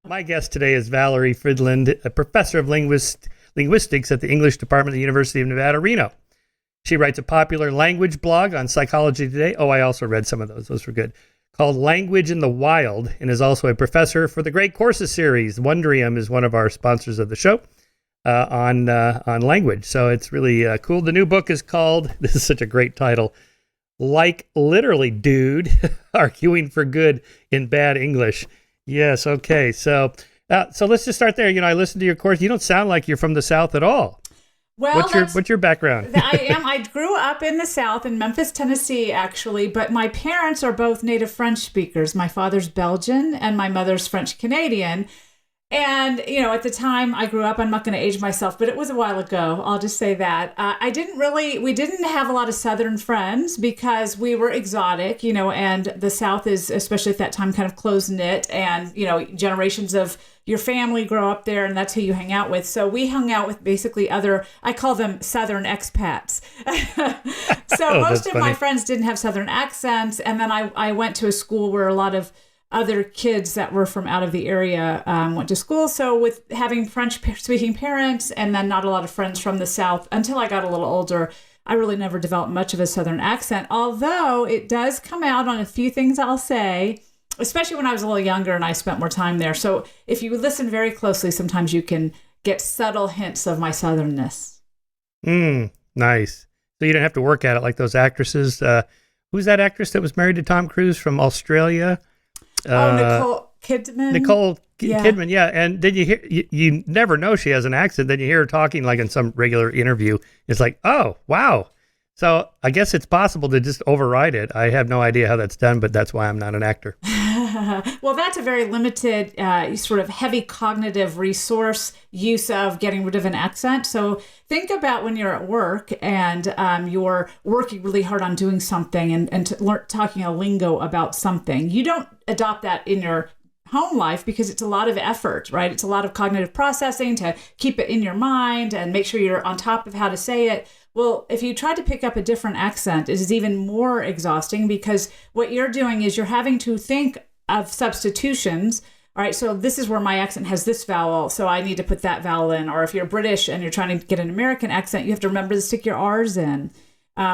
My guest today is Valerie Fridland, a professor of linguistics at the English Department of the University of Nevada, Reno. She writes a popular language blog on Psychology Today. Oh, I also read some of those. Those were good. Called Language in the Wild, and is also a professor for the Great Courses series. Wondrium is one of our sponsors of the show on language. So it's really cool. The new book is called, this is such a great title, Like Literally Dude, Arguing for Good in Bad English. Yes. Okay. So let's just start there. I listened to your course. You don't sound like you're from the South at all. Well, what's your background? I grew up in the South, in Memphis, Tennessee, actually, but my parents are both native French speakers. My father's Belgian and my mother's French Canadian. And, at the time I grew up, I'm not going to age myself, but it was a while ago. I'll just say that. We didn't have a lot of Southern friends because we were exotic, and the South is, especially at that time, kind of close-knit, and, generations of your family grow up there and that's who you hang out with. So we hung out with basically I call them Southern expats. So most of my friends didn't have Southern accents. And then I went to a school where a lot of other kids that were from out of the area went to school. So with having French-speaking parents and then not a lot of friends from the South, until I got a little older, I really never developed much of a Southern accent, although it does come out on a few things I'll say, especially when I was a little younger and I spent more time there. So if you listen very closely, sometimes you can get subtle hints of my Southernness. Nice. So you don't have to work at it like those actresses. Who's that actress that was married to Tom Cruise from Australia? Nicole Kidman. Kidman, yeah. And then you never know she has an accent. Then you hear her talking like in some regular interview. It's like, oh, wow. So I guess it's possible to just override it. I have no idea how that's done, but that's why I'm not an actor. Well, that's a very limited sort of heavy cognitive resource use of getting rid of an accent. So think about when you're at work and you're working really hard on doing something and talking a lingo about something. You don't adopt that in your home life because it's a lot of effort, right? It's a lot of cognitive processing to keep it in your mind and make sure you're on top of how to say it. Well, if you try to pick up a different accent, it is even more exhausting because what you're doing is you're having to think of substitutions. All right, so this is where my accent has this vowel, so I need to put that vowel in. Or if you're British and you're trying to get an American accent, you have to remember to stick your R's in,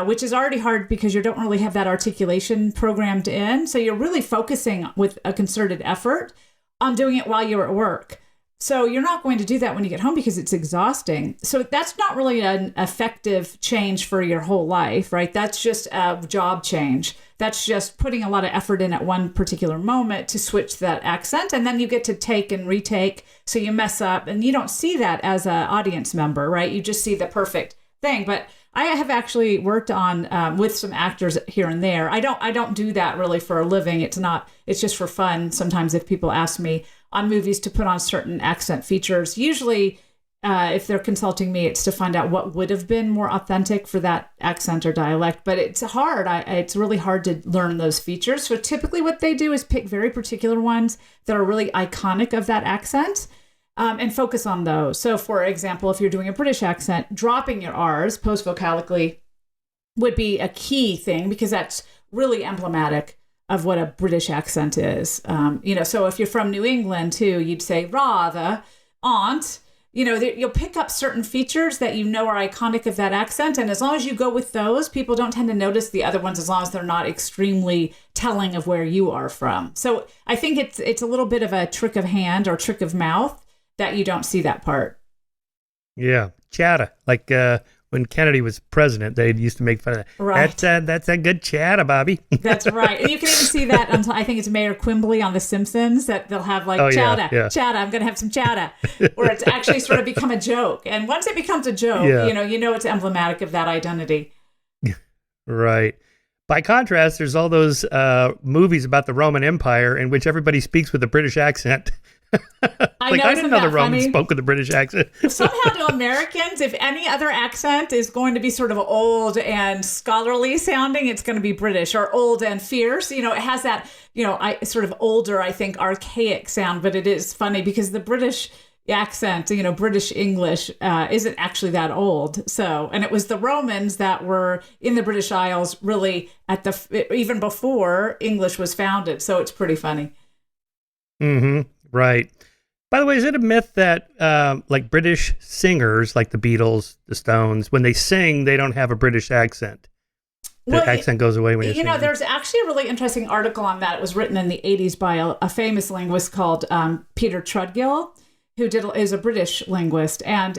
which is already hard because you don't really have that articulation programmed in. So you're really focusing with a concerted effort on doing it while you're at work. So you're not going to do that when you get home because it's exhausting. So that's not really an effective change for your whole life, right? That's just a job change. That's just putting a lot of effort in at one particular moment to switch that accent. And then you get to take and retake. So you mess up and you don't see that as an audience member, right? You just see the perfect thing. But I have actually worked on with some actors here and there. I don't do that really for a living. It's just for fun. Sometimes if people ask me on movies to put on certain accent features, usually if they're consulting me, it's to find out what would have been more authentic for that accent or dialect. But it's hard. It's really hard to learn those features. So typically what they do is pick very particular ones that are really iconic of that accent. And focus on those. So, for example, if you're doing a British accent, dropping your R's post-vocalically would be a key thing because that's really emblematic of what a British accent is. So if you're from New England too, you'd say rather, aunt. You'll pick up certain features that are iconic of that accent. And as long as you go with those, people don't tend to notice the other ones as long as they're not extremely telling of where you are from. So I think it's a little bit of a trick of hand or trick of mouth that you don't see that part. Yeah. Chatter. Like when Kennedy was president, they used to make fun of that. Right. That's a good chatter, Bobby. That's right. And you can even see that on, I think it's Mayor Quimbley on The Simpsons, that they'll have like chatter, I'm going to have some chatter, where it's actually sort of become a joke. And once it becomes a joke, it's emblematic of that identity. Right. By contrast, there's all those movies about the Roman Empire in which everybody speaks with a British accent. I didn't know the Romans spoke with a British accent. Somehow to Americans, if any other accent is going to be sort of old and scholarly sounding, it's going to be British, or old and fierce. It has that, sort of older, I think, archaic sound. But it is funny because the British accent, British English isn't actually that old. So, and it was the Romans that were in the British Isles really even before English was founded. So it's pretty funny. Mm-hmm. Right. By the way, is it a myth that like British singers, like the Beatles, the Stones, when they sing, they don't have a British accent? The accent goes away when you're singing. There's actually a really interesting article on that. It was written in the 80s by a famous linguist called Peter Trudgill, who is a British linguist. And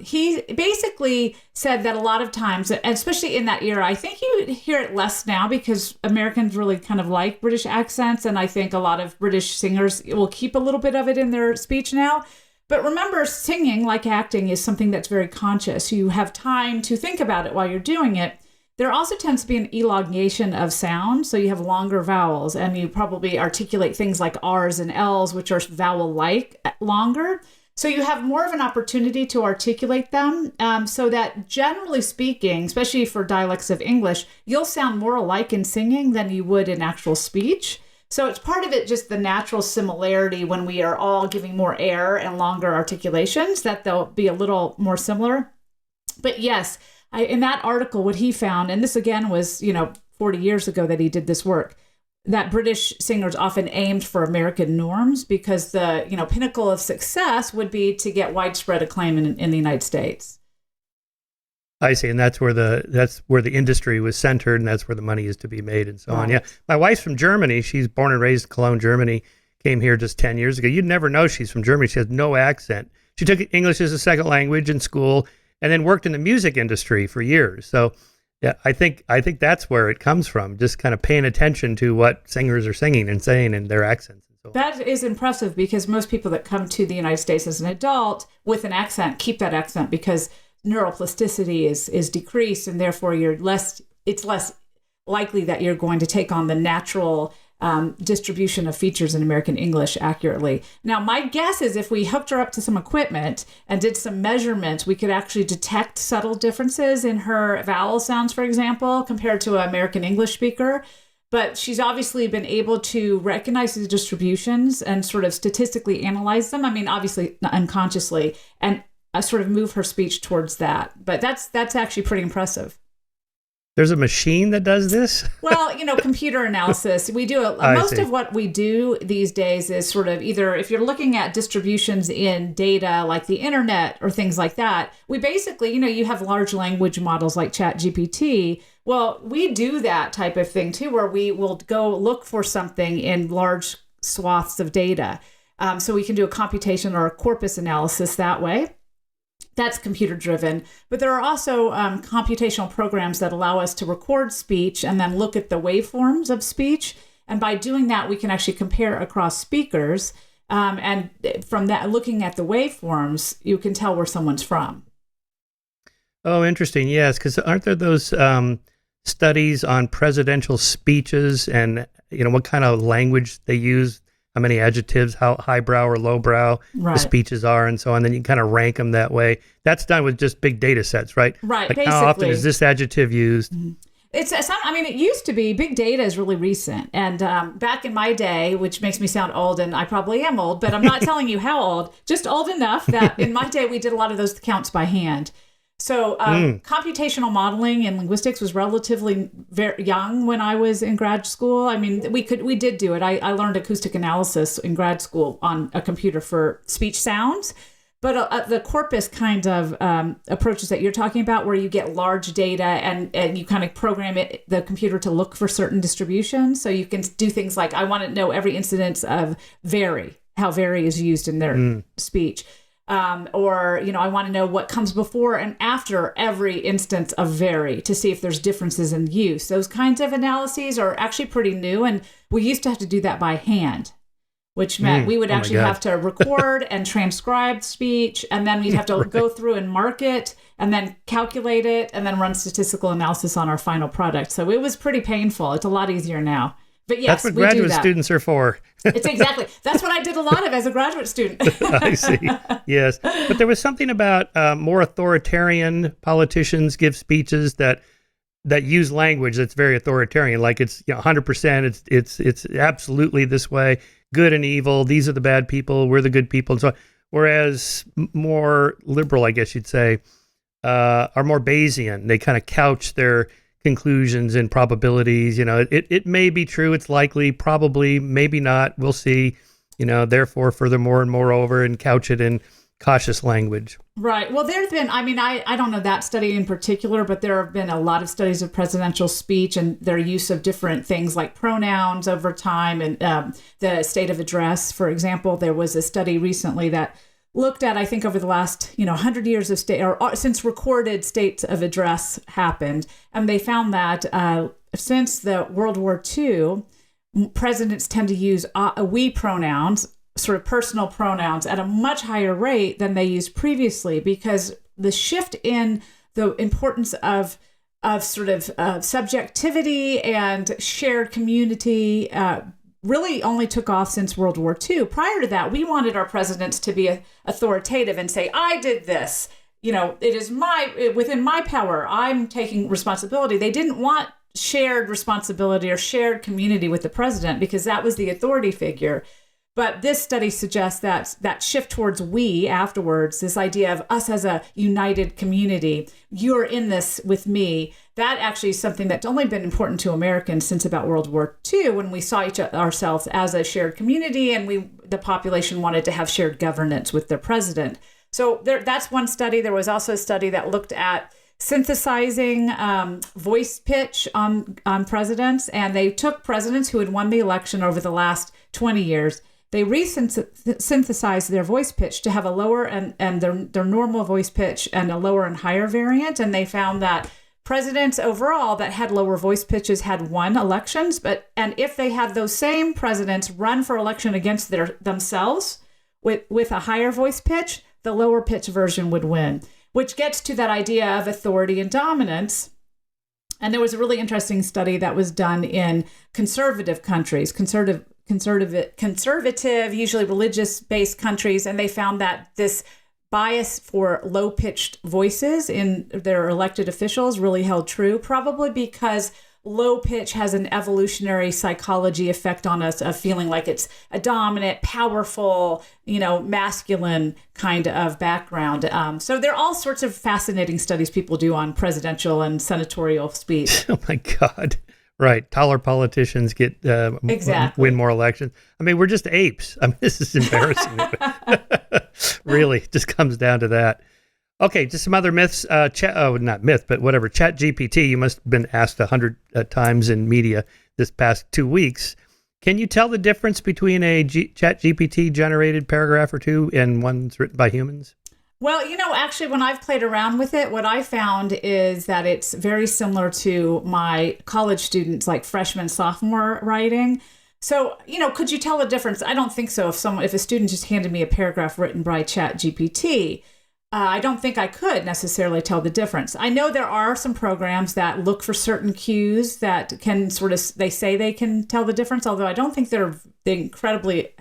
he basically said that a lot of times, and especially in that era, I think you hear it less now because Americans really kind of like British accents. And I think a lot of British singers will keep a little bit of it in their speech now. But remember, singing, like acting, is something that's very conscious. You have time to think about it while you're doing it. There also tends to be an elongation of sound, so you have longer vowels, and you probably articulate things like R's and L's, which are vowel-like, longer. So you have more of an opportunity to articulate them, so that generally speaking, especially for dialects of English, you'll sound more alike in singing than you would in actual speech. So it's part of it just the natural similarity when we are all giving more air and longer articulations, that they'll be a little more similar. But yes, in that article, what he found, and this again was, 40 years ago that he did this work, that British singers often aimed for American norms because the, pinnacle of success would be to get widespread acclaim in the United States. I see, and that's where the industry was centered, and that's where the money is to be made, and so on. Yeah, my wife's from Germany. She's born and raised in Cologne, Germany. Came here just 10 years ago. You'd never know she's from Germany. She has no accent. She took English as a second language in school, and then worked in the music industry for years. So, yeah, I think that's where it comes from. Just kind of paying attention to what singers are singing and saying in their accents. And so on. That is impressive because most people that come to the United States as an adult with an accent keep that accent because neuroplasticity is decreased, and therefore it's less likely that you're going to take on the natural distribution of features in American English accurately. Now, my guess is if we hooked her up to some equipment and did some measurements, we could actually detect subtle differences in her vowel sounds, for example, compared to an American English speaker. But she's obviously been able to recognize the distributions and sort of statistically analyze them. I mean, obviously unconsciously, and sort of move her speech towards that. But that's actually pretty impressive. There's a machine that does this? Well, computer analysis. We do most of what we do these days is sort of either if you're looking at distributions in data like the internet or things like that, we basically, you have large language models like ChatGPT. Well, we do that type of thing too, where we will go look for something in large swaths of data. So we can do a computation or a corpus analysis that way. That's computer driven, but there are also computational programs that allow us to record speech and then look at the waveforms of speech. And by doing that, we can actually compare across speakers. And from that, looking at the waveforms, you can tell where someone's from. Oh, interesting. Yes, because aren't there those studies on presidential speeches and what kind of language they use? How many adjectives, how highbrow or lowbrow the speeches are, and so on. Then you kind of rank them that way. That's done with just big data sets, right? Right. Like basically, how often is this adjective used? Mm-hmm. It used to be, big data is really recent. And back in my day, which makes me sound old, and I probably am old, but I'm not telling you how old, just old enough that in my day, we did a lot of those counts by hand. So computational modeling in linguistics was relatively very young when I was in grad school. I mean, we did do it. I learned acoustic analysis in grad school on a computer for speech sounds. But the corpus kind of approaches that you're talking about, where you get large data and you kind of program the computer to look for certain distributions. So you can do things like, I want to know every incidence of very, how very is used in their speech. Or, I want to know what comes before and after every instance of very to see if there's differences in use. Those kinds of analyses are actually pretty new. And we used to have to do that by hand, which meant we would actually have to record and transcribe speech. And then we'd have to go through and mark it and then calculate it and then run statistical analysis on our final product. So it was pretty painful. It's a lot easier now. But yes, that's what graduate students are for. It's exactly. That's what I did a lot of as a graduate student. I see. Yes. But there was something about more authoritarian politicians give speeches that use language that's very authoritarian. Like it's 100%. It's absolutely this way. Good and evil. These are the bad people. We're the good people. And so, whereas more liberal, I guess you'd say, are more Bayesian. They kind of couch their conclusions and probabilities. It may be true, it's likely, probably, maybe not, we'll see. therefore, furthermore, and moreover, and couch it in cautious language. Right. Well, there's been, I don't know that study in particular, but there have been a lot of studies of presidential speech and their use of different things like pronouns over time and the state of address. For example, there was a study recently that looked at, I think, over the last, 100 years of state or since recorded states of address happened. And they found that since the World War II, presidents tend to use we pronouns, sort of personal pronouns, at a much higher rate than they used previously, because the shift in the importance of sort of subjectivity and shared community really only took off since World War II. Prior to that, we wanted our presidents to be authoritative and say, I did this. It is within my power. I'm taking responsibility. They didn't want shared responsibility or shared community with the president because that was the authority figure. But this study suggests that shift towards we afterwards, this idea of us as a united community, you're in this with me, that actually is something that's only been important to Americans since about World War II, when we saw ourselves as a shared community and the population wanted to have shared governance with their president. So that's one study. There was also a study that looked at synthesizing voice pitch on presidents, and they took presidents who had won the election over the last 20 years. They re-synthesized their voice pitch to have a lower and their normal voice pitch and a lower and higher variant. And they found that presidents overall that had lower voice pitches had won elections. And if they had those same presidents run for election against themselves with a higher voice pitch, the lower pitch version would win, which gets to that idea of authority and dominance. And there was a really interesting study that was done in conservative countries, conservative, usually religious-based countries, and they found that this bias for low-pitched voices in their elected officials really held true, probably because low pitch has an evolutionary psychology effect on us of feeling like it's a dominant, powerful, masculine kind of background. So there are all sorts of fascinating studies people do on presidential and senatorial speech. Oh my God. Right. Taller politicians get exactly. win more elections. We're just apes. This is embarrassing. Really, just comes down to that. Okay, just some other myths. Not myth, but whatever. ChatGPT, you must have been asked 100 times in media this past 2 weeks. Can you tell the difference between a ChatGPT generated paragraph or two and one that's written by humans? Well, actually, when I've played around with it, what I found is that it's very similar to my college students, like freshman, sophomore writing. So, could you tell the difference? I don't think so. If a student just handed me a paragraph written by ChatGPT, I don't think I could necessarily tell the difference. I know there are some programs that look for certain cues that can they say they can tell the difference, although I don't think they're incredibly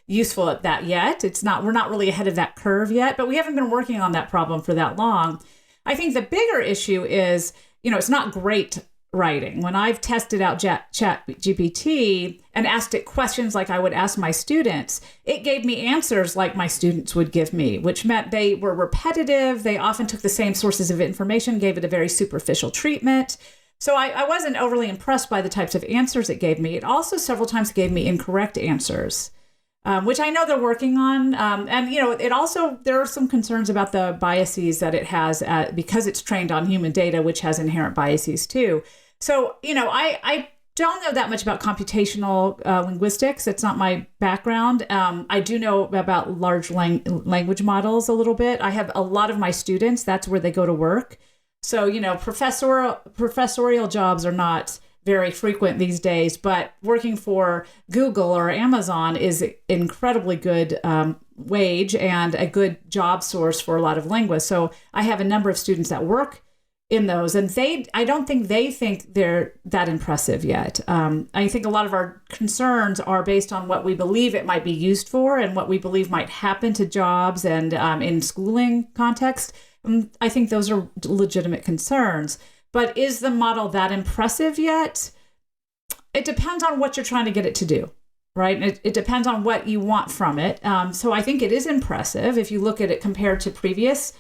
useful at that yet. We're not really ahead of that curve yet, but we haven't been working on that problem for that long. I think the bigger issue is, it's not great writing. When I've tested out ChatGPT and asked it questions like I would ask my students, it gave me answers like my students would give me, which meant they were repetitive. They often took the same sources of information, gave it a very superficial treatment. So I wasn't overly impressed by the types of answers it gave me. It also several times gave me incorrect answers. Which I know they're working on. It also, there are some concerns about the biases that it has because it's trained on human data, which has inherent biases too. So, I don't know that much about computational linguistics. It's not my background. I do know about large language models a little bit. I have a lot of my students, that's where they go to work. So, professorial jobs are not very frequent these days, but working for Google or Amazon is incredibly good wage and a good job source for a lot of linguists. So I have a number of students that work in those, and I don't think they think they're that impressive yet. I think a lot of our concerns are based on what we believe it might be used for and what we believe might happen to jobs and in schooling context. I think those are legitimate concerns. But is the model that impressive yet? It depends on what you're trying to get it to do, right? It depends on what you want from it. So I think it is impressive if you look at it compared to previous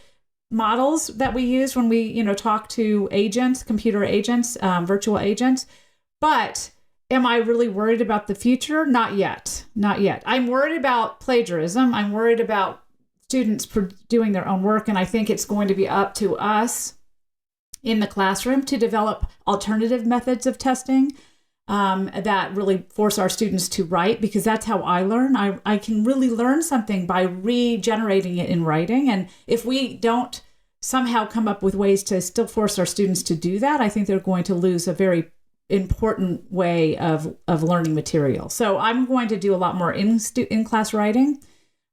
models that we use when we, talk to agents, computer agents, virtual agents. But am I really worried about the future? Not yet. Not yet. I'm worried about plagiarism. I'm worried about students doing their own work. And I think it's going to be up to us in the classroom to develop alternative methods of testing that really force our students to write, because that's how I learn. I can really learn something by regenerating it in writing. And if we don't somehow come up with ways to still force our students to do that, I think they're going to lose a very important way of learning material. So I'm going to do a lot more in class writing,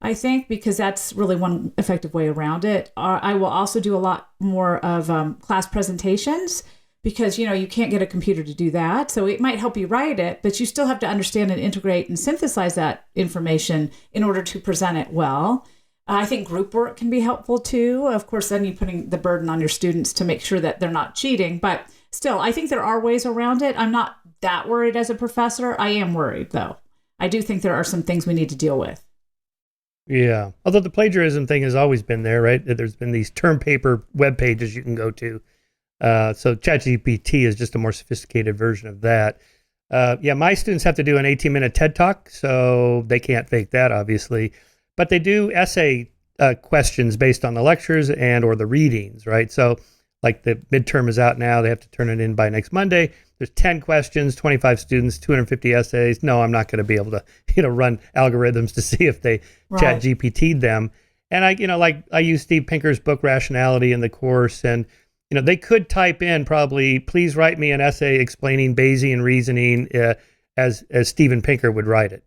I think, because that's really one effective way around it. I will also do a lot more of class presentations, because, you can't get a computer to do that. So it might help you write it, but you still have to understand and integrate and synthesize that information in order to present it well. I think group work can be helpful too. Of course, then you're putting the burden on your students to make sure that they're not cheating. But still, I think there are ways around it. I'm not that worried as a professor. I am worried, though. I do think there are some things we need to deal with. Yeah. Although the plagiarism thing has always been there, right? There's been these term paper web pages you can go to. So ChatGPT is just a more sophisticated version of that. My students have to do an 18-minute TED Talk, so they can't fake that, obviously. But they do essay questions based on the lectures and or the readings, right? So like the midterm is out now, they have to turn it in by next Monday. There's 10 questions, 25 students, 250 essays. No, I'm not going to be able to, run algorithms to see if they Chat GPT'd them. And I use Steve Pinker's book Rationality in the course, and they could type in probably, please write me an essay explaining Bayesian reasoning as Steven Pinker would write it.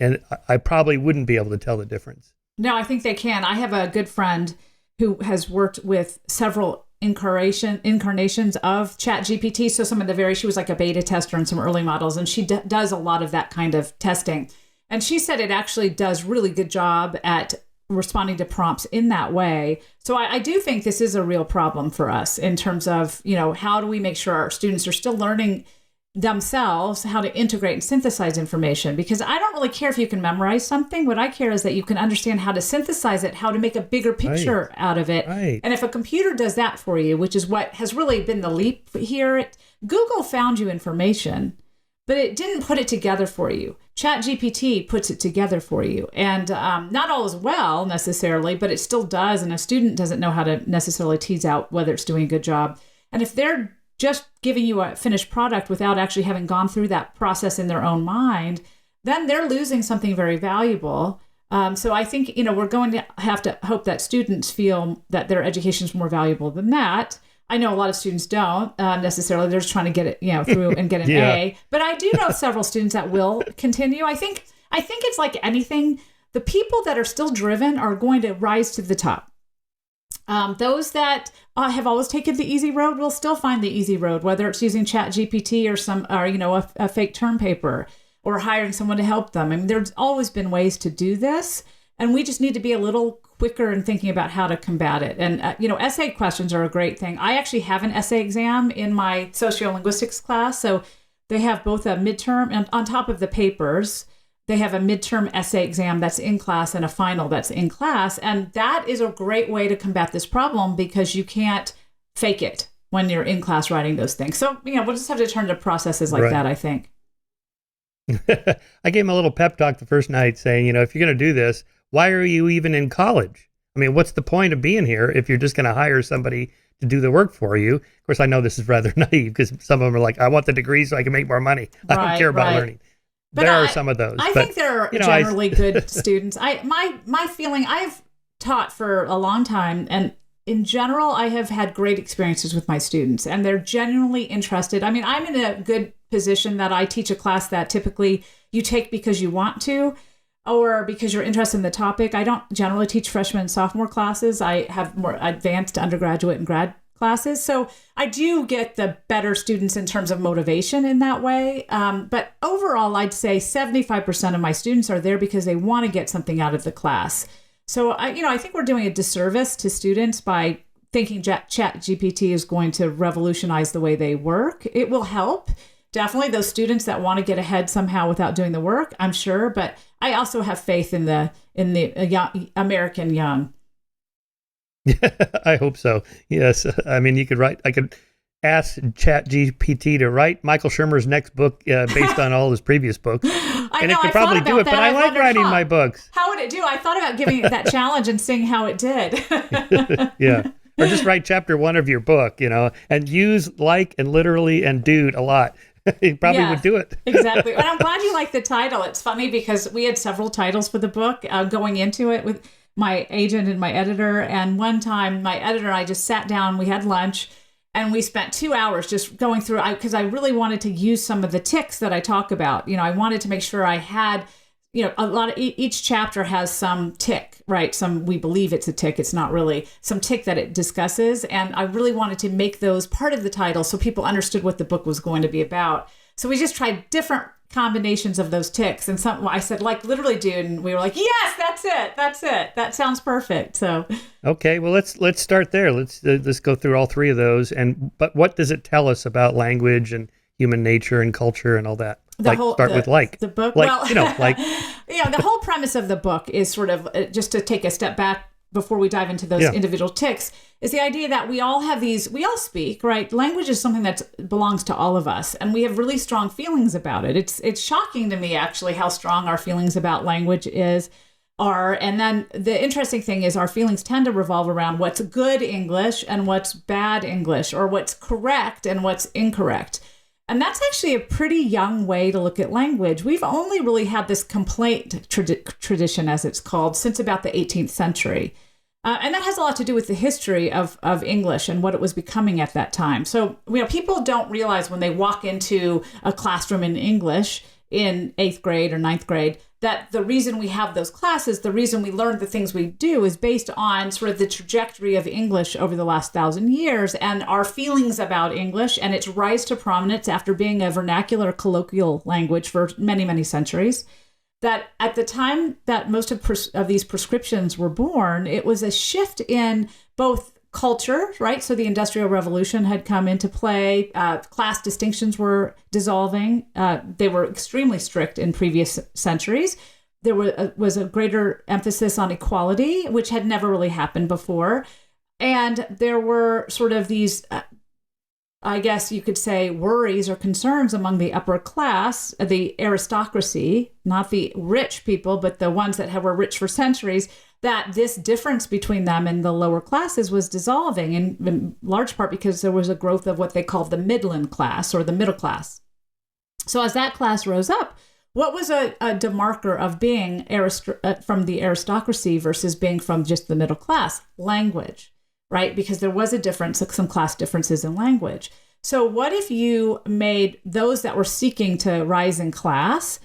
And I probably wouldn't be able to tell the difference. No, I think they can. I have a good friend who has worked with several incarnations of ChatGPT. So she was like a beta tester in some early models, and she does a lot of that kind of testing. And she said it actually does really good job at responding to prompts in that way. So I do think this is a real problem for us in terms of, how do we make sure our students are still learning themselves how to integrate and synthesize information? Because I don't really care if you can memorize something. What I care is that you can understand how to synthesize it, how to make a bigger picture out of it. Right. And if a computer does that for you, which is what has really been the leap here, Google found you information, but it didn't put it together for you. ChatGPT puts it together for you. And not all is well necessarily, but it still does. And a student doesn't know how to necessarily tease out whether it's doing a good job. And if they're just giving you a finished product without actually having gone through that process in their own mind, then they're losing something very valuable. So I think, we're going to have to hope that students feel that their education is more valuable than that. I know a lot of students don't necessarily. They're just trying to get it, through and get an A. But I do know several students that will continue. I think it's like anything. The people that are still driven are going to rise to the top. Those that have always taken the easy road will still find the easy road, whether it's using ChatGPT or a fake term paper or hiring someone to help them. I mean, there's always been ways to do this, and we just need to be a little quicker in thinking about how to combat it. And, essay questions are a great thing. I actually have an essay exam in my sociolinguistics class. So they have both a midterm and on top of the papers, they have a midterm essay exam that's in class and a final that's in class. And that is a great way to combat this problem, because you can't fake it when you're in class writing those things. So, we'll just have to turn to processes like that, I think. I gave him a little pep talk the first night saying, if you're going to do this, why are you even in college? I mean, what's the point of being here if you're just going to hire somebody to do the work for you? Of course, I know this is rather naive, because some of them are like, I want the degree so I can make more money. I don't care about learning. But there are some of those. I think there are generally good students. My feeling, I've taught for a long time, and in general, I have had great experiences with my students, and they're genuinely interested. I mean, I'm in a good position that I teach a class that typically you take because you want to, or because you're interested in the topic. I don't generally teach freshman and sophomore classes. I have more advanced undergraduate and grad classes. So I do get the better students in terms of motivation in that way. But overall, I'd say 75% of my students are there because they want to get something out of the class. So I think we're doing a disservice to students by thinking ChatGPT is going to revolutionize the way they work. It will help. Definitely those students that want to get ahead somehow without doing the work, I'm sure. But I also have faith in the young, American young. I hope so. Yes. I mean, I could asked ChatGPT to write Michael Shermer's next book based on all his previous books. And it could probably do it, but I like writing my books. How would it do? I thought about giving it that challenge and seeing how it did. Yeah. Or just write chapter 1 of your book, and use like and literally and dude a lot. He probably would do it. Exactly. And I'm glad you like the title. It's funny because we had several titles for the book going into it with my agent and my editor. And one time my editor and I just sat down, we had lunch, and we spent 2 hours just going through, because I really wanted to use some of the tics that I talk about. I wanted to make sure I had, a lot of each chapter has some tic, right? We believe it's a tic. It's not really some tic that it discusses. And I really wanted to make those part of the title so people understood what the book was going to be about. So we just tried different combinations of those tics. And I said, like, literally, dude. And we were like, yes, that's it. That sounds perfect. So. Okay, well, let's start there. Let's go through all three of those. But what does it tell us about language and human nature and culture and all that? The book. The whole premise of the book is sort of just to take a step back before we dive into those individual tics, is the idea that we all speak, right? Language is something that belongs to all of us, and we have really strong feelings about it. It's shocking to me, actually, how strong our feelings about language are. And then the interesting thing is our feelings tend to revolve around what's good English and what's bad English, or what's correct and what's incorrect. And that's actually a pretty young way to look at language. We've only really had this complaint tradition, as it's called, since about the 18th century. And that has a lot to do with the history of English and what it was becoming at that time. So, people don't realize when they walk into a classroom in English in 8th grade or 9th grade, that the reason we have those classes, the reason we learn the things we do, is based on sort of the trajectory of English over the last 1,000 years and our feelings about English and its rise to prominence after being a vernacular colloquial language for many, many centuries. That at the time that most of these prescriptions were born, it was a shift in both culture, right? So the Industrial Revolution had come into play. Class distinctions were dissolving. They were extremely strict in previous centuries. There was a greater emphasis on equality, which had never really happened before. And there were sort of these, I guess you could say, worries or concerns among the upper class, the aristocracy, not the rich people, but the ones that were rich for centuries, that this difference between them and the lower classes was dissolving, in large part because there was a growth of what they called the Midland class, or the middle class. So as that class rose up, what was a demarker of being from the aristocracy versus being from just the middle class? Language, right? Because there was a difference, some class differences in language. So what if you made those that were seeking to rise in class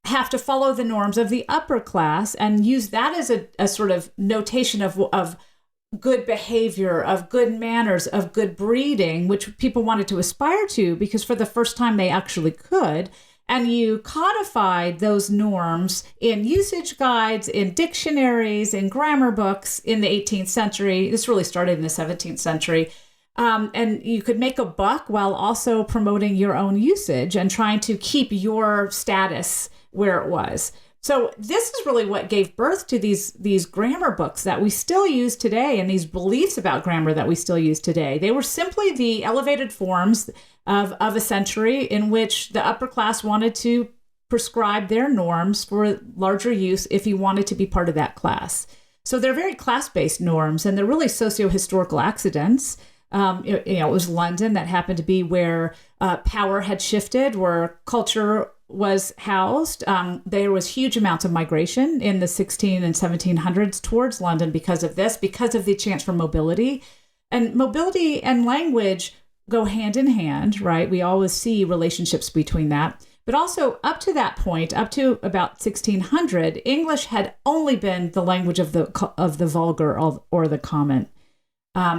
have to follow the norms of the upper class and use that as a sort of notation of good behavior, of good manners, of good breeding, which people wanted to aspire to because for the first time they actually could. And you codified those norms in usage guides, in dictionaries, in grammar books in the 18th century. This really started in the 17th century. And you could make a buck while also promoting your own usage and trying to keep your status where it was. So this is really what gave birth to these grammar books that we still use today, and these beliefs about grammar that we still use today. They were simply the elevated forms of a century in which the upper class wanted to prescribe their norms for larger use if you wanted to be part of that class. So they're very class-based norms, and they're really socio-historical accidents. It was London that happened to be where power had shifted, where culture was housed. There was huge amounts of migration in the 16 and 1700s towards London because of this, because of the chance for mobility. And mobility and language go hand in hand, right? We always see relationships between that. But also up to that point, up to about 1600, English had only been the language of the vulgar or the common.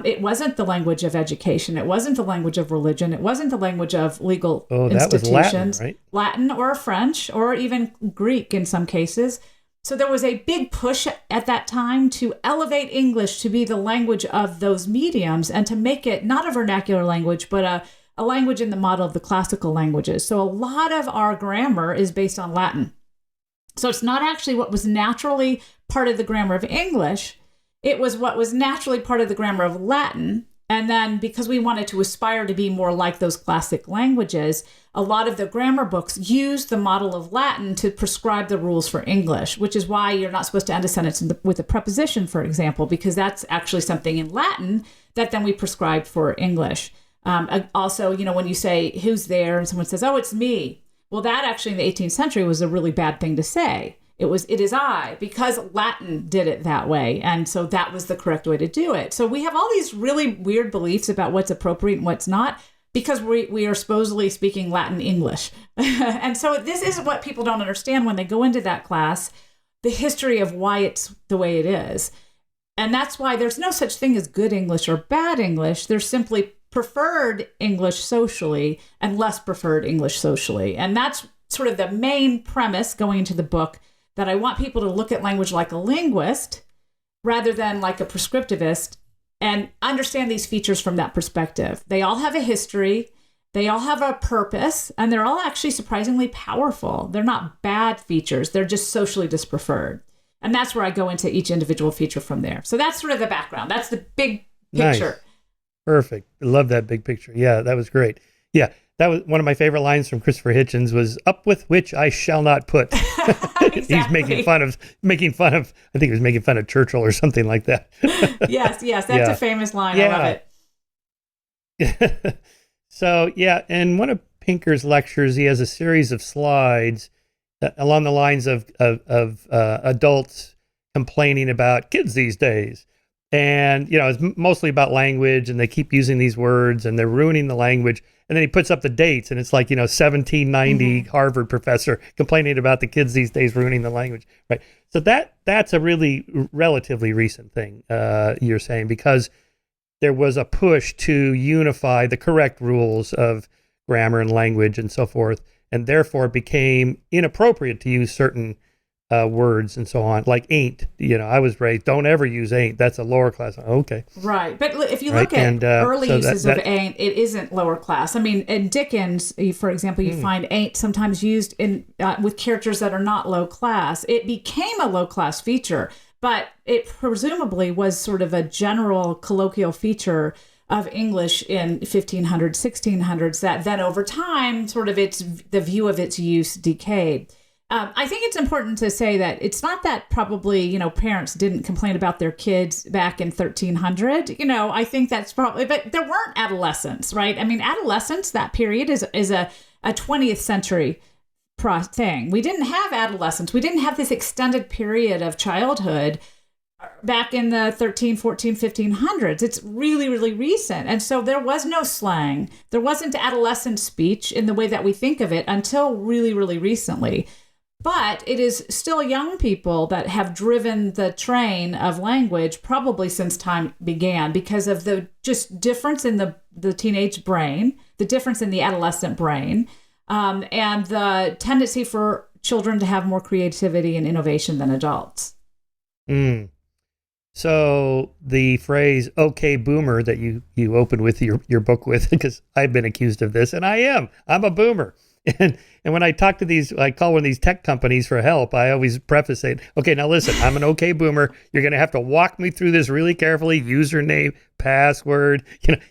It wasn't the language of education. It wasn't the language of religion. It wasn't the language of legal institutions. That was Latin, right? Latin or French or even Greek in some cases. So there was a big push at that time to elevate English to be the language of those mediums and to make it not a vernacular language, but a language in the model of the classical languages. So a lot of our grammar is based on Latin. So it's not actually what was naturally part of the grammar of English. It was what was naturally part of the grammar of Latin, And then because we wanted to aspire to be more like those classic languages, a lot of the grammar books use the model of Latin to prescribe the rules for English, which is why you're not supposed to end a sentence with a preposition, for example, because that's actually something in Latin that then we prescribed for English. Also, when you say, who's there? And someone says, oh, it's me. Well, that actually in the 18th century was a really bad thing to say. It is I, because Latin did it that way. And so that was the correct way to do it. So we have all these really weird beliefs about what's appropriate and what's not, because we are supposedly speaking Latin English. And so this is what people don't understand when they go into that class, the history of why it's the way it is. And that's why there's no such thing as good English or bad English. There's simply preferred English socially and less preferred English socially. And that's sort of the main premise going into the book, that I want people to look at language like a linguist rather than like a prescriptivist, and understand these features from that perspective. They all have a history, they all have a purpose, and they're all actually surprisingly powerful. They're not bad features, they're just socially dispreferred. And that's where I go into each individual feature from there. So that's sort of the background. That's the big picture. Nice. Perfect. I love that big picture. Yeah, that was great. Yeah, that was one of my favorite lines from Christopher Hitchens was, up with which I shall not put. Exactly. He's making fun of, I think he was making fun of Churchill or something like that. Yes, that's a famous line. Yeah. I love it. So, yeah, in one of Pinker's lectures, he has a series of slides along the lines of adults complaining about kids these days. And, it's mostly about language, and they keep using these words and they're ruining the language. And then he puts up the dates, and it's like, 1790 Harvard professor complaining about the kids these days ruining the language. Right. So that's a really relatively recent thing, you're saying, because there was a push to unify the correct rules of grammar and language and so forth. And therefore it became inappropriate to use certain words and so on, like ain't. I was raised, don't ever use ain't. That's a lower class. Okay. Right. But if you look at early uses of ain't, it isn't lower class. I mean, in Dickens, for example, you find ain't sometimes used in with characters that are not low class. It became a low class feature, but it presumably was sort of a general colloquial feature of English in 1500s, 1600s, that then over time, sort of the view of its use decayed. I think it's important to say that it's not that probably, parents didn't complain about their kids back in 1300. I think that's probably, but there weren't adolescents, right? I mean, adolescence, that period is a 20th century thing. We didn't have adolescence. We didn't have this extended period of childhood back in the 13, 14, 1500s. It's really, really recent. And so there was no slang. There wasn't adolescent speech in the way that we think of it until really, really recently. But it is still young people that have driven the train of language probably since time began, because of the just difference in the teenage brain, the difference in the adolescent brain, and the tendency for children to have more creativity and innovation than adults. So the phrase "okay, boomer" that you opened with your book with, because I've been accused of this, and I'm a boomer. And when I talk to I call one of these tech companies for help, I always preface it, okay, now listen, I'm an okay boomer. You're going to have to walk me through this really carefully. Username, password,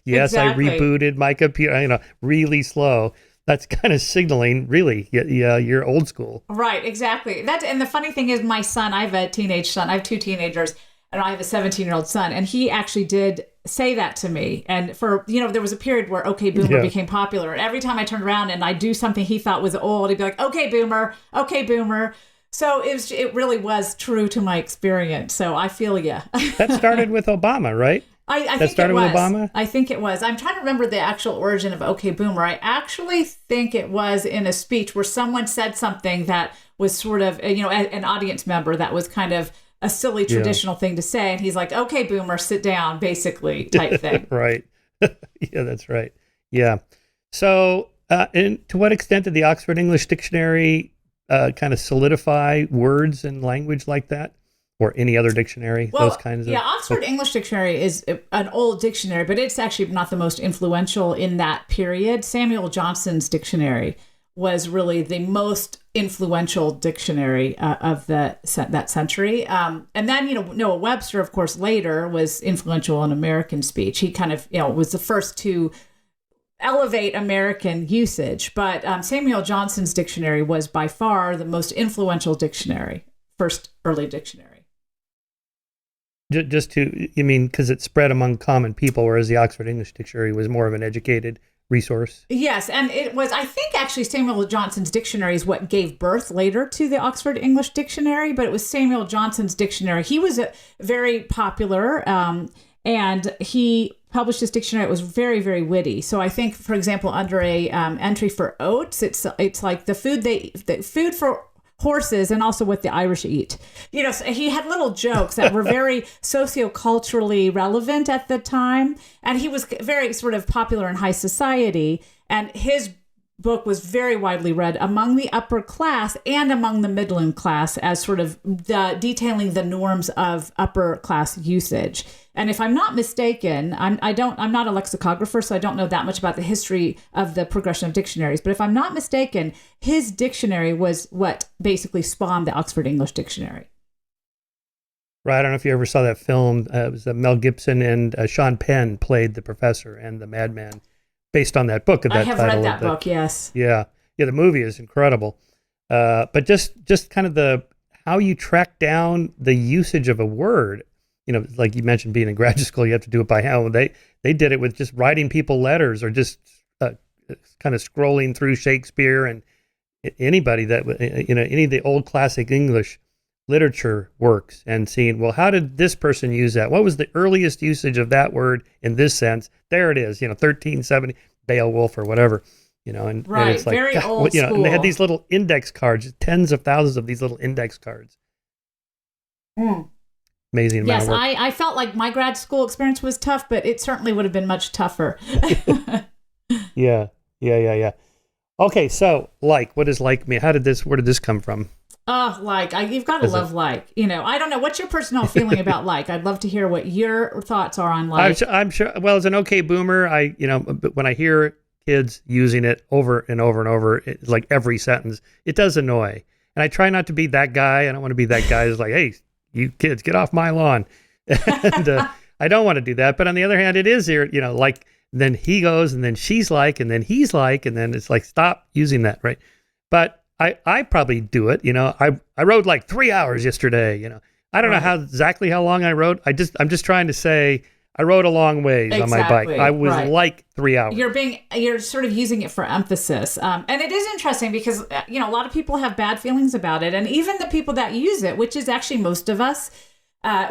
yes, exactly. I rebooted my computer, really slow. That's kind of signaling, really, you're old school. Right, exactly. And the funny thing is, my son, I have a teenage son. I have two teenagers, and I have a 17-year-old son, and he actually did say that to me. And for, there was a period where okay, boomer became popular. And every time I turned around and I do something he thought was old, he'd be like, okay, boomer, okay, boomer. So it really was true to my experience. So I feel you. That started with Obama, right? I think it was. With Obama? I think it was. I'm trying to remember the actual origin of okay, boomer. I actually think it was in a speech where someone said something that was sort of, an audience member that was kind of a silly traditional thing to say. And he's like, okay, boomer, sit down, basically, type thing. Right. Yeah, that's right. Yeah. So and to what extent did the Oxford English Dictionary kind of solidify words and language like that? Or any other dictionary? Well, those kinds of. Yeah, Oxford English Dictionary is an old dictionary, but it's actually not the most influential in that period. Samuel Johnson's dictionary was really the most influential dictionary of that century. And then, Noah Webster, of course, later was influential in American speech. He kind of, was the first to elevate American usage. But Samuel Johnson's dictionary was by far the most influential dictionary, first early dictionary. You mean because it spread among common people, whereas the Oxford English Dictionary was more of an educated resource? Yes, and it was, I think actually Samuel Johnson's dictionary is what gave birth later to the Oxford English Dictionary, but it was Samuel Johnson's dictionary. He was very popular, and he published this dictionary. It was very, very witty. So I think, for example, under a entry for oats, it's like the food for horses and also what the Irish eat. So he had little jokes that were very socioculturally relevant at the time. And he was very sort of popular in high society. And his book was very widely read among the upper class and among the middle class as sort of detailing the norms of upper class usage. And if I'm not mistaken, I'm not a lexicographer, so I don't know that much about the history of the progression of dictionaries. But if I'm not mistaken, his dictionary was what basically spawned the Oxford English Dictionary. Right. I don't know if you ever saw that film. It was Mel Gibson and Sean Penn played the professor and the madman, based on that book. I have read that book. Yes. Yeah. The movie is incredible. But just kind of how you track down the usage of a word. Like you mentioned, being in graduate school, you have to do it by hand. They did it with just writing people letters or just kind of scrolling through Shakespeare and anybody that, any of the old classic English literature works and seeing, well, how did this person use that? What was the earliest usage of that word in this sense? There it is, 1370, Beowulf or whatever, and it's like, very old school. And they had these little index cards, tens of thousands of these little index cards. Amazing amount of work. Yes, I felt like my grad school experience was tough, but it certainly would have been much tougher. Yeah. Okay, so what does like mean? Where did this come from? You've got to love like. I don't know. What's your personal feeling about like? I'd love to hear what your thoughts are on like. I'm sure. Well, as an okay boomer, when I hear kids using it over and over and over, like every sentence, it does annoy. And I try not to be that guy. I don't want to be that guy who's like, hey, you kids, get off my lawn. And I don't want to do that. But on the other hand, it is here, like then he goes and then she's like, and then he's like, and then it's like, stop using that. Right. But I probably do it. I rode like 3 hours yesterday. I don't know exactly how long I rode. I'm just trying to say I rode a long ways on my bike. I was like 3 hours. You're sort of using it for emphasis. And it is interesting because, a lot of people have bad feelings about it. And even the people that use it, which is actually most of us,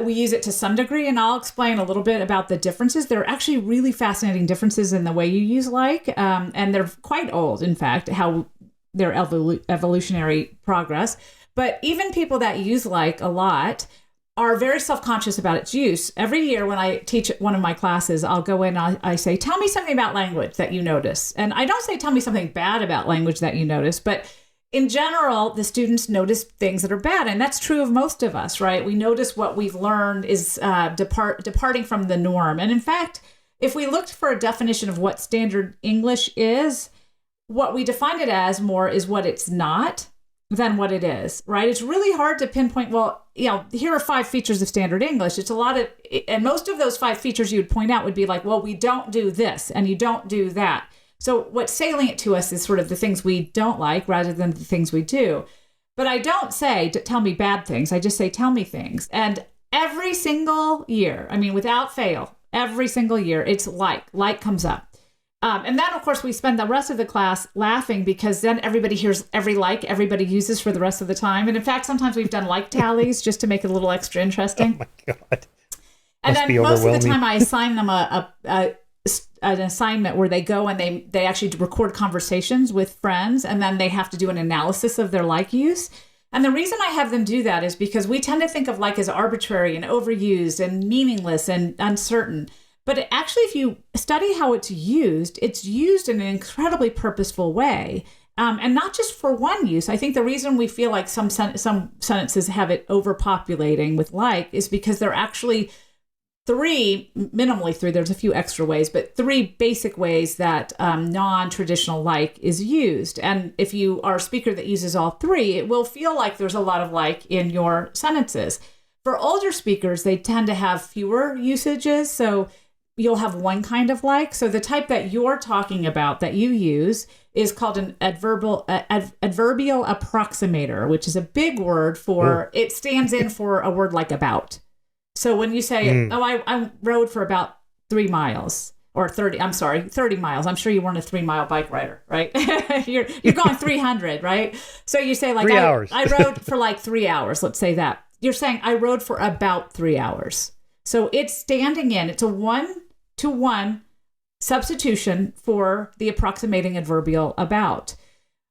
we use it to some degree. And I'll explain a little bit about the differences. There are actually really fascinating differences in the way you use like, and they're quite old, in fact, how their evolutionary progress. But even people that use like a lot are very self-conscious about its use. Every year when I teach one of my classes, I'll go in and I say, tell me something about language that you notice. And I don't say, tell me something bad about language that you notice, but in general, the students notice things that are bad. And that's true of most of us, right? We notice what we've learned is departing from the norm. And in fact, if we looked for a definition of what standard English is, what we define it as more is what it's not than what it is, right? It's really hard to pinpoint, well, here are 5 features of standard English. It's a lot of, and most of those 5 features you would point out would be like, well, we don't do this and you don't do that. So what's salient to us is sort of the things we don't like rather than the things we do. But I don't say, tell me bad things. I just say, tell me things. And every single year, without fail, every single year, it's like comes up. And then, of course, we spend the rest of the class laughing because then everybody hears every like everybody uses for the rest of the time. And in fact, sometimes we've done like tallies just to make it a little extra interesting. Oh, my God. And then most of the time I assign them an assignment where they go and they actually record conversations with friends, and then they have to do an analysis of their like use. And the reason I have them do that is because we tend to think of like as arbitrary and overused and meaningless and uncertain. But actually, if you study how it's used in an incredibly purposeful way, and not just for one use. I think the reason we feel like some sentences have it overpopulating with like is because they're actually minimally three, there's a few extra ways, but three basic ways that non-traditional like is used. And if you are a speaker that uses all three, it will feel like there's a lot of like in your sentences. For older speakers, they tend to have fewer usages. So you'll have one kind of like. So the type that you're talking about that you use is called an adverbial approximator, which is a big word for, it stands in for a word like about. So when you say, I rode for about 3 miles or 30 miles. I'm sure you weren't a 3-mile bike rider, right? you're going 300, right? So you say like, 3 hours. I rode for like 3 hours. Let's say that. You're saying I rode for about 3 hours. So it's standing in, it's a 1-to-1 substitution for the approximating adverbial about.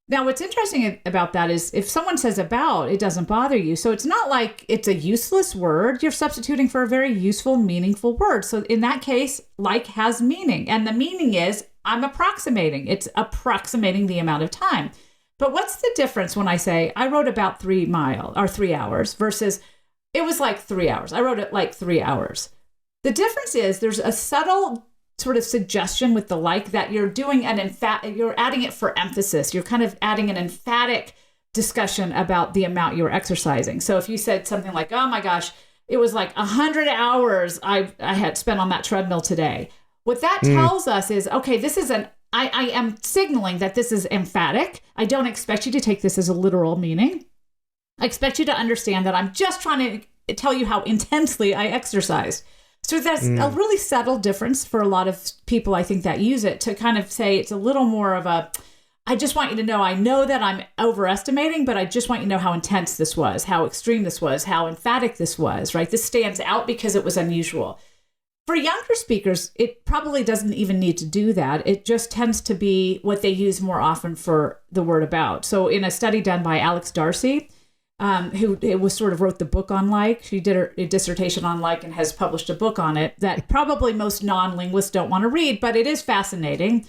Now, what's interesting about that is if someone says about, it doesn't bother you. So it's not like it's a useless word. You're substituting for a very useful, meaningful word. So in that case, like has meaning. And the meaning is I'm approximating. It's approximating the amount of time. But what's the difference when I say I rode about 3 hours versus it was like 3 hours. I rode it like 3 hours. The difference is there's a subtle sort of suggestion with the like that you're doing you're adding it for emphasis. You're kind of adding an emphatic discussion about the amount you're exercising. So if you said something like, oh my gosh, it was like 100 hours I had spent on that treadmill today. What that tells us is, okay, this is I am signaling that this is emphatic. I don't expect you to take this as a literal meaning. I expect you to understand that I'm just trying to tell you how intensely I exercised. So that's a really subtle difference for a lot of people, I think, that use it to kind of say it's a little more of I just want you to know, I know that I'm overestimating, but I just want you to know how intense this was, how extreme this was, how emphatic this was, right? This stands out because it was unusual. For younger speakers, it probably doesn't even need to do that. It just tends to be what they use more often for the word about. So in a study done by Alex Darcy, who wrote the book on like. She did a dissertation on like and has published a book on it that probably most non-linguists don't want to read, but it is fascinating.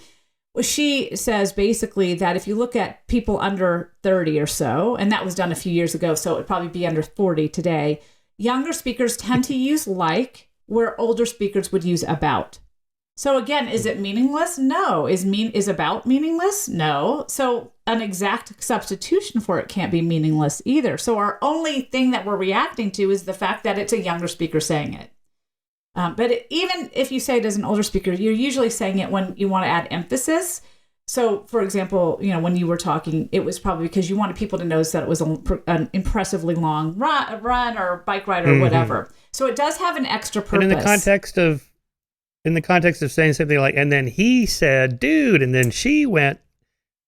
She says basically that if you look at people under 30 or so, and that was done a few years ago, so it would probably be under 40 today, younger speakers tend to use like where older speakers would use about. So again, is it meaningless? No. Is about meaningless? No. So an exact substitution for it can't be meaningless either. So our only thing that we're reacting to is the fact that it's a younger speaker saying it. But even if you say it as an older speaker, you're usually saying it when you want to add emphasis. So, for example, when you were talking, it was probably because you wanted people to notice that it was an impressively long run or bike ride or whatever. So it does have an extra purpose. And in the context of saying something like, and then he said, dude, and then she went,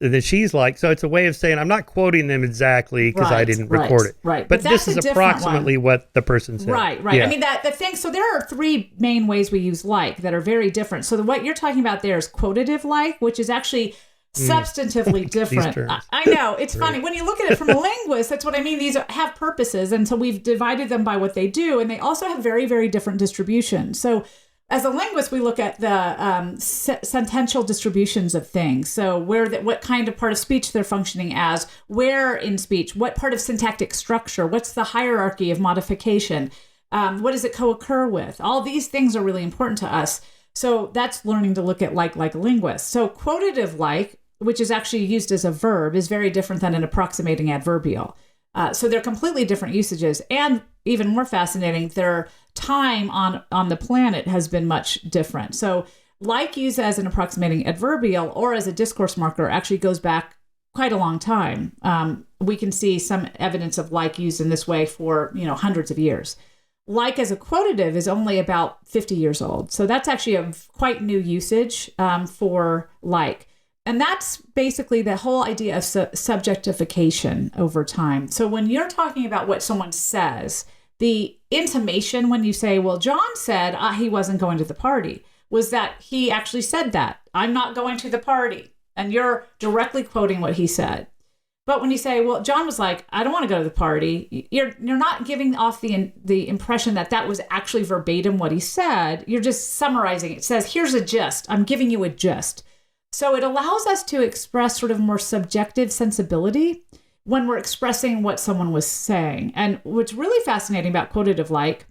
and then she's like, so it's a way of saying, I'm not quoting them exactly because I didn't record it. Right. But this is approximately what the person said. Right. Yeah. I mean, the thing, so there are 3 main ways we use like that are very different. So what you're talking about there is quotative like, which is actually substantively different. I know, it's funny. When you look at it from a linguist, that's what I mean. These have purposes. And so we've divided them by what they do. And they also have very, very different distributions. So as a linguist, we look at the sentential distributions of things. So what kind of part of speech they're functioning as, where in speech, what part of syntactic structure, what's the hierarchy of modification, what does it co-occur with? All these things are really important to us. So that's learning to look at like a linguist. So quotative like, which is actually used as a verb, is very different than an approximating adverbial. So they're completely different usages. And even more fascinating, their time on the planet has been much different. So like used as an approximating adverbial or as a discourse marker actually goes back quite a long time. We can see some evidence of like used in this way for hundreds of years. Like as a quotative is only about 50 years old. So that's actually a quite new usage for like. And that's basically the whole idea of subjectification over time. So when you're talking about what someone says, the intimation when you say, well, John said he wasn't going to the party, was that he actually said that. I'm not going to the party. And you're directly quoting what he said. But when you say, well, John was like, I don't want to go to the party, you're not giving off the impression that was actually verbatim what he said. You're just summarizing it. It says, here's a gist. I'm giving you a gist. So it allows us to express sort of more subjective sensibility when we're expressing what someone was saying. And what's really fascinating about quotative like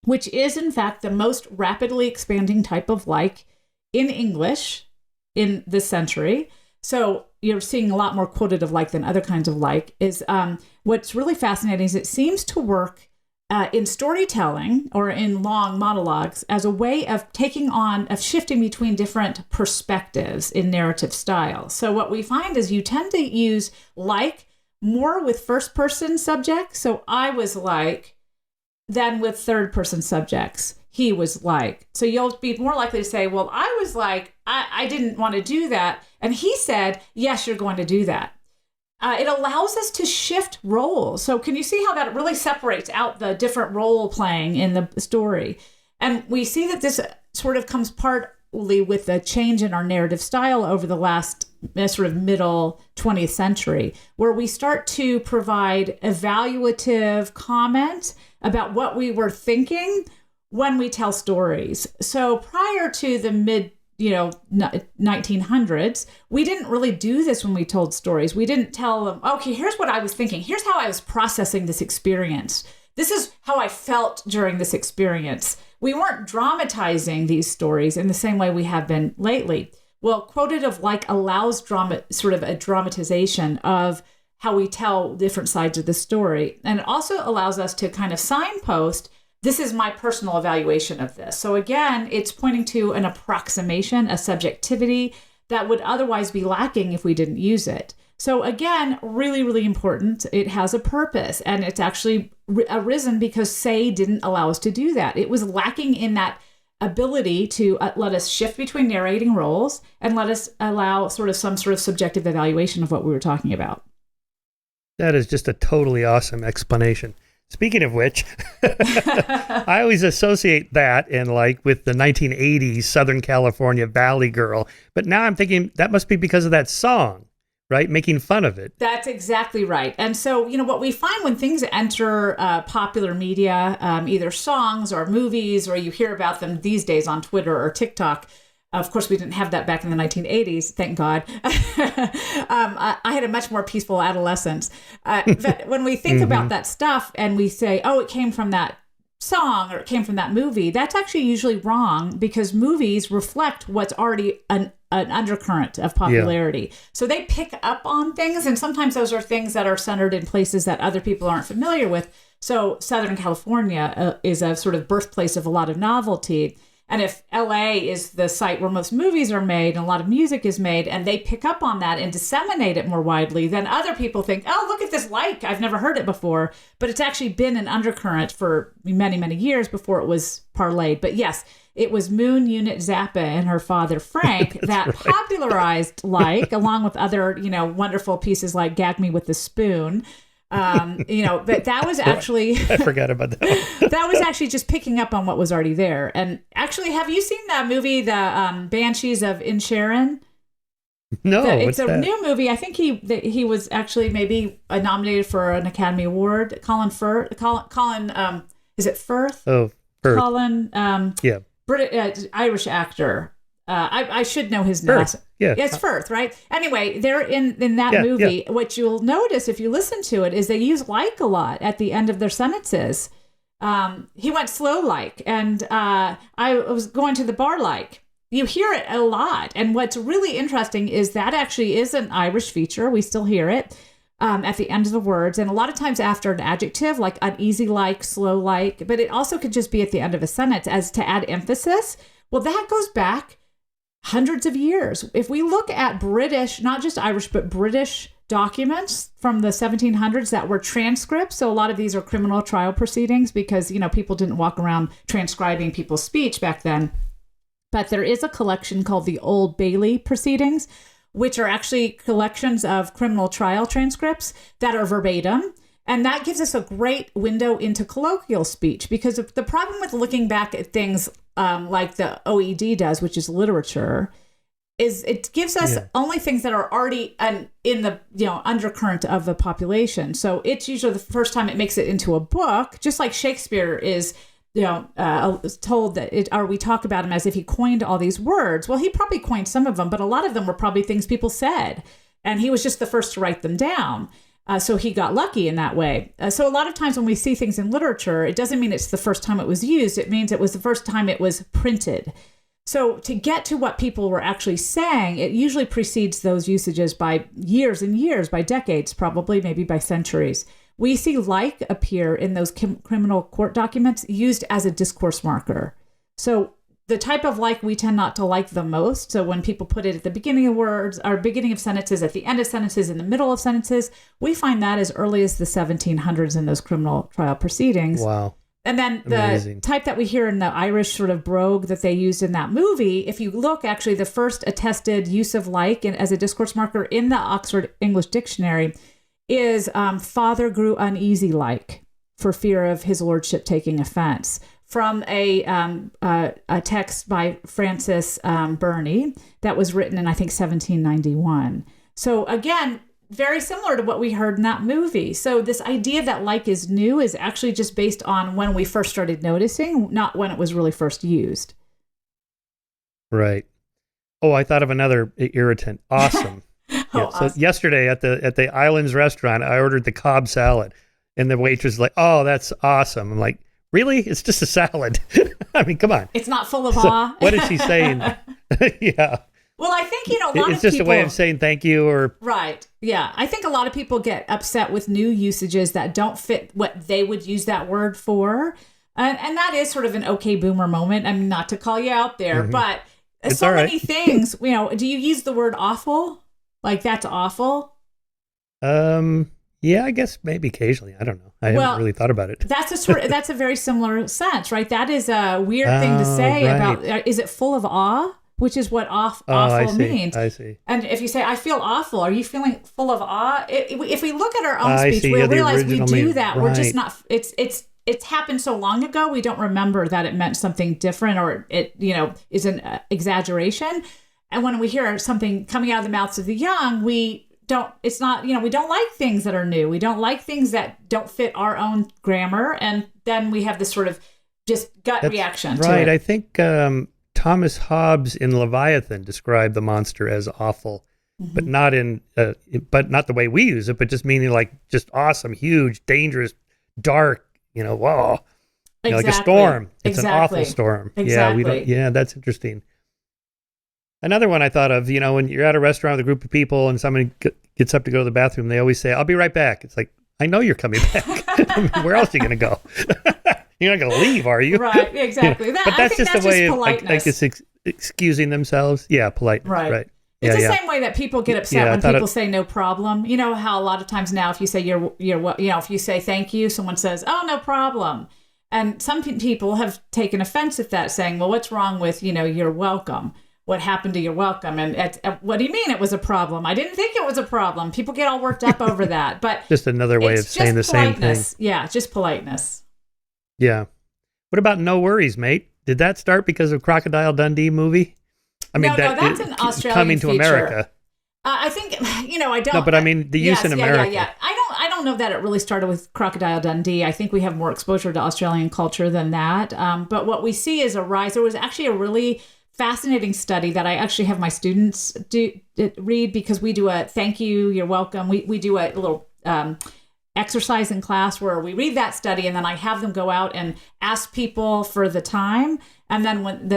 which is in fact the most rapidly expanding type of like in English in this century. So you're seeing a lot more quotative like than other kinds of like. Is what's really fascinating is it seems to work in storytelling or in long monologues as a way of shifting between different perspectives in narrative style. So what we find is you tend to use like more with first person subjects. So I was like, than with third person subjects. He was like. So you'll be more likely to say, well, I was like, I didn't want to do that. And he said, yes, you're going to do that. It allows us to shift roles. So can you see how that really separates out the different role playing in the story? And we see that this sort of comes partly with the change in our narrative style over the last sort of middle 20th century, where we start to provide evaluative comment about what we were thinking when we tell stories. So prior to the mid 1900s, we didn't really do this when we told stories. We didn't tell them, okay, here's what I was thinking. Here's how I was processing this experience. This is how I felt during this experience. We weren't dramatizing these stories in the same way we have been lately. Well, quotative like allows sort of a dramatization of how we tell different sides of the story. And it also allows us to kind of signpost, this is my personal evaluation of this. So again, it's pointing to an approximation, a subjectivity that would otherwise be lacking if we didn't use it. So again, really, really important. It has a purpose, and it's actually arisen because say didn't allow us to do that. It was lacking in that ability to let us shift between narrating roles and let us allow some sort of subjective evaluation of what we were talking about. That is just a totally awesome explanation. Speaking of which, I always associate that with the 1980s Southern California Valley Girl. But now I'm thinking that must be because of that song, right? Making fun of it. That's exactly right. And so, what we find when things enter popular media, either songs or movies, or you hear about them these days on Twitter or TikTok. Of course, we didn't have that back in the 1980s, thank God. I had a much more peaceful adolescence. But when we think about that stuff and we say, oh, it came from that song or it came from that movie, that's actually usually wrong because movies reflect what's already an undercurrent of popularity. Yeah. So they pick up on things, and sometimes those are things that are centered in places that other people aren't familiar with. So Southern California is a sort of birthplace of a lot of novelty. And if LA is the site where most movies are made and a lot of music is made, and they pick up on that and disseminate it more widely, then other people think, oh, look at this I've never heard it before. But it's actually been an undercurrent for many, many years before it was parlayed. But yes, it was Moon Unit Zappa and her father, Frank, that popularized along with other, wonderful pieces like Gag Me with the Spoon. But that was actually I forgot about that. That was actually just picking up on what was already there. And actually, have you seen that movie, the Banshees of Inisherin? No, it's a new movie. I think he was actually maybe nominated for an Academy Award. Colin is it Firth? Oh, Firth. Colin, yeah, Irish actor. I should know his name. Yeah, it's Firth, right? Anyway, they're in that movie. Yeah. What you'll notice if you listen to it is they use like a lot at the end of their sentences. He went slow and I was going to the bar like. You hear it a lot. And what's really interesting is that actually is an Irish feature. We still hear it at the end of the words. And a lot of times after an adjective, like uneasy like, slow like. But it also could just be at the end of a sentence as to add emphasis. Well, that goes back hundreds of years. If we look at British, not just Irish, but British documents from the 1700s that were transcripts. So a lot of these are criminal trial proceedings because, people didn't walk around transcribing people's speech back then. But there is a collection called the Old Bailey Proceedings, which are actually collections of criminal trial transcripts that are verbatim. And that gives us a great window into colloquial speech, because the problem with looking back at things like the OED does, which is literature, is it gives us only things that are already in the undercurrent of the population. So it's usually the first time it makes it into a book, just like Shakespeare is told that or we talk about him as if he coined all these words. Well, he probably coined some of them, but a lot of them were probably things people said, and he was just the first to write them down. So he got lucky in that way. So a lot of times when we see things in literature, it doesn't mean it's the first time it was used. It means it was the first time it was printed. So to get to what people were actually saying, it usually precedes those usages by years and years, by decades, probably, maybe by centuries. We see like appear in those criminal court documents used as a discourse marker. So the type of like we tend not to like the most. So when people put it at the beginning of words, or beginning of sentences, at the end of sentences, in the middle of sentences, we find that as early as the 1700s in those criminal trial proceedings. Wow. And then the type that we hear in the Irish sort of brogue that they used in that movie, if you look, actually, the first attested use of like as a discourse marker in the Oxford English Dictionary is father grew uneasy like for fear of his lordship taking offense, from a text by Francis Burney that was written in, I think, 1791. So again, very similar to what we heard in that movie. So this idea that like is new is actually just based on when we first started noticing, not when it was really first used. Right. Oh, I thought of another irritant. Awesome. Awesome. So yesterday at the Islands restaurant, I ordered the Cobb salad, and the waitress was like, "Oh, that's awesome." I'm like, "Really? It's just a salad." I mean, come on. It's not full of awe. What is she saying? Yeah. Well, I think, a lot of people... It's just a way of saying thank you or... Right. Yeah. I think a lot of people get upset with new usages that don't fit what they would use that word for. And that is sort of an okay boomer moment. I mean, not to call you out there, but It's so all right. many things, do you use the word awful? Like, that's awful? Yeah, I guess maybe occasionally. I don't know. I haven't really thought about it. That's a very similar sense, right? That is a weird thing to say about, is it full of awe? Which is what awful means. I see. And if you say, I feel awful, are you feeling full of awe? If we look at our own speech, see. we Yeah, the realize we original do meaning. that. Right. We're just not, it's happened so long ago, we don't remember that it meant something different, or it, is an exaggeration. And when we hear something coming out of the mouths of the young, we don't like things that are new. We don't like things that don't fit our own grammar. And then we have this sort of just gut reaction to it. Right. I think Thomas Hobbes in Leviathan described the monster as awful, but not not the way we use it, but just meaning like just awesome, huge, dangerous, dark, whoa. Exactly. Like a storm. It's Exactly. an awful storm. Exactly. Yeah, that's interesting. Another one I thought of, when you're at a restaurant with a group of people and somebody gets up to go to the bathroom, they always say, "I'll be right back." It's like, I know you're coming back. I mean, where else are you going to go? You're not going to leave, are you? Right, exactly. But that's just a way of, politeness. I guess, excusing themselves. Yeah, politeness. Right. It's the same way that people get upset when people say no problem. You know how a lot of times now, if you say if you say thank you, someone says, "Oh, no problem." And some people have taken offense at that, saying, "Well, what's wrong with, you're welcome? What happened to your welcome?" And what do you mean it was a problem? I didn't think it was a problem. People get all worked up over that. But just another way of saying the same thing. Yeah, just politeness. Yeah. What about no worries, mate? Did that start because of Crocodile Dundee movie? I mean, that's an Australian coming to feature. America. I think, I don't. No, but I mean the use in America. Yeah. I don't know that it really started with Crocodile Dundee. I think we have more exposure to Australian culture than that. But what we see is a rise. There was actually a really fascinating study that I actually have my students read, because we do a thank you, you're welcome. We do a little exercise in class where we read that study, and then I have them go out and ask people for the time. And then when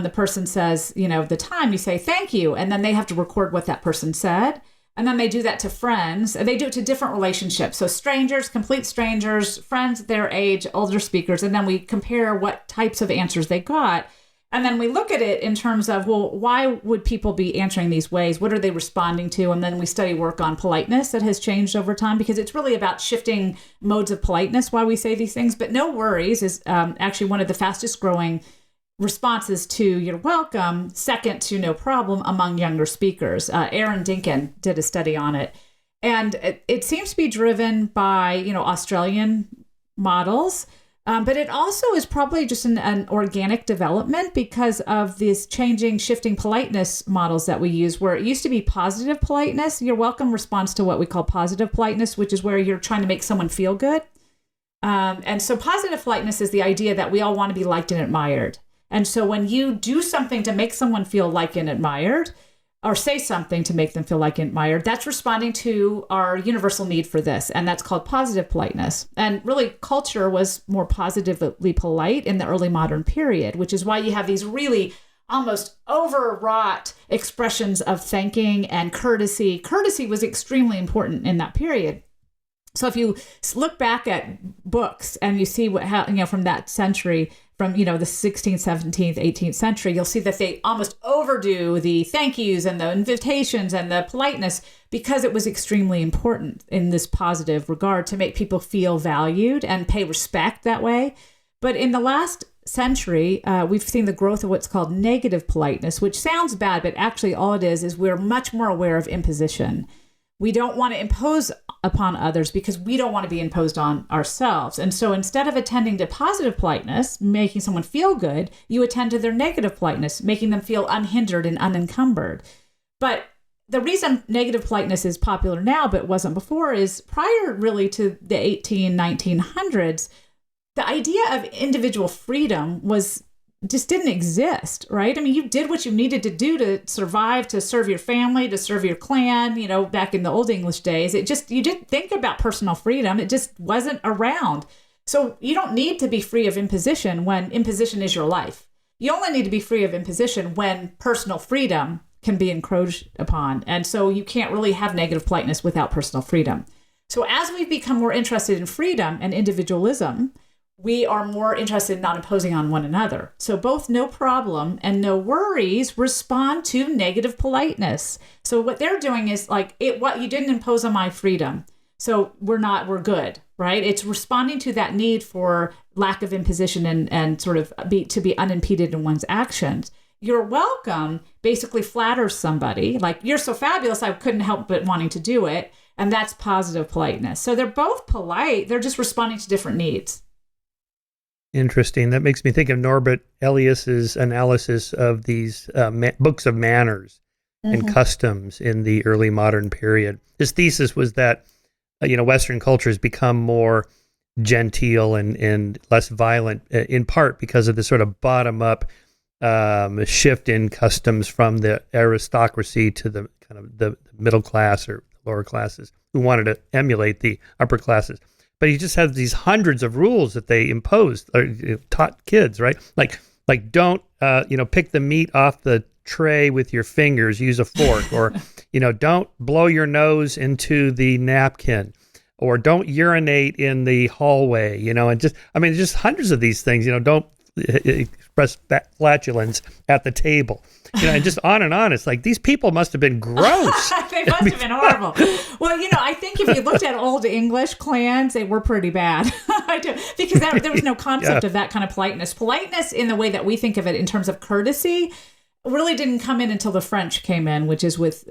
the person says, the time, you say thank you, and then they have to record what that person said. And then they do that to friends. They do it to different relationships. So strangers, complete strangers, friends their age, older speakers, and then we compare what types of answers they got. And then we look at it in terms of, well, why would people be answering these ways? What are they responding to? And then we study work on politeness that has changed over time, because it's really about shifting modes of politeness why we say these things. But no worries is actually one of the fastest growing responses to you're welcome, second to no problem among younger speakers. Aaron Dinkin did a study on it. And it seems to be driven by, Australian models. But it also is probably just an organic development because of these shifting politeness models that we use, where it used to be positive politeness. You're welcome responds to what we call positive politeness, which is where you're trying to make someone feel good. And so positive politeness is the idea that we all want to be liked and admired. And so when you do something to make someone feel liked and admired, or say something to make them feel like admired, that's responding to our universal need for this. And that's called positive politeness. And really, culture was more positively polite in the early modern period, which is why you have these really almost overwrought expressions of thanking and courtesy. Courtesy was extremely important in that period. So if you look back at books and you see from that century, from, the 16th, 17th, 18th century, you'll see that they almost overdo the thank yous and the invitations and the politeness because it was extremely important in this positive regard to make people feel valued and pay respect that way. But in the last century, we've seen the growth of what's called negative politeness, which sounds bad, but actually all it is we're much more aware of imposition. We don't want to impose upon others because we don't want to be imposed on ourselves. And so instead of attending to positive politeness, making someone feel good, you attend to their negative politeness, making them feel unhindered and unencumbered. But the reason negative politeness is popular now, but wasn't before, is prior really to the 1900s, the idea of individual freedom just didn't exist, right? I mean, you did what you needed to do to survive, to serve your family, to serve your clan, back in the old English days. You didn't think about personal freedom. It just wasn't around. So you don't need to be free of imposition when imposition is your life. You only need to be free of imposition when personal freedom can be encroached upon. And so you can't really have negative politeness without personal freedom. So as we've become more interested in freedom and individualism, we are more interested in not imposing on one another. So both no problem and no worries respond to negative politeness. So what they're doing is like, what you didn't impose on my freedom. So we're good, right? It's responding to that need for lack of imposition and sort of to be unimpeded in one's actions. You're welcome basically flatters somebody, like, you're so fabulous, I couldn't help but wanting to do it. And that's positive politeness. So they're both polite. They're just responding to different needs. Interesting. That makes me think of Norbert Elias's analysis of these books of manners and customs in the early modern period. His thesis was that, Western cultures become more genteel and less violent, in part because of the sort of bottom-up shift in customs from the aristocracy to the kind of the middle class or lower classes who wanted to emulate the upper classes. But he just has these hundreds of rules that they imposed or taught kids, right? Like don't pick the meat off the tray with your fingers, use a fork, or don't blow your nose into the napkin, or don't urinate in the hallway, and just hundreds of these things. Don't express flatulence at the table, and just on and on. It's like these people must have been gross. They must have been horrible. Well, I think if you looked at old English clans, they were pretty bad. I do, because there was no concept of that kind of politeness. Politeness in the way that we think of it in terms of courtesy really didn't come in until the French came in, which is with,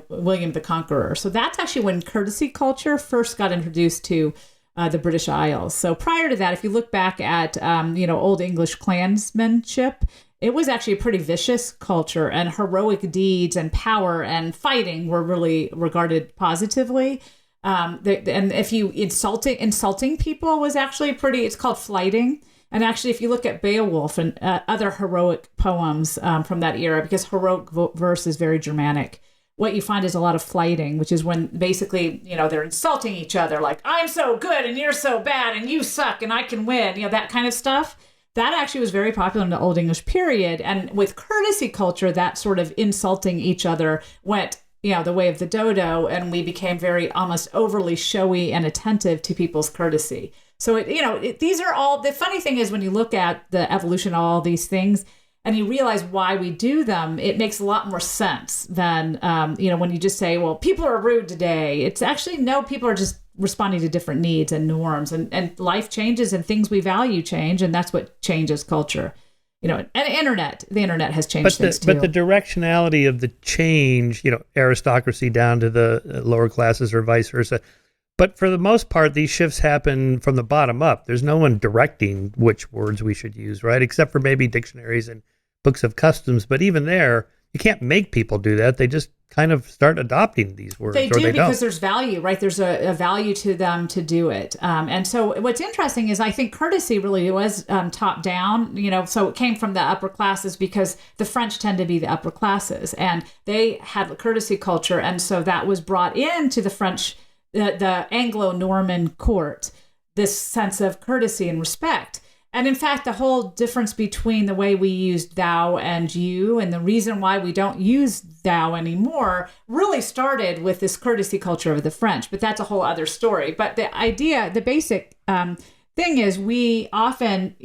William the Conqueror. So that's actually when courtesy culture first got introduced to the British Isles. So prior to that, if you look back at, Old English clansmanship, it was actually a pretty vicious culture, and heroic deeds and power and fighting were really regarded positively. And if you insulting people was actually it's called flighting. And actually, if you look at Beowulf and other heroic poems from that era, because heroic verse is very Germanic, what you find is a lot of flighting, which is when basically, they're insulting each other, like, I'm so good and you're so bad and you suck and I can win, that kind of stuff. That actually was very popular in the Old English period. And with courtesy culture, that sort of insulting each other went, the way of the dodo, and we became very almost overly showy and attentive to people's courtesy. So, these are all, the funny thing is when you look at the evolution of all these things, and you realize why we do them, it makes a lot more sense than, when you just say, well, people are rude today. It's actually, no, people are just responding to different needs and norms, and life changes and things we value change. And that's what changes culture, and the internet has changed things too. But the directionality of the change, aristocracy down to the lower classes or vice versa. But for the most part, these shifts happen from the bottom up. There's no one directing which words we should use, right? Except for maybe dictionaries and books of customs. But even there, you can't make people do that. They just kind of start adopting these words. They or do they because don't. there's value, right? There's a value to them to do it. And so what's interesting is I think courtesy really was top down, so it came from the upper classes because the French tend to be the upper classes and they had a courtesy culture. And so that was brought into the French, the Anglo-Norman court, this sense of courtesy and respect. And in fact, the whole difference between the way we used thou and you and the reason why we don't use thou anymore really started with this courtesy culture of the French, but that's a whole other story. But the idea, the basic thing is we often,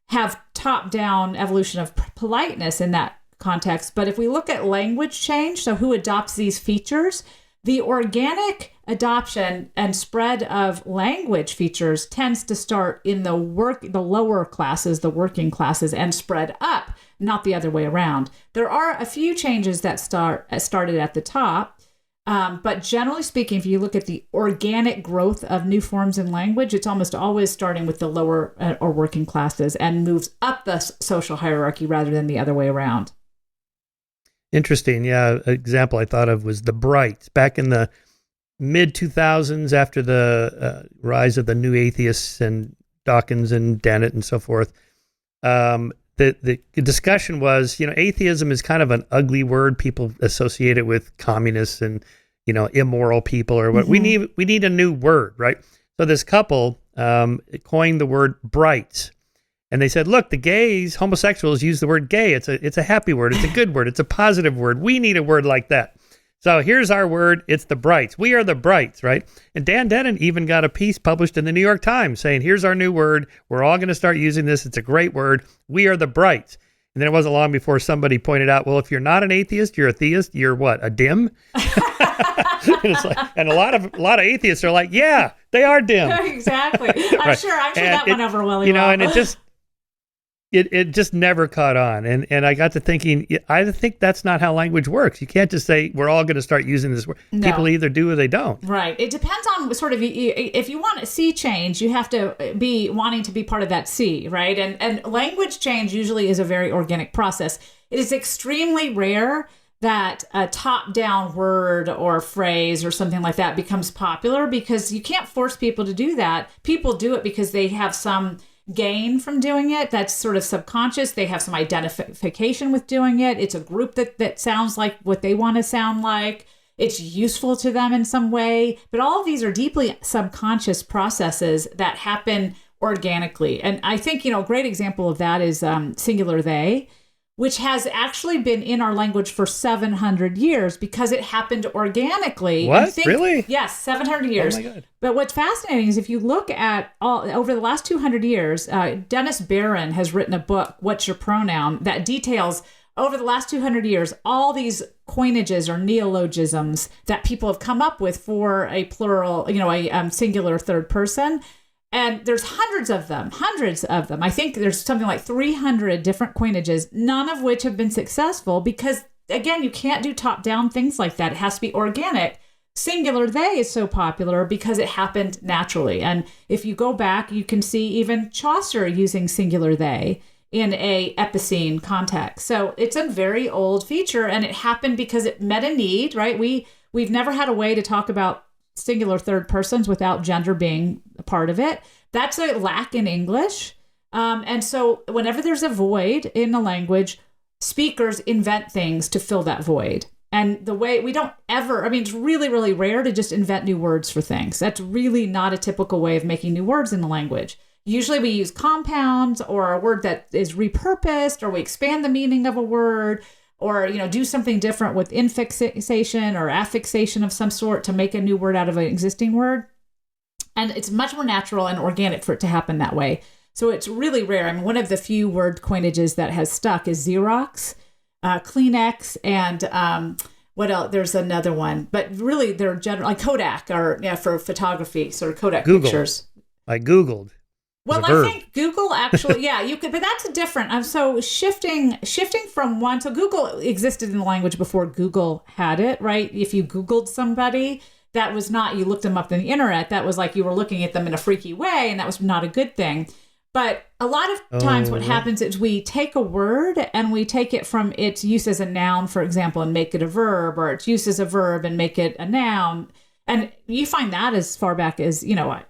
have top-down evolution of politeness in that context. But if we look at language change, so who adopts these features, the organic adoption and spread of language features tends to start in the lower classes, the working classes, and spread up, not the other way around. There are a few changes that started at the top, but generally speaking, if you look at the organic growth of new forms in language, it's almost always starting with the lower or working classes and moves up the social hierarchy rather than the other way around. Interesting. Yeah. An example I thought of was the Brights back in the mid 2000s after the rise of the new atheists and Dawkins and Dennett and so forth. The discussion was, atheism is kind of an ugly word. People associate it with communists and, immoral people or what. Mm-hmm. We need a new word, right? So this couple coined the word brights. And they said, look, the gays, homosexuals use the word gay. It's a happy word. It's a good word. It's a positive word. We need a word like that. So here's our word. It's the Brights. We are the Brights, right? And Dan Dennett even got a piece published in the New York Times saying, here's our new word. We're all going to start using this. It's a great word. We are the Brights. And then it wasn't long before somebody pointed out, well, if you're not an atheist, you're a theist. You're what, a dim? And a lot of atheists are like, yeah, they are dim. Exactly. I'm sure that went over really well. And it just never caught on. And I got to thinking, I think that's not how language works. You can't just say, we're all going to start using this word. No. People either do or they don't. Right. It depends on sort of, if you want to see change, you have to be wanting to be part of that sea, right? And language change usually is a very organic process. It is extremely rare that a top-down word or phrase or something like that becomes popular because you can't force people to do that. People do it because they have some gain from doing it. That's sort of subconscious. They have some identification with doing it. It's a group that sounds like what they want to sound like. It's useful to them in some way. But all of these are deeply subconscious processes that happen organically. And I think, a great example of that is singular they, which has actually been in our language for 700 years because it happened organically. What? Really? Yes, 700 years. Oh my God. But what's fascinating is if you look at over the last 200 years, Dennis Barron has written a book, What's Your Pronoun, that details over the last 200 years, all these coinages or neologisms that people have come up with for a plural, a singular third person. And there's hundreds of them. I think there's something like 300 different coinages, none of which have been successful because, again, you can't do top-down things like that. It has to be organic. Singular they is so popular because it happened naturally. And if you go back, you can see even Chaucer using singular they in a epicene context. So it's a very old feature, and it happened because it met a need, right? We've never had a way to talk about singular third persons without gender being a part of it. That's a lack in English. And so whenever there's a void in the language, speakers invent things to fill that void. And the way we don't ever, it's really, really rare to just invent new words for things. That's really not a typical way of making new words in the language. Usually we use compounds or a word that is repurposed, or we expand the meaning of a word, or, do something different with infixation or affixation of some sort to make a new word out of an existing word. And it's much more natural and organic for it to happen that way. So it's really rare. One of the few word coinages that has stuck is Xerox, Kleenex, and what else? There's another one. But really, they're general, like Kodak, or for photography, sort of Kodak Google. pictures. I Googled. Well, I think Google actually, you could, but that's a different. So shifting from one. So Google existed in the language before Google had it, right? If you Googled somebody, that was not, you looked them up on the internet. That was like you were looking at them in a freaky way, and that was not a good thing. But a lot of times what happens is we take a word and we take it from its use as a noun, for example, and make it a verb, or its use as a verb and make it a noun. And you find that as far back as,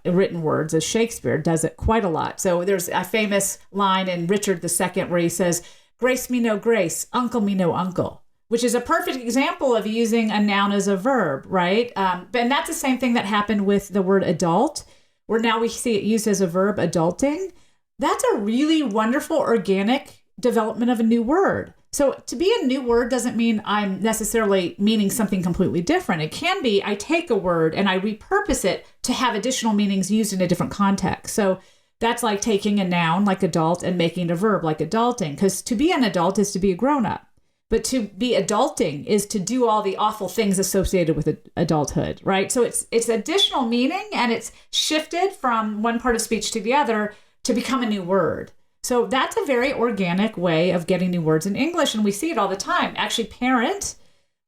written words, as Shakespeare does it quite a lot. So there's a famous line in Richard II where he says, "Grace me no grace, uncle me no uncle," which is a perfect example of using a noun as a verb, right? And that's the same thing that happened with the word adult, where now we see it used as a verb, adulting. That's a really wonderful organic development of a new word. So to be a new word doesn't mean I'm necessarily meaning something completely different. It can be I take a word and I repurpose it to have additional meanings used in a different context. So that's like taking a noun like adult and making it a verb like adulting, because to be an adult is to be a grown-up. But to be adulting is to do all the awful things associated with adulthood, right? So it's additional meaning, and it's shifted from one part of speech to the other to become a new word. So that's a very organic way of getting new words in English, and we see it all the time. Actually, parent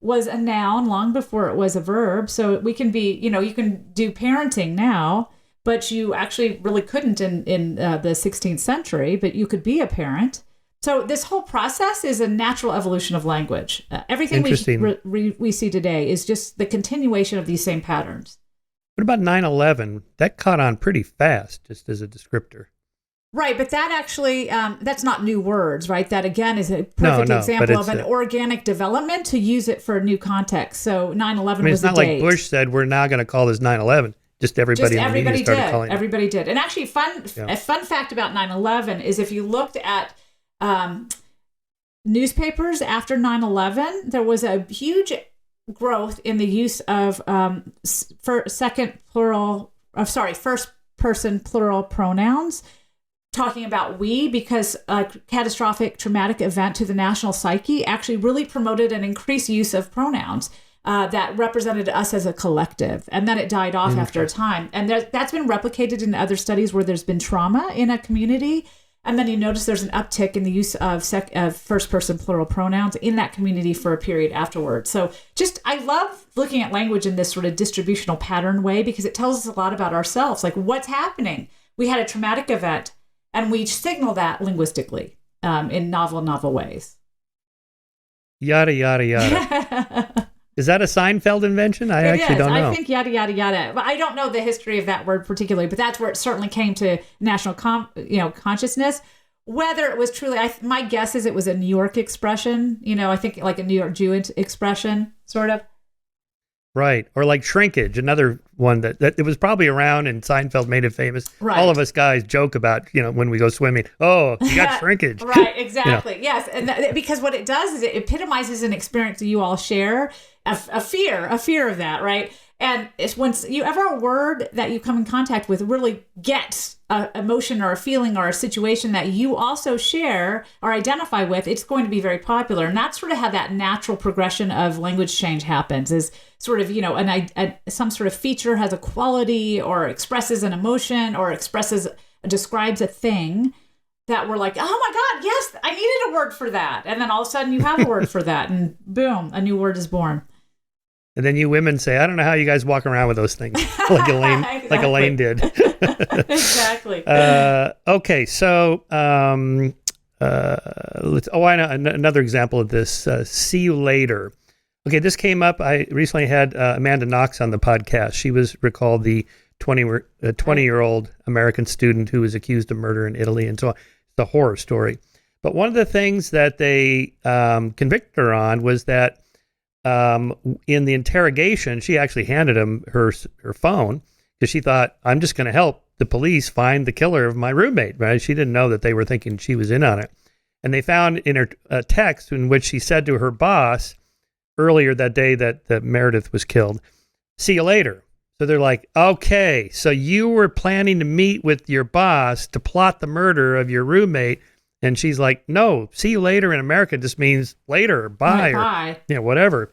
was a noun long before it was a verb. So we can be, you can do parenting now, but you actually really couldn't in the 16th century, but you could be a parent. So this whole process is a natural evolution of language. Everything we see today is just the continuation of these same patterns. What about 9/11? That caught on pretty fast, just as a descriptor. Right, but that actually, that's not new words, right? That, again, is a perfect example of an organic development to use it for a new context. So 9/11 was a date. It's not like Bush said, we're now going to call this 9/11. Just everybody in the media started calling it. Everybody did. And actually, a fun fact about 9/11 is if you looked at newspapers after 9/11, there was a huge growth in the use of first person plural pronouns, talking about we, because a catastrophic traumatic event to the national psyche actually really promoted an increased use of pronouns that represented us as a collective. And then it died off after a time. And that's been replicated in other studies where there's been trauma in a community. And then you notice there's an uptick in the use of first-person plural pronouns in that community for a period afterwards. So I love looking at language in this sort of distributional pattern way, because it tells us a lot about ourselves. Like, what's happening? We had a traumatic event, and we signal that linguistically in novel ways. Yada, yada, yada. Is that a Seinfeld invention? I actually don't know. I think yada, yada, yada. But I don't know the history of that word particularly, but that's where it certainly came to national consciousness. Whether it was truly, my guess is it was a New York expression, I think like a New York Jewish expression, sort of. Right. Or like shrinkage, another one that it was probably around and Seinfeld made it famous. Right. All of us guys joke about, when we go swimming, oh, you got shrinkage. Right, exactly. Yes. And because what it does is it epitomizes an experience that you all share, a fear of that, right? And it's once you ever a word that you come in contact with really gets an emotion or a feeling or a situation that you also share or identify with, it's going to be very popular. And that's sort of how that natural progression of language change happens, is sort of, some sort of feature has a quality or expresses an emotion or describes a thing that we're like, oh my God, yes, I needed a word for that. And then all of a sudden you have a word for that, and boom, a new word is born. And then you women say, I don't know how you guys walk around with those things, like Elaine, exactly. like Elaine did. Exactly. Okay, so I know another example of this. See you later. Okay, this came up. I recently had Amanda Knox on the podcast. She was recalled the 20-year-old American student who was accused of murder in Italy, and so on. It's a horror story. But one of the things that they convicted her on was that in the interrogation, she actually handed him her phone because she thought, I'm just going to help the police find the killer of my roommate, right? She didn't know that they were thinking she was in on it. And they found in her text in which she said to her boss earlier that day that Meredith was killed, see you later. So they're like, okay, so you were planning to meet with your boss to plot the murder of your roommate. And she's like, no, see you later in America just means later, bye, right, or whatever.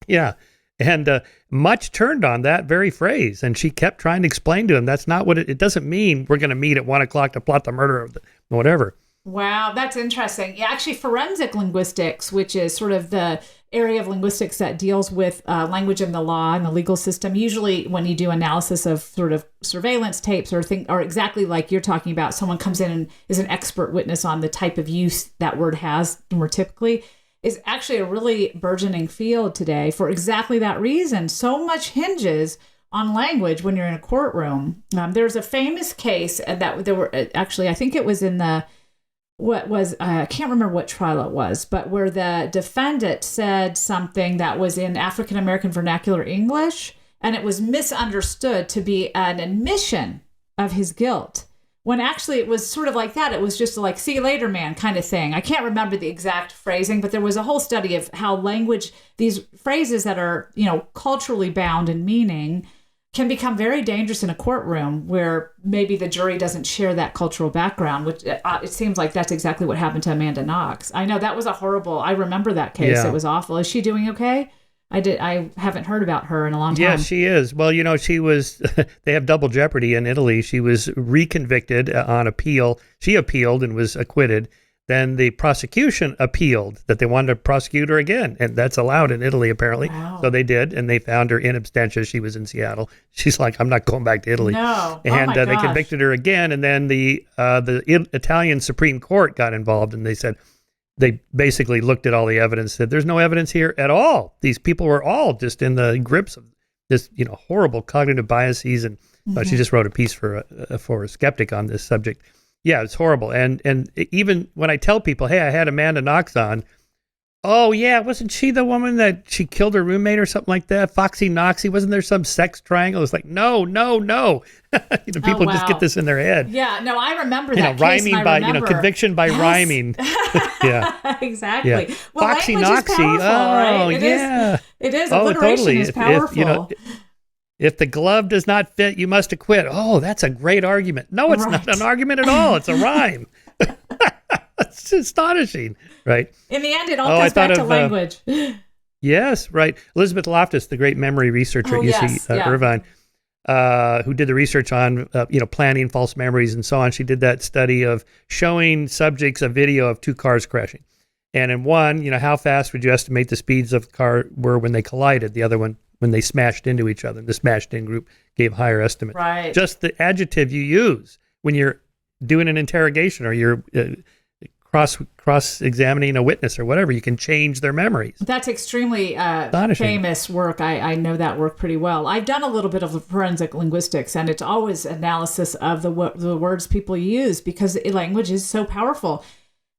Yeah. And Much turned on that very phrase. And she kept trying to explain to him, that's not what it doesn't mean we're going to meet at 1:00 to plot the murder of whatever. Wow, that's interesting. Yeah, actually, forensic linguistics, which is sort of the area of linguistics that deals with language in the law and the legal system, usually when you do analysis of sort of surveillance tapes or exactly like you're talking about, someone comes in and is an expert witness on the type of use that word has more typically, is actually a really burgeoning field today for exactly that reason. So much hinges on language when you're in a courtroom. There's a famous case that there were actually, I think it was in the I can't remember what trial it was, but where the defendant said something that was in African American vernacular English, and it was misunderstood to be an admission of his guilt. When actually it was sort of like that. It was just like, see you later, man, kind of thing. I can't remember the exact phrasing, but there was a whole study of how language, these phrases that are, culturally bound in meaning, can become very dangerous in a courtroom where maybe the jury doesn't share that cultural background, which it seems like that's exactly what happened to Amanda Knox. I know that was I remember that case. Yeah. It was awful. Is she doing okay? I haven't heard about her in a long time. Yeah, she is. Well, she was, they have double jeopardy in Italy. She was reconvicted on appeal. She appealed and was acquitted. Then the prosecution appealed that they wanted to prosecute her again. And that's allowed in Italy, apparently. Wow. So they did. And they found her in absentia. She was in Seattle. She's like, I'm not going back to Italy. No. And they convicted her again. And then the Italian Supreme Court got involved. And they basically looked at all the evidence, said there's no evidence here at all. These people were all just in the grips of this, horrible cognitive biases. And she just wrote a piece for Skeptic on this subject. Yeah, it's horrible. And even when I tell people, hey, I had Amanda Knox on, oh, yeah, wasn't she the woman that she killed her roommate or something like that? Foxy Knoxy, wasn't there some sex triangle? It's like, no. People just get this in their head. Yeah, no, I remember that case, rhyming by, conviction by rhyming. Yeah. Exactly. Yeah. Well, Foxy language Knoxy. Is powerful, right? It is. Alliteration totally. is powerful. If the glove does not fit, you must acquit. Oh, that's a great argument. No, it's not an argument at all. It's a rhyme. It's astonishing, right? In the end, it all comes back to language. Yes, right. Elizabeth Loftus, the great memory researcher at UC Irvine, who did the research on planning false memories and so on. She did that study of showing subjects a video of two cars crashing. And in one, how fast would you estimate the speeds of the car were when they collided? The other one, when they smashed into each other. The smashed in group gave higher estimates. Right. Just the adjective you use when you're doing an interrogation or you're cross-examining a witness or whatever, you can change their memories. That's extremely famous work. I know that work pretty well. I've done a little bit of forensic linguistics, and it's always analysis of the words people use because language is so powerful.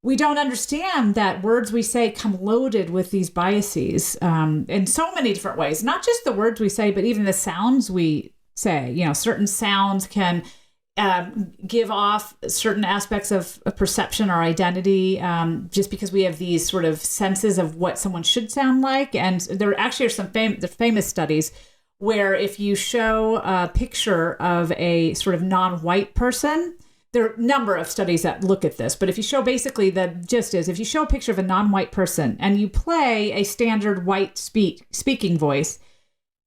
We don't understand that words we say come loaded with these biases in so many different ways. Not just the words we say, but even the sounds we say. Certain sounds can give off certain aspects of perception or identity just because we have these sort of senses of what someone should sound like. And there actually are some famous studies where if you show a picture of a sort of non-white person, there are a number of studies that look at this, but if you show basically the gist is if you show a picture of a non-white person and you play a standard white speaking voice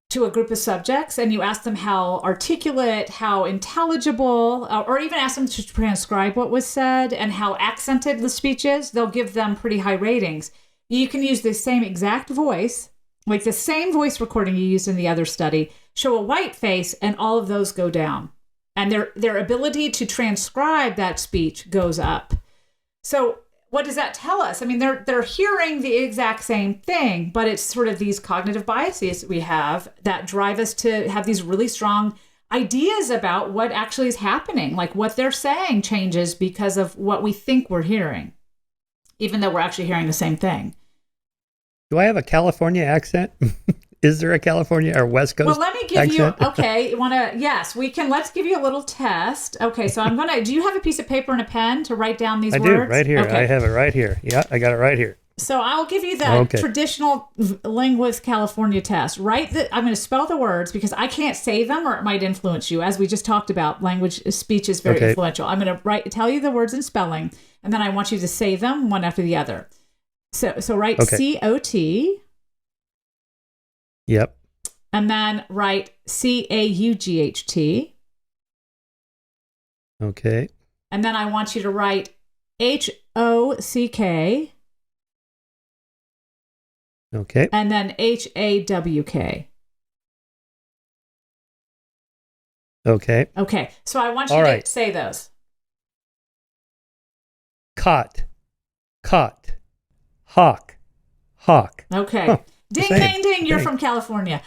to a group of subjects and you ask them how articulate, how intelligible, or even ask them to transcribe what was said and how accented the speech is, they'll give them pretty high ratings. You can use the same exact voice, like the same voice recording you used in the other study, show a white face, and all of those go down. And their ability to transcribe that speech goes up. So what does that tell us? I mean, they're hearing the exact same thing, but it's sort of these cognitive biases we have that drive us to have these really strong ideas about what actually is happening. Like what they're saying changes because of what we think we're hearing, even though we're actually hearing the same thing. Do I have a California accent? Is there a California or West Coast? Well, let me give accent? you, okay, yes, we can, let's give you a little test. Okay, so do you have a piece of paper and a pen to write down these words? I do, right here. Okay. I have it right here. Yeah, I got it right here. So I'll give you the traditional linguist California test. I'm going to spell the words because I can't say them or it might influence you. As we just talked about, speech is very influential. I'm going to tell you the words in spelling, and then I want you to say them one after the other. So write C-O-T. Yep. And then write C-A-U-G-H-T. Okay. And then I want you to write HOCK, Okay. and then HAWK. Okay. Okay, so I want you All to right. say those. Cot. Cot. Hawk. Hawk. Okay. Huh. Ding, Same. ding, ding. You're Dang. from California.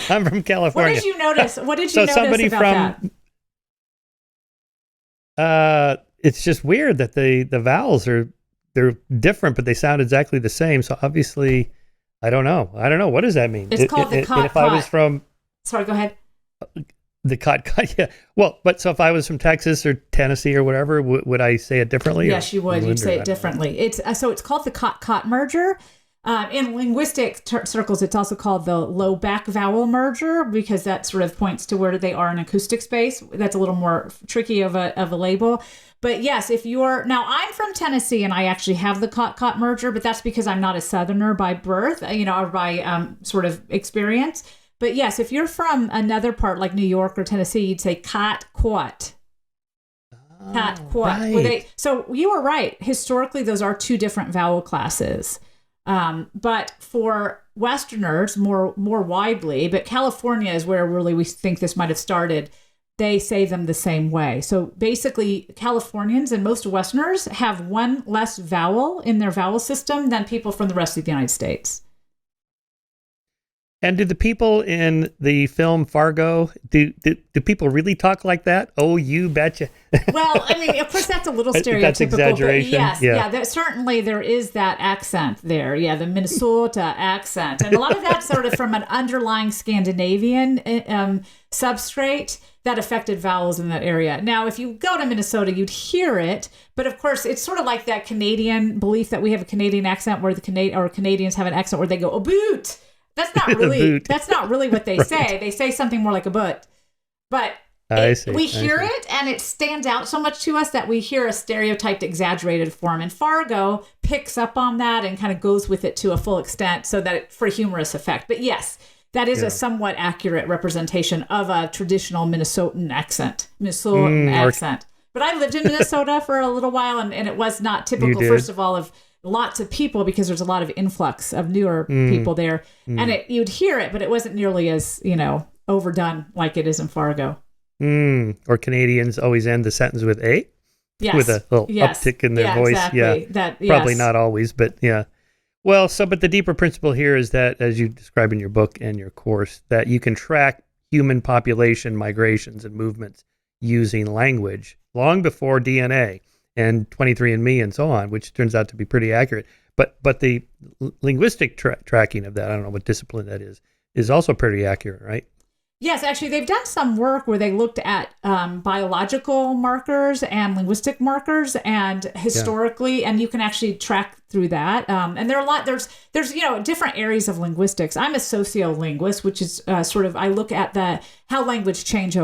I'm from California. What did you notice? What did you So notice somebody about from it's just weird that the vowels they're different, but they sound exactly the same. So obviously, I don't know. What does that mean? It's called the and cot if I was cot. from Sorry, go ahead. the cot, yeah. Well, but so if I was from Texas or Tennessee or whatever, would I say it differently? Yes, you would. You'd say it differently. It's so it's called the cot merger. In linguistic circles, it's also called the low back vowel merger because that sort of points to where they are in acoustic space. That's a little more tricky of a label. But yes, if you're now, I'm from Tennessee and I actually have the cot merger, but that's because I'm not a Southerner by birth, or by sort of experience. But yes, if you're from another part like New York or Tennessee, you'd say cot quat. Cat quat. Right. So you were right. Historically, those are two different vowel classes. But for Westerners, more widely, but California is where really we think this might have started. They say them the same way. So basically, Californians and most Westerners have one less vowel in their vowel system than people from the rest of the United States. And do the people in the film Fargo, do people really talk like that? Oh, you betcha. Well, I mean, of course, that's a little stereotypical. That's exaggeration. But yes, certainly there is that accent there. Yeah, the Minnesota accent. And a lot of that's sort of from an underlying Scandinavian substrate that affected vowels in that area. Now, if you go to Minnesota, you'd hear it. But of course, it's sort of like that Canadian belief that we have a Canadian accent where Canadians have an accent where they go, a boot. That's not really what they say. They say something more like a but. But we hear it and it stands out so much to us that we hear a stereotyped, exaggerated form. And Fargo picks up on that and kind of goes with it to a full extent so that for humorous effect. But yes, that is a somewhat accurate representation of a traditional Minnesotan accent. But I lived in Minnesota for a little while and it was not typical, first of all, of lots of people because there's a lot of influx of newer people there. And you'd hear it, but it wasn't nearly as, overdone like it is in Fargo. Or Canadians always end the sentence with a? Yes. With a little uptick in their voice. Exactly. Yeah. Probably not always, but yeah. Well, but the deeper principle here is that, as you describe in your book and your course, that you can track human population migrations and movements using language long before DNA and 23andMe and so on, which turns out to be pretty accurate. But the linguistic tracking of that, I don't know what discipline that is also pretty accurate, right? Yes, actually, they've done some work where they looked at biological markers and linguistic markers, and historically, and you can actually track through that. And there are a lot. There's different areas of linguistics. I'm a sociolinguist, which is I look at how language changes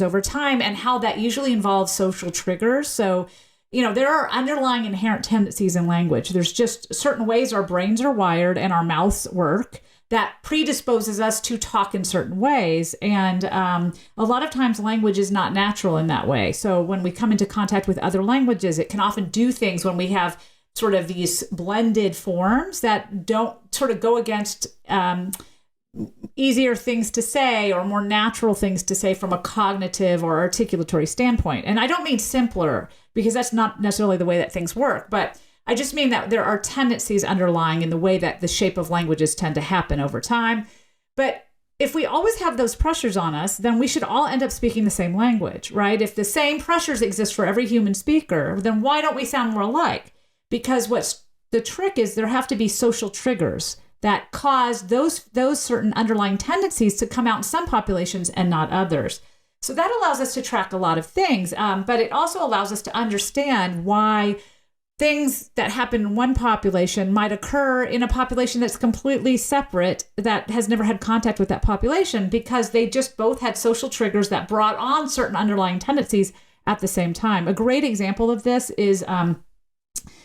over time, and how that usually involves social triggers. So, there are underlying inherent tendencies in language. There's just certain ways our brains are wired and our mouths work that predisposes us to talk in certain ways. And a lot of times language is not natural in that way. So when we come into contact with other languages, it can often do things when we have sort of these blended forms that don't sort of go against easier things to say or more natural things to say from a cognitive or articulatory standpoint. And I don't mean simpler, because that's not necessarily the way that things work, but I just mean that there are tendencies underlying in the way that the shape of languages tend to happen over time. But if we always have those pressures on us, then we should all end up speaking the same language, right? If the same pressures exist for every human speaker, then why don't we sound more alike? Because what's the trick is there have to be social triggers that cause those certain underlying tendencies to come out in some populations and not others. So that allows us to track a lot of things, but it also allows us to understand why things that happen in one population might occur in a population that's completely separate, that has never had contact with that population, because they just both had social triggers that brought on certain underlying tendencies at the same time. A great example of this is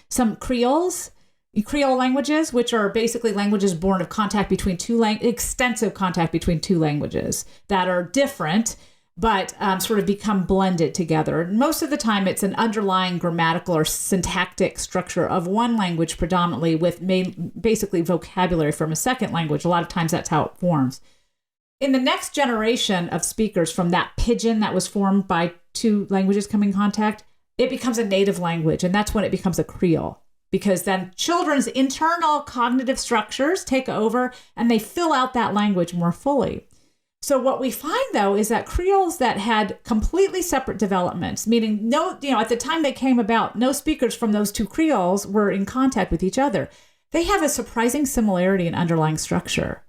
some Creole languages, which are basically languages born of contact between extensive contact between two languages that are different. but sort of become blended together. And most of the time, it's an underlying grammatical or syntactic structure of one language predominantly with basically vocabulary from a second language. A lot of times that's how it forms. In the next generation of speakers from that pidgin that was formed by two languages coming in contact, it becomes a native language, and that's when it becomes a Creole. Because then children's internal cognitive structures take over and they fill out that language more fully. So what we find, though, is that Creoles that had completely separate developments, meaning at the time they came about, no speakers from those two Creoles were in contact with each other. They have a surprising similarity in underlying structure.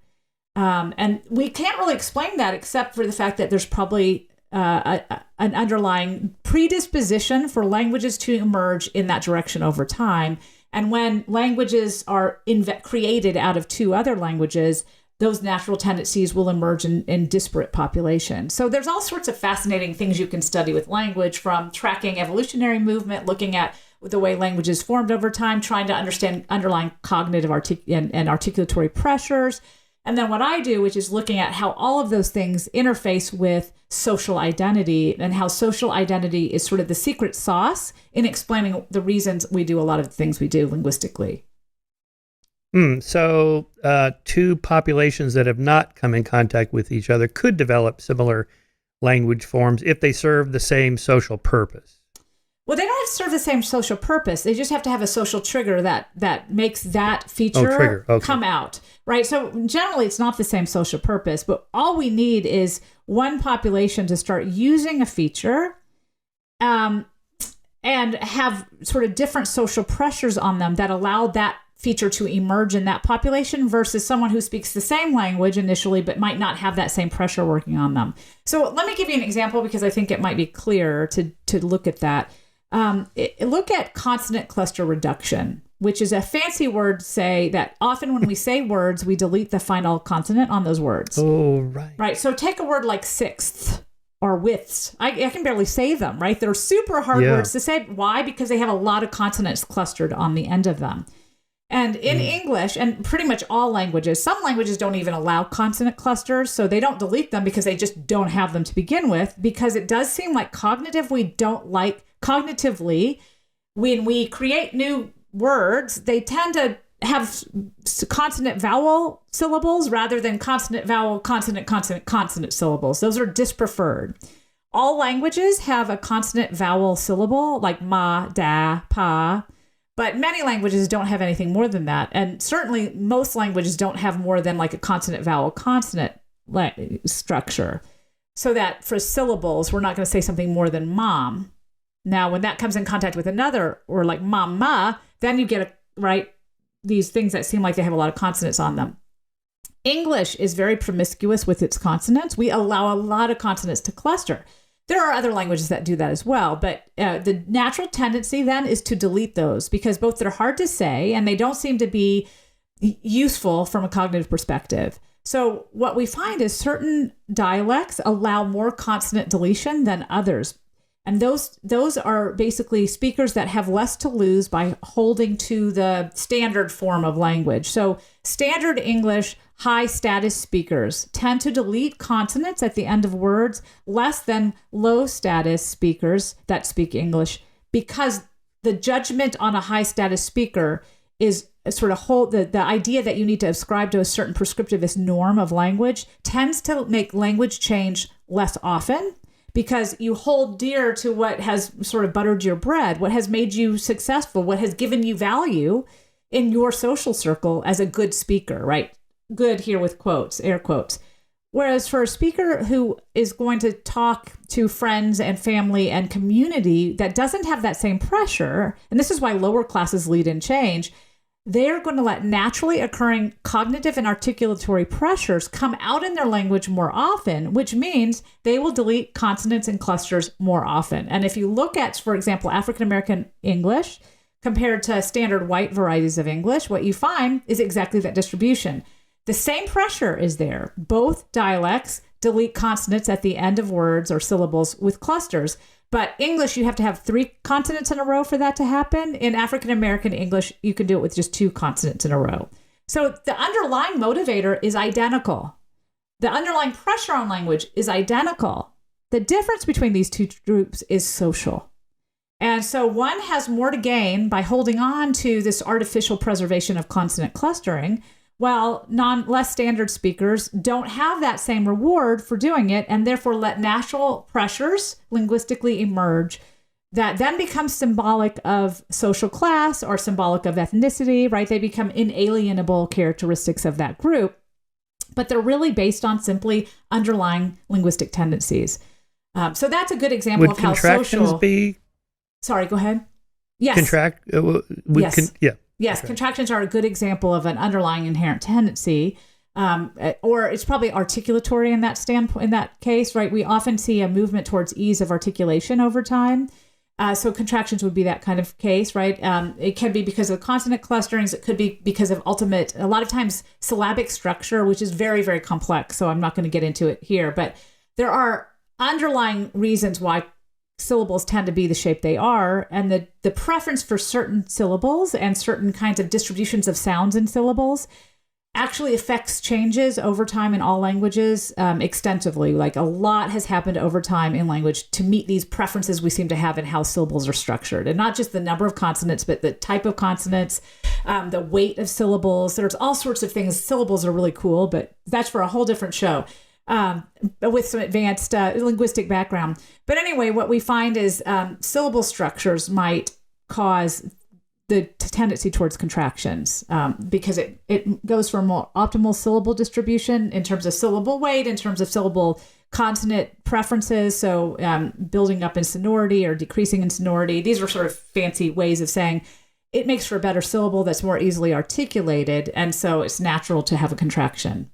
And we can't really explain that except for the fact that there's probably an underlying predisposition for languages to emerge in that direction over time. And when languages are created out of two other languages, those natural tendencies will emerge in disparate populations. So there's all sorts of fascinating things you can study with language, from tracking evolutionary movement, looking at the way languages formed over time, trying to understand underlying cognitive and articulatory pressures. And then what I do, which is looking at how all of those things interface with social identity and how social identity is sort of the secret sauce in explaining the reasons we do a lot of the things we do linguistically. So two populations that have not come in contact with each other could develop similar language forms if they serve the same social purpose. Well, they don't have to serve the same social purpose. They just have to have a social trigger that makes that feature come out, right? So generally, it's not the same social purpose, but all we need is one population to start using a feature and have sort of different social pressures on them that allow that feature to emerge in that population versus someone who speaks the same language initially but might not have that same pressure working on them. So let me give you an example because I think it might be clearer to look at that. Look at consonant cluster reduction, which is a fancy word to say that often when we say words, we delete the final consonant on those words. Oh, right. Right. So take a word like sixth or widths. I can barely say them, right? They're super hard words to say. Why? Because they have a lot of consonants clustered on the end of them. And in English, and pretty much all languages, some languages don't even allow consonant clusters, so they don't delete them because they just don't have them to begin with, because it does seem like cognitively, when we create new words, they tend to have consonant vowel syllables rather than consonant vowel consonant syllables. Those are dispreferred. All languages have a consonant vowel syllable like ma, da, pa, but many languages don't have anything more than that. And certainly most languages don't have more than like a consonant vowel consonant structure. So that for syllables, we're not going to say something more than mom. Now, when that comes in contact with another, or like mama, then you get these things that seem like they have a lot of consonants on them. English is very promiscuous with its consonants. We allow a lot of consonants to cluster. There are other languages that do that as well, but the natural tendency then is to delete those because both they're hard to say and they don't seem to be useful from a cognitive perspective. So what we find is certain dialects allow more consonant deletion than others. And those are basically speakers that have less to lose by holding to the standard form of language. So standard English, high status speakers tend to delete consonants at the end of words less than low status speakers that speak English, because the judgment on a high status speaker is sort of the idea that you need to ascribe to a certain prescriptivist norm of language tends to make language change less often, because you hold dear to what has sort of buttered your bread, what has made you successful, what has given you value in your social circle as a good speaker, right? Good here with quotes, air quotes. Whereas for a speaker who is going to talk to friends and family and community that doesn't have that same pressure, and this is why lower classes lead in change, they're going to let naturally occurring cognitive and articulatory pressures come out in their language more often, which means they will delete consonants and clusters more often. And if you look at, for example, African American English compared to standard white varieties of English, what you find is exactly that distribution. The same pressure is there. Both dialects delete consonants at the end of words or syllables with clusters. But English, you have to have 3 consonants in a row for that to happen. In African American English, you can do it with just 2 consonants in a row. So the underlying motivator is identical. The underlying pressure on language is identical. The difference between these two groups is social. And so one has more to gain by holding on to this artificial preservation of consonant clustering, while less standard speakers don't have that same reward for doing it, and therefore let natural pressures linguistically emerge that then become symbolic of social class or symbolic of ethnicity, right? They become inalienable characteristics of that group, but they're really based on simply underlying linguistic tendencies. So that's a good example of how contractions social... be? Sorry, go ahead. Yes. Yes. Yes, okay. Contractions are a good example of an underlying inherent tendency, or it's probably articulatory in that standpoint. In that case, right? We often see a movement towards ease of articulation over time. So contractions would be that kind of case, right? It can be because of consonant clusterings. It could be because of a lot of times syllabic structure, which is very, very complex. So I'm not going to get into it here, but there are underlying reasons why syllables tend to be the shape they are, and the preference for certain syllables and certain kinds of distributions of sounds in syllables actually affects changes over time in all languages extensively. Like a lot has happened over time in language to meet these preferences we seem to have in how syllables are structured, and not just the number of consonants, but the type of consonants, the weight of syllables. There's all sorts of things. Syllables are really cool, but that's for a whole different show. With some advanced linguistic background. But anyway, what we find is syllable structures might cause the tendency towards contractions because it goes for a more optimal syllable distribution in terms of syllable weight, in terms of syllable consonant preferences. So building up in sonority or decreasing in sonority. These are sort of fancy ways of saying it makes for a better syllable that's more easily articulated. And so it's natural to have a contraction.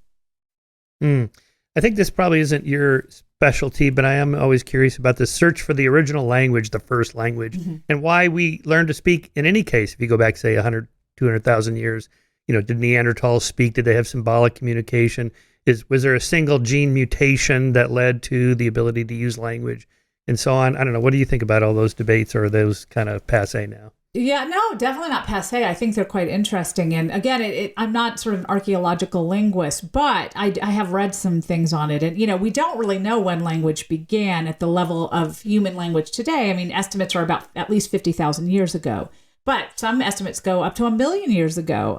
I think this probably isn't your specialty, but I am always curious about the search for the original language, the first language, and why we learn to speak in any case. If you go back, say, 100, 200,000 years, did Neanderthals speak? Did they have symbolic communication? Was there a single gene mutation that led to the ability to use language and so on? I don't know. What do you think about all those debates, or are those kind of passé now? Yeah, no, definitely not passé. I think they're quite interesting. And again, I'm not sort of an archaeological linguist, but I have read some things on it. And, we don't really know when language began at the level of human language today. I mean, estimates are about at least 50,000 years ago. But some estimates go up to 1 million years ago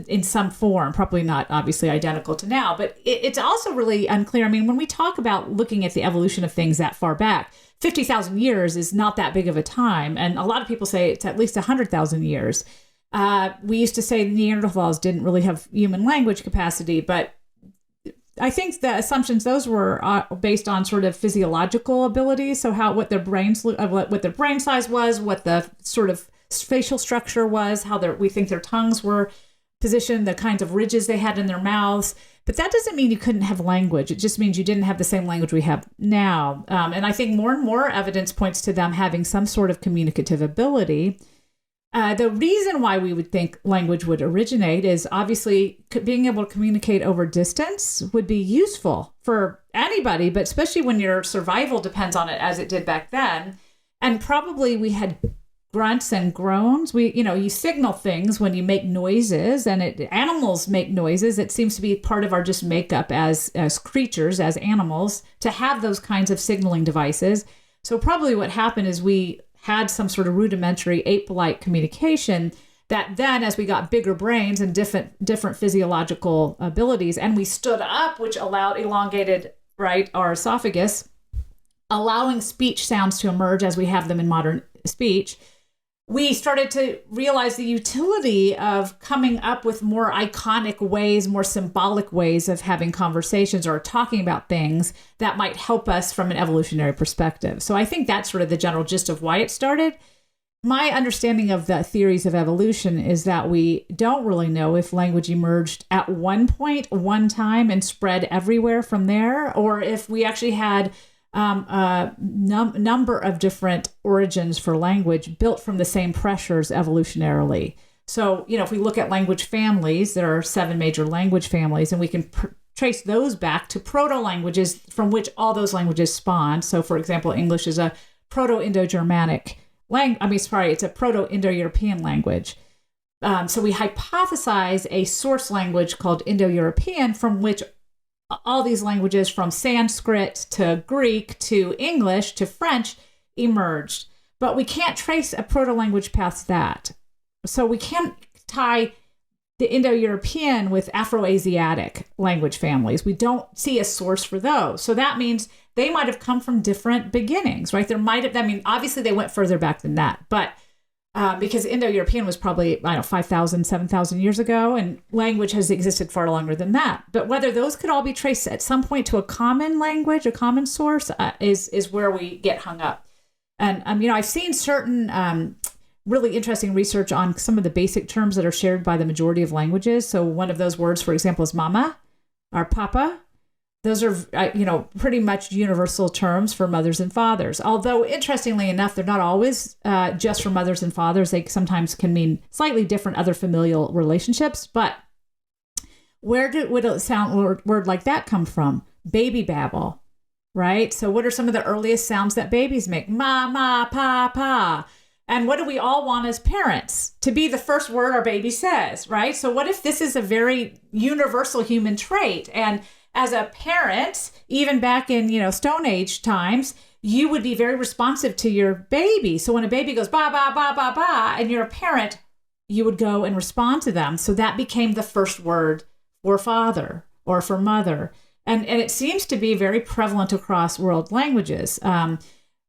in some form, probably not obviously identical to now. But it's also really unclear. I mean, when we talk about looking at the evolution of things that far back, 50,000 years is not that big of a time. And a lot of people say it's at least 100,000 years. We used to say Neanderthals didn't really have human language capacity, but I think the assumptions, those were based on sort of physiological abilities. So what their brain size was, what the sort of facial structure was, how we think their tongues were positioned, the kinds of ridges they had in their mouths. But that doesn't mean you couldn't have language. It just means you didn't have the same language we have now. And I think more and more evidence points to them having some sort of communicative ability. The reason why we would think language would originate is obviously being able to communicate over distance would be useful for anybody, but especially when your survival depends on it, as it did back then. And probably we had grunts and groans. You signal things when you make noises, and animals make noises. It seems to be part of our just makeup as creatures, as animals, to have those kinds of signaling devices. So probably what happened is we had some sort of rudimentary ape-like communication that then, as we got bigger brains and different physiological abilities, and we stood up, which elongated, right, our esophagus, allowing speech sounds to emerge as we have them in modern speech, we started to realize the utility of coming up with more iconic ways, more symbolic ways of having conversations or talking about things that might help us from an evolutionary perspective. So I think that's sort of the general gist of why it started. My understanding of the theories of evolution is that we don't really know if language emerged at one point, one time, and spread everywhere from there, or if we actually had a number of different origins for language built from the same pressures evolutionarily. So, if we look at language families, there are 7 major language families, and we can trace those back to proto-languages from which all those languages spawned. So, for example, English is a Proto-Indo-Germanic language. It's a Proto-Indo-European language. So we hypothesize a source language called Indo-European from which all these languages from Sanskrit to Greek to English to French emerged. But we can't trace a proto-language past that. So we can't tie the Indo-European with Afro-Asiatic language families. We don't see a source for those. So that means they might have come from different beginnings, right? There might have, I mean, obviously they went further back than that, but because Indo-European was probably, 5,000, 7,000 years ago, and language has existed far longer than that. But whether those could all be traced at some point to a common language, a common source, is where we get hung up. And, I've seen certain really interesting research on some of the basic terms that are shared by the majority of languages. So one of those words, for example, is mama or papa. Those are, pretty much universal terms for mothers and fathers. Although, interestingly enough, they're not always just for mothers and fathers. They sometimes can mean slightly different other familial relationships. But where would a word like that come from? Baby babble, right? So what are some of the earliest sounds that babies make? Ma, ma, pa, pa. And what do we all want as parents? To be the first word our baby says, right? So what if this is a very universal human trait? And as a parent, even back in, Stone Age times, you would be very responsive to your baby. So when a baby goes ba, ba, ba, ba, ba, and you're a parent, you would go and respond to them. So that became the first word for father or for mother. And it seems to be very prevalent across world languages,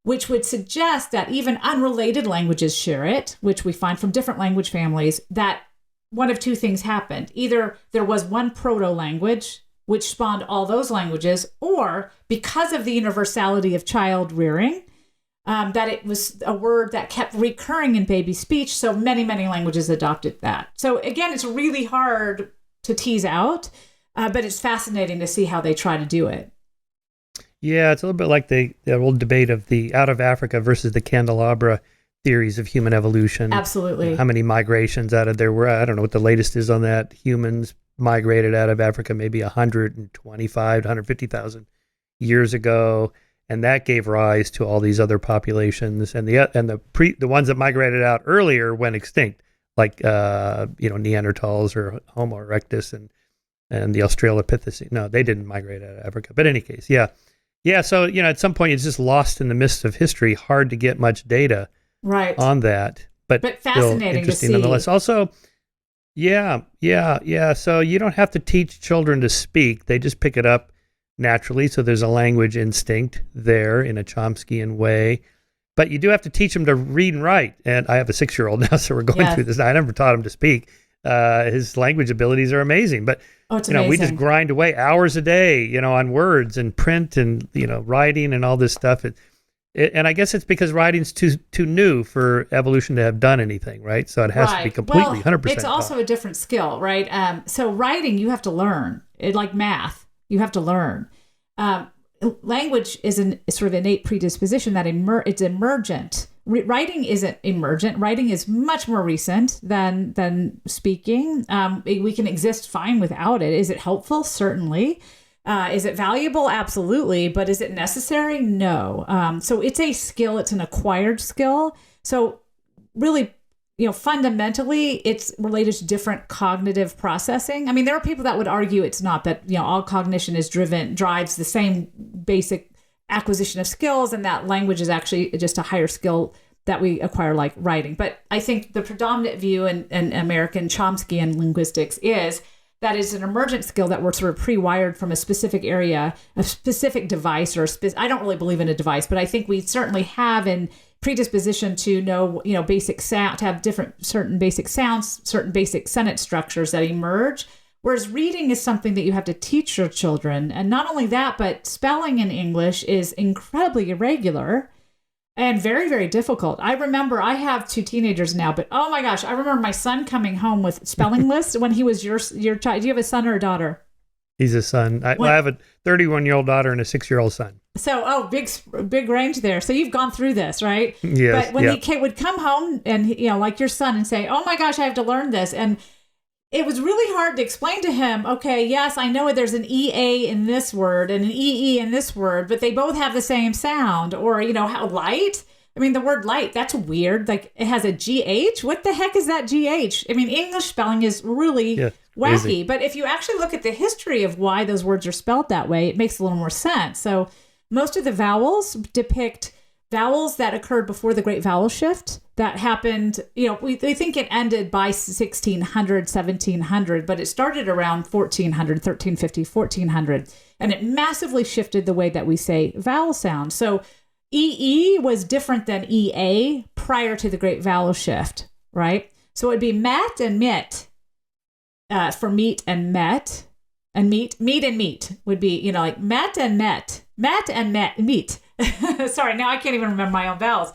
which would suggest that even unrelated languages share it, which we find from different language families, that one of two things happened. Either there was one proto-language which spawned all those languages, or because of the universality of child rearing, that it was a word that kept recurring in baby speech, so many, many languages adopted that. So again, it's really hard to tease out, but it's fascinating to see how they try to do it. Yeah, it's a little bit like the old debate of the out of Africa versus the candelabra theories of human evolution. Absolutely. How many migrations out of there were? I don't know what the latest is on that. Humans migrated out of Africa maybe 125 to 150,000 years ago, and that gave rise to all these other populations. And the ones that migrated out earlier went extinct, like Neanderthals or Homo erectus and the Australopithecine. No, they didn't migrate out of Africa. But in any case, yeah. So at some point it's just lost in the mists of history. Hard to get much data on that, but fascinating interesting to see. Nonetheless. Also, yeah. So you don't have to teach children to speak; they just pick it up naturally. So there's a language instinct there in a Chomskyan way. But you do have to teach them to read and write. And I have a 6-year-old now, so we're going through this. I never taught him to speak. His language abilities are amazing, but amazing. We just grind away hours a day, on words and print and writing and all this stuff. And I guess it's because writing's too new for evolution to have done anything, right? So it has to be completely 100%. It's also a different skill, right? So writing, you have to learn. Like math, you have to learn. Language is a sort of innate predisposition that it's emergent. Writing isn't emergent. Writing is much more recent than speaking. We can exist fine without it. Is it helpful? Certainly. Is it valuable? Absolutely. But is it necessary? No. So it's a skill. It's an acquired skill. So really, fundamentally, it's related to different cognitive processing. I mean, there are people that would argue it's not, that, all cognition drives the same basic acquisition of skills, and that language is actually just a higher skill that we acquire, like writing. But I think the predominant view in American Chomskyan linguistics is that it's an emergent skill that we're sort of pre-wired from a specific area, a specific device, or I don't really believe in a device, but I think we certainly have in predisposition to know, basic sound, to have certain basic sounds, certain basic sentence structures that emerge. Whereas reading is something that you have to teach your children. And not only that, but spelling in English is incredibly irregular and very, very difficult. I remember, I have 2 teenagers now, but oh my gosh, I remember my son coming home with spelling lists when he was your child. Do you have a son or a daughter? He's a son. I have a 31-year-old daughter and a 6-year-old son. So, big range there. So you've gone through this, right? Yes. But when he would come home and, like your son, and say, oh my gosh, I have to learn this. And it was really hard to explain to him, okay, yes, I know there's an EA in this word and an EE in this word, but they both have the same sound. Or, how light? I mean, the word light, that's weird. Like, it has a GH. What the heck is that GH? I mean, English spelling is really wacky. Crazy. But if you actually look at the history of why those words are spelled that way, it makes a little more sense. So most of the vowels depict vowels that occurred before the Great Vowel Shift that happened, we think it ended by 1600, 1700, but it started around 1400, 1350, 1400, and it massively shifted the way that we say vowel sounds. So EE was different than EA prior to the Great Vowel Shift, right? So it'd be met and mit for meat and met, and meat and meat would be, like met and meat. Sorry, now I can't even remember my own vowels.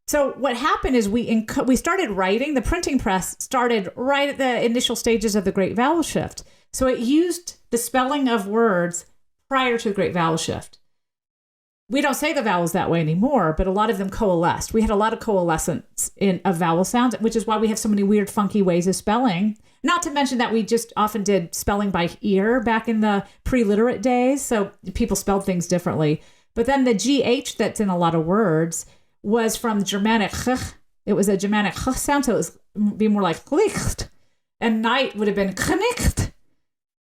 So what happened is we started writing, the printing press started right at the initial stages of the Great Vowel Shift. So it used the spelling of words prior to the Great Vowel Shift. We don't say the vowels that way anymore, but a lot of them coalesced. We had a lot of coalescence of vowel sounds, which is why we have so many weird, funky ways of spelling. Not to mention that we just often did spelling by ear back in the pre-literate days, so people spelled things differently. But then the GH that's in a lot of words was from the Germanic ch. It was a Germanic ch sound, so it would be more like licht. And night would have been knicht.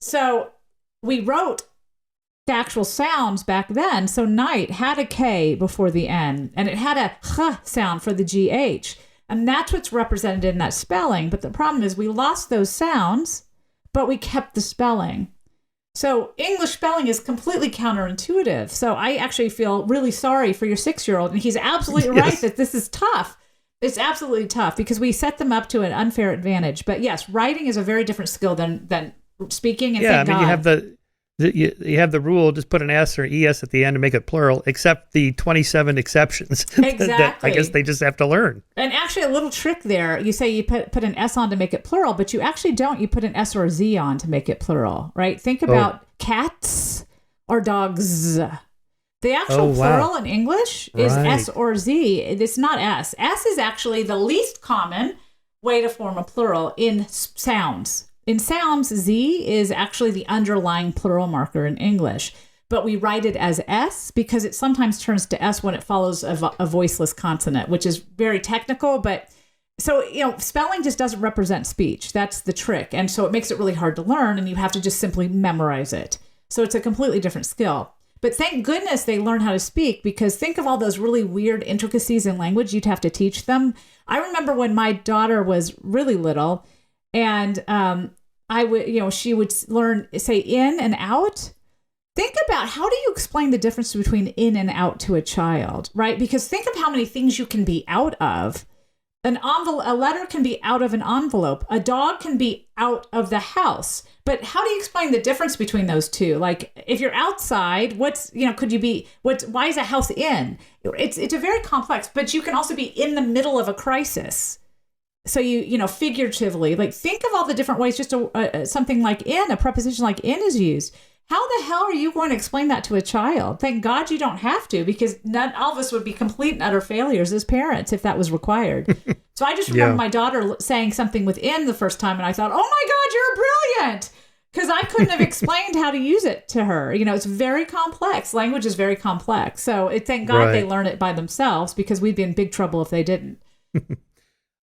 So we wrote the actual sounds back then. So night had a K before the N, and it had a ch sound for the GH. And that's what's represented in that spelling. But the problem is we lost those sounds, but we kept the spelling. So English spelling is completely counterintuitive. So I actually feel really sorry for your 6-year-old. And he's absolutely right that this is tough. It's absolutely tough because we set them up to an unfair advantage. But yes, writing is a very different skill than speaking. And thank God. You have the rule, just put an S or ES at the end to make it plural, except the 27 exceptions. Exactly. That I guess they just have to learn. And actually a little trick there, you say you put an S on to make it plural, but you actually don't. You put an S or a Z on to make it plural, right? Think about cats or dogs. The actual plural in English is S or Z. It's not S. S is actually the least common way to form a plural in sounds. In sounds, Z is actually the underlying plural marker in English, but we write it as S because it sometimes turns to S when it follows a voiceless consonant, which is very technical, but so, spelling just doesn't represent speech. That's the trick. And so it makes it really hard to learn, and you have to just simply memorize it. So it's a completely different skill. But thank goodness they learn how to speak, because think of all those really weird intricacies in language you'd have to teach them. I remember when my daughter was really little, and she would learn, say, in and out. Think about how do you explain the difference between in and out to a child, right? Because think of how many things you can be out of. A letter can be out of an envelope. A dog can be out of the house. But how do you explain the difference between those two? Like, if you're outside, why is a house in? It's a very complex, but you can also be in the middle of a crisis. So figuratively, like, think of all the different ways just something like in, a preposition like in is used. How the hell are you going to explain that to a child? Thank God you don't have to, because all of us would be complete and utter failures as parents if that was required. So I just remember my daughter saying something with in the first time, and I thought, oh my God, you're brilliant. Because I couldn't have explained how to use it to her. It's very complex. Language is very complex. So thank God they learn it by themselves, because we'd be in big trouble if they didn't.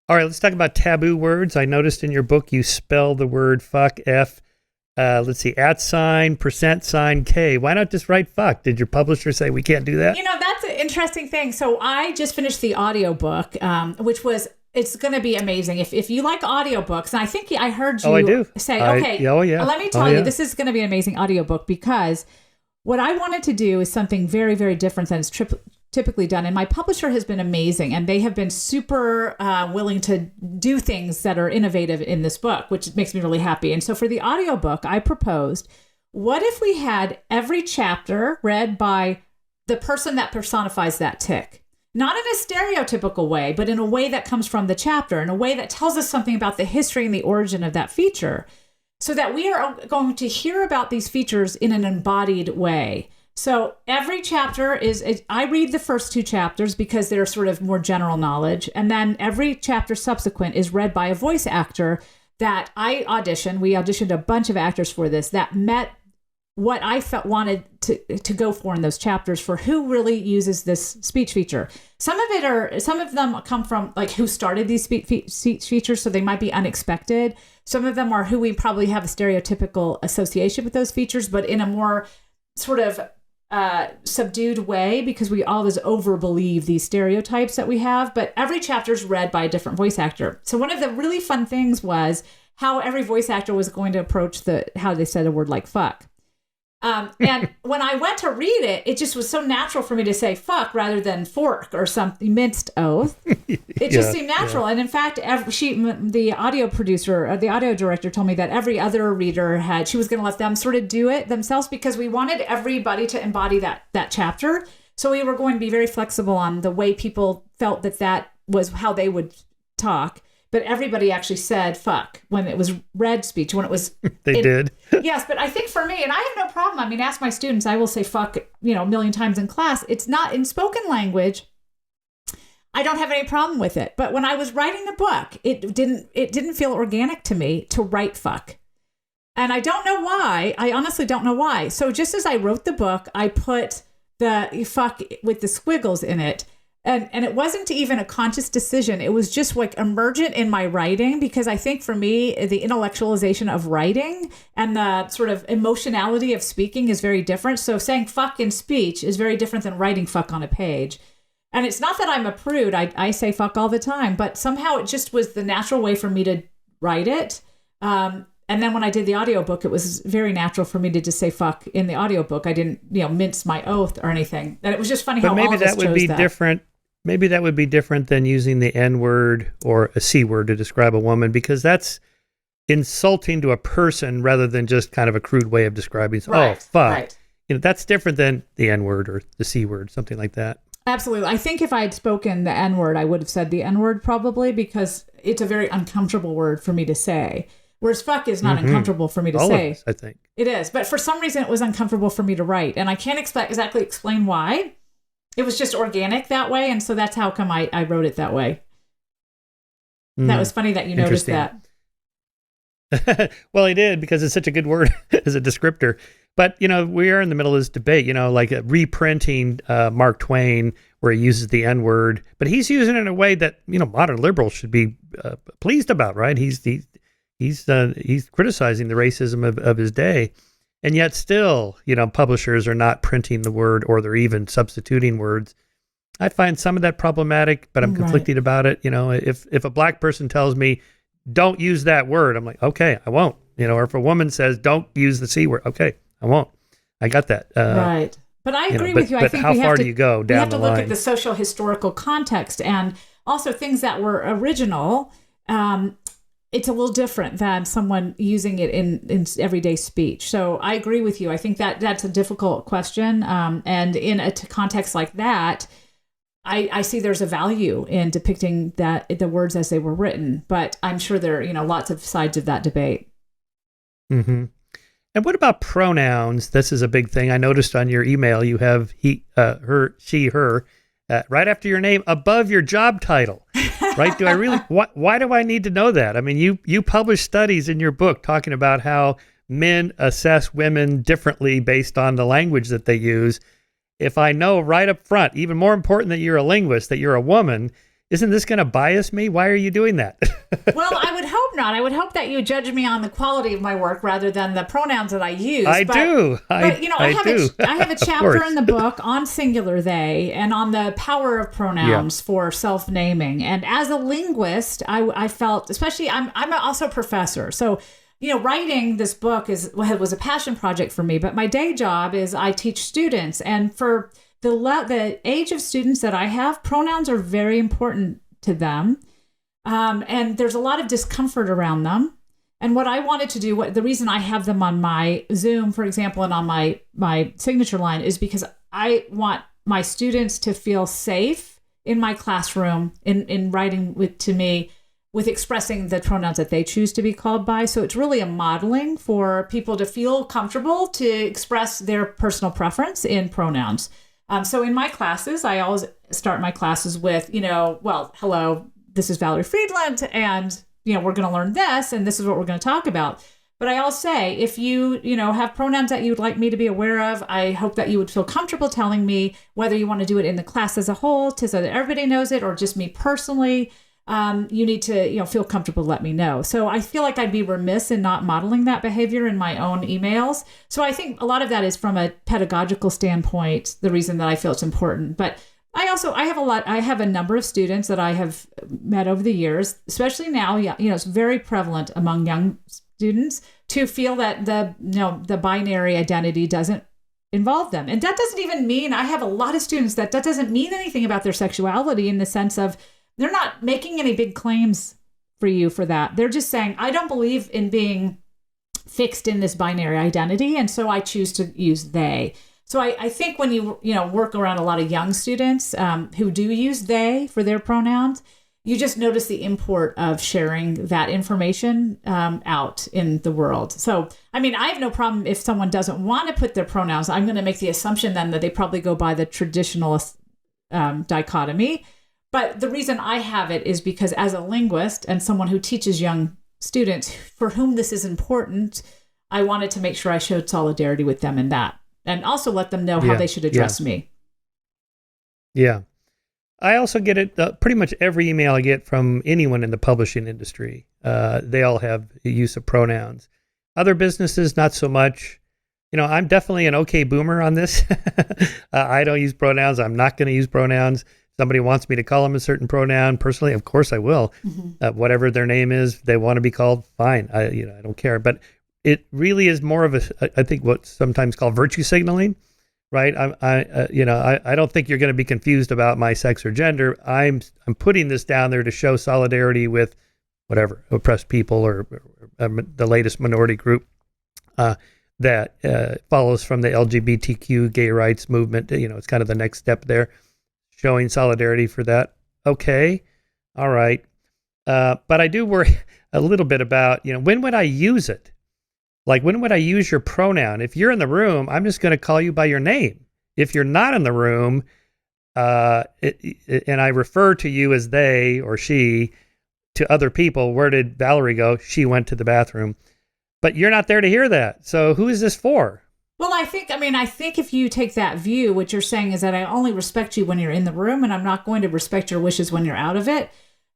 All right, let's talk about taboo words. I noticed in your book you spell the word fuck, F. Let's see, @ percent sign K. Why not just write fuck? Did your publisher say we can't do that? That's an interesting thing. So I just finished the audiobook, it's going to be amazing. If you like audiobooks, and I think I heard you say, let me tell you, this is going to be an amazing audiobook, because what I wanted to do is something very, very different than it's typically done. And my publisher has been amazing, and they have been super willing to do things that are innovative in this book, which makes me really happy. And so for the audiobook, I proposed, what if we had every chapter read by the person that personifies that tic? Not in a stereotypical way, but in a way that comes from the chapter, in a way that tells us something about the history and the origin of that feature, so that we are going to hear about these features in an embodied way. So every chapter I read the first 2 chapters because they're sort of more general knowledge. And then every chapter subsequent is read by a voice actor that we auditioned a bunch of actors for this, that met what I felt wanted to go for in those chapters for who really uses this speech feature. Some of them come from like who started these speech features, so they might be unexpected. Some of them are who we probably have a stereotypical association with those features, but in a more sort of subdued way, because we always overbelieve these stereotypes that we have. But every chapter is read by a different voice actor. So one of the really fun things was how every voice actor was going to approach how they said a word like fuck. And when I went to read it, it just was so natural for me to say fuck rather than fork or something, minced oath. It just seemed natural. Yeah. And in fact, the audio producer, or the audio director told me that every other reader she was going to let them sort of do it themselves, because we wanted everybody to embody that chapter. So we were going to be very flexible on the way people felt that was how they would talk. But everybody actually said fuck when it was read speech, when it was... They did. Yes, but I think for me, and I have no problem. I mean, ask my students, I will say fuck, a million times in class. It's not in spoken language. I don't have any problem with it. But when I was writing the book, it didn't feel organic to me to write fuck. And I don't know why. I honestly don't know why. So just as I wrote the book, I put the fuck with the squiggles in it. And it wasn't even a conscious decision. It was just like emergent in my writing, because I think for me, the intellectualization of writing and the sort of emotionality of speaking is very different. So saying fuck in speech is very different than writing fuck on a page. And it's not that I'm a prude. I say fuck all the time, but somehow it just was the natural way for me to write it. And then when I did the audiobook, it was very natural for me to just say fuck in the audiobook. I didn't, mince my oath or anything. And it was just funny how all of us chose that. But maybe that would be different. Maybe that would be different than using the N word or a C word to describe a woman, because that's insulting to a person rather than just kind of a crude way of describing. Right, oh, fuck. Right. That's different than the N word or the C word, something like that. Absolutely. I think if I had spoken the N word, I would have said the N word probably, because it's a very uncomfortable word for me to say. Whereas fuck is not uncomfortable for me to say. Always, I think. It is. But for some reason, it was uncomfortable for me to write. And I can't exactly explain why. It was just organic that way. And so that's how come I wrote it that way. That was funny that you noticed that. Well, I did, because it's such a good word as a descriptor. But, we are in the middle of this debate, like reprinting Mark Twain, where he uses the N word. But he's using it in a way that, modern liberals should be pleased about, right? He's criticizing the racism of his day. And yet still, publishers are not printing the word, or they're even substituting words. I find some of that problematic, but I'm conflicted about it. If a black person tells me, don't use that word, I'm like, okay, I won't. Or if a woman says, don't use the C word, okay, I won't. I got that. Right. But I agree with you. I think how far do you go down the line? We have to look at the social historical context, and also things that were original. It's a little different than someone using it in everyday speech. So I agree with you. I think that's a difficult question. And in a context like that, I see there's a value in depicting the words as they were written. But I'm sure there are lots of sides of that debate. Mm-hmm. And what about pronouns? This is a big thing. I noticed on your email you have he, her, she, her, right after your name, above your job title. Right? Do I really? Why do I need to know that? I mean, you publish studies in your book talking about how men assess women differently based on the language that they use. If I know right up front, even more important that you're a linguist, that you're a woman, isn't this going to bias me? Why are you doing that? Well, I would hope not. I would hope that you judge me on the quality of my work rather than the pronouns that I use. I do. I have a chapter in the book on singular they and on the power of pronouns for self-naming. And as a linguist, I felt, especially, I'm also a professor. So, writing this book was a passion project for me. But my day job is I teach students. And for the age of students that I have, pronouns are very important to them. And there's a lot of discomfort around them. And what I wanted to do, the reason I have them on my Zoom, for example, and on my signature line is because I want my students to feel safe in my classroom in writing to me with expressing the pronouns that they choose to be called by. So it's really a modeling for people to feel comfortable to express their personal preference in pronouns. So in my classes, I always start my classes with, hello, this is Valerie Fridland, and, we're going to learn this, and this is what we're going to talk about. But I'll say, if you have pronouns that you'd like me to be aware of, I hope that you would feel comfortable telling me, whether you want to do it in the class as a whole, so that everybody knows it, or just me personally. You need to, feel comfortable, let me know. So I feel like I'd be remiss in not modeling that behavior in my own emails. So I think a lot of that is from a pedagogical standpoint, the reason that I feel it's important. But I have a number of students that I have met over the years, especially now, it's very prevalent among young students to feel that the binary identity doesn't involve them. And that doesn't even mean, I have a lot of students that doesn't mean anything about their sexuality, in the sense of they're not making any big claims for you for that. They're just saying, I don't believe in being fixed in this binary identity, and so I choose to use they. So I think when you work around a lot of young students who do use they for their pronouns, you just notice the import of sharing that information out in the world. So, I have no problem if someone doesn't want to put their pronouns. I'm going to make the assumption then that they probably go by the traditional dichotomy. But the reason I have it is because, as a linguist and someone who teaches young students for whom this is important, I wanted to make sure I showed solidarity with them in that, and also let them know how they should address me. Yeah. I also get it, pretty much every email I get from anyone in the publishing industry. They all have the use of pronouns. Other businesses, not so much. I'm definitely an okay boomer on this. I don't use pronouns. I'm not going to use pronouns. Somebody wants me to call them a certain pronoun, personally, of course I will. Mm-hmm. Whatever their name is, they want to be called, fine. I don't care. But it really is more of I think what's sometimes called virtue signaling, right? I don't think you're going to be confused about my sex or gender. I'm putting this down there to show solidarity with whatever oppressed people or the latest minority group that follows from the LGBTQ gay rights movement. It's kind of the next step there. Showing solidarity for that. Okay. All right. But I do worry a little bit about, when would I use it? Like, when would I use your pronoun? If you're in the room, I'm just going to call you by your name. If you're not in the room, and I refer to you as they or she to other people, where did Valerie go? She went to the bathroom. But you're not there to hear that. So who is this for? Well, I think if you take that view, what you're saying is that I only respect you when you're in the room, and I'm not going to respect your wishes when you're out of it.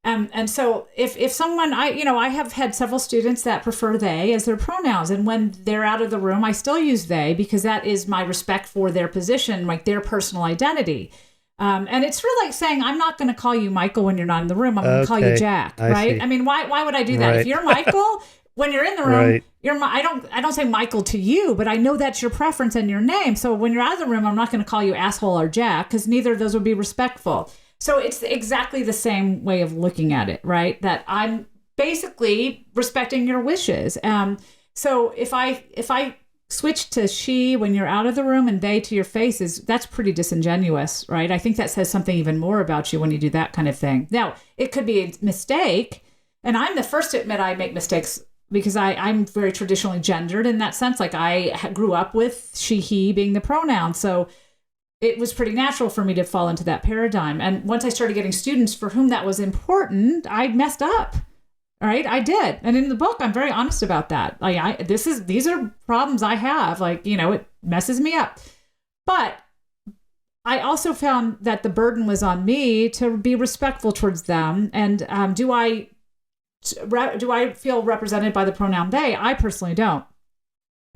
And so if someone, I have had several students that prefer they as their pronouns. And when they're out of the room, I still use they, because that is my respect for their position, like their personal identity. And it's sort of like saying, I'm not going to call you Michael when you're not in the room. I'm going to call you Jack, right? See. Why would I do that? Right. If you're Michael, when you're in the room, right. I don't say Michael to you, but I know that's your preference and your name. So when you're out of the room, I'm not going to call you asshole or Jack, because neither of those would be respectful. So it's exactly the same way of looking at it, right? That I'm basically respecting your wishes. So if I switch to she when you're out of the room and they to your face, that's pretty disingenuous, right? I think that says something even more about you when you do that kind of thing. Now, it could be a mistake, and I'm the first to admit I make mistakes, because I'm very traditionally gendered in that sense. Like, I grew up with she, he being the pronoun. So it was pretty natural for me to fall into that paradigm. And once I started getting students for whom that was important, I messed up. All right, I did. And in the book, I'm very honest about that. Like, these are problems I have. Like, it messes me up. But I also found that the burden was on me to be respectful towards them. And do I feel represented by the pronoun they? I personally don't.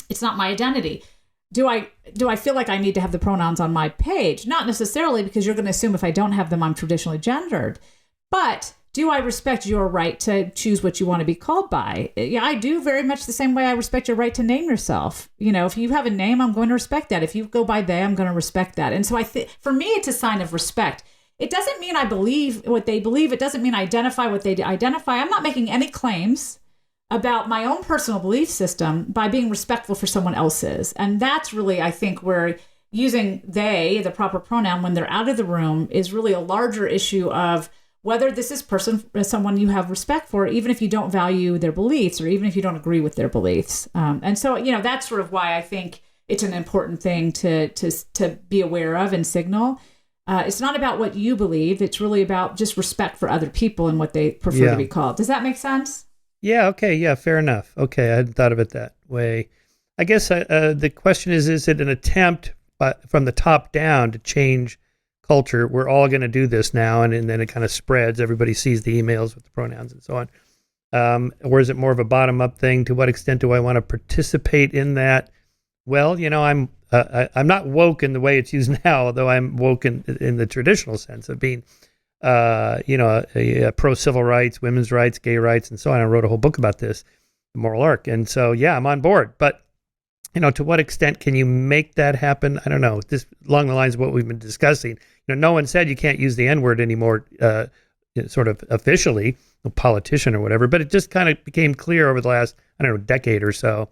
It's not my identity. Do I feel like I need to have the pronouns on my page? Not necessarily, because you're going to assume if I don't have them, I'm traditionally gendered. But do I respect your right to choose what you want to be called by? Yeah, I do, very much the same way I respect your right to name yourself. If you have a name, I'm going to respect that. If you go by they, I'm going to respect that. And so for me, it's a sign of respect. It doesn't mean I believe what they believe. It doesn't mean I identify what they identify. I'm not making any claims about my own personal belief system by being respectful for someone else's. And that's really, I think, where using they, the proper pronoun, when they're out of the room is really a larger issue of whether this is someone you have respect for, even if you don't value their beliefs or even if you don't agree with their beliefs. And so, that's sort of why I think it's an important thing to be aware of and signal. It's not about what you believe. It's really about just respect for other people and what they prefer to be called. Does that make sense? Yeah. Okay. Yeah. Fair enough. Okay. I hadn't thought of it that way. I guess the question is it an attempt from the top down to change culture? We're all going to do this now, and then it kind of spreads. Everybody sees the emails with the pronouns and so on. Or is it more of a bottom up thing? To what extent do I want to participate in that? Well, I'm not woke in the way it's used now, although I'm woke in the traditional sense of being, a pro civil rights, women's rights, gay rights, and so on. I wrote a whole book about this, The Moral Arc. And so, yeah, I'm on board. But, to what extent can you make that happen? I don't know. This along the lines of what we've been discussing. No one said you can't use the N-word anymore, sort of officially, a politician or whatever, but it just kind of became clear over the last, decade or so,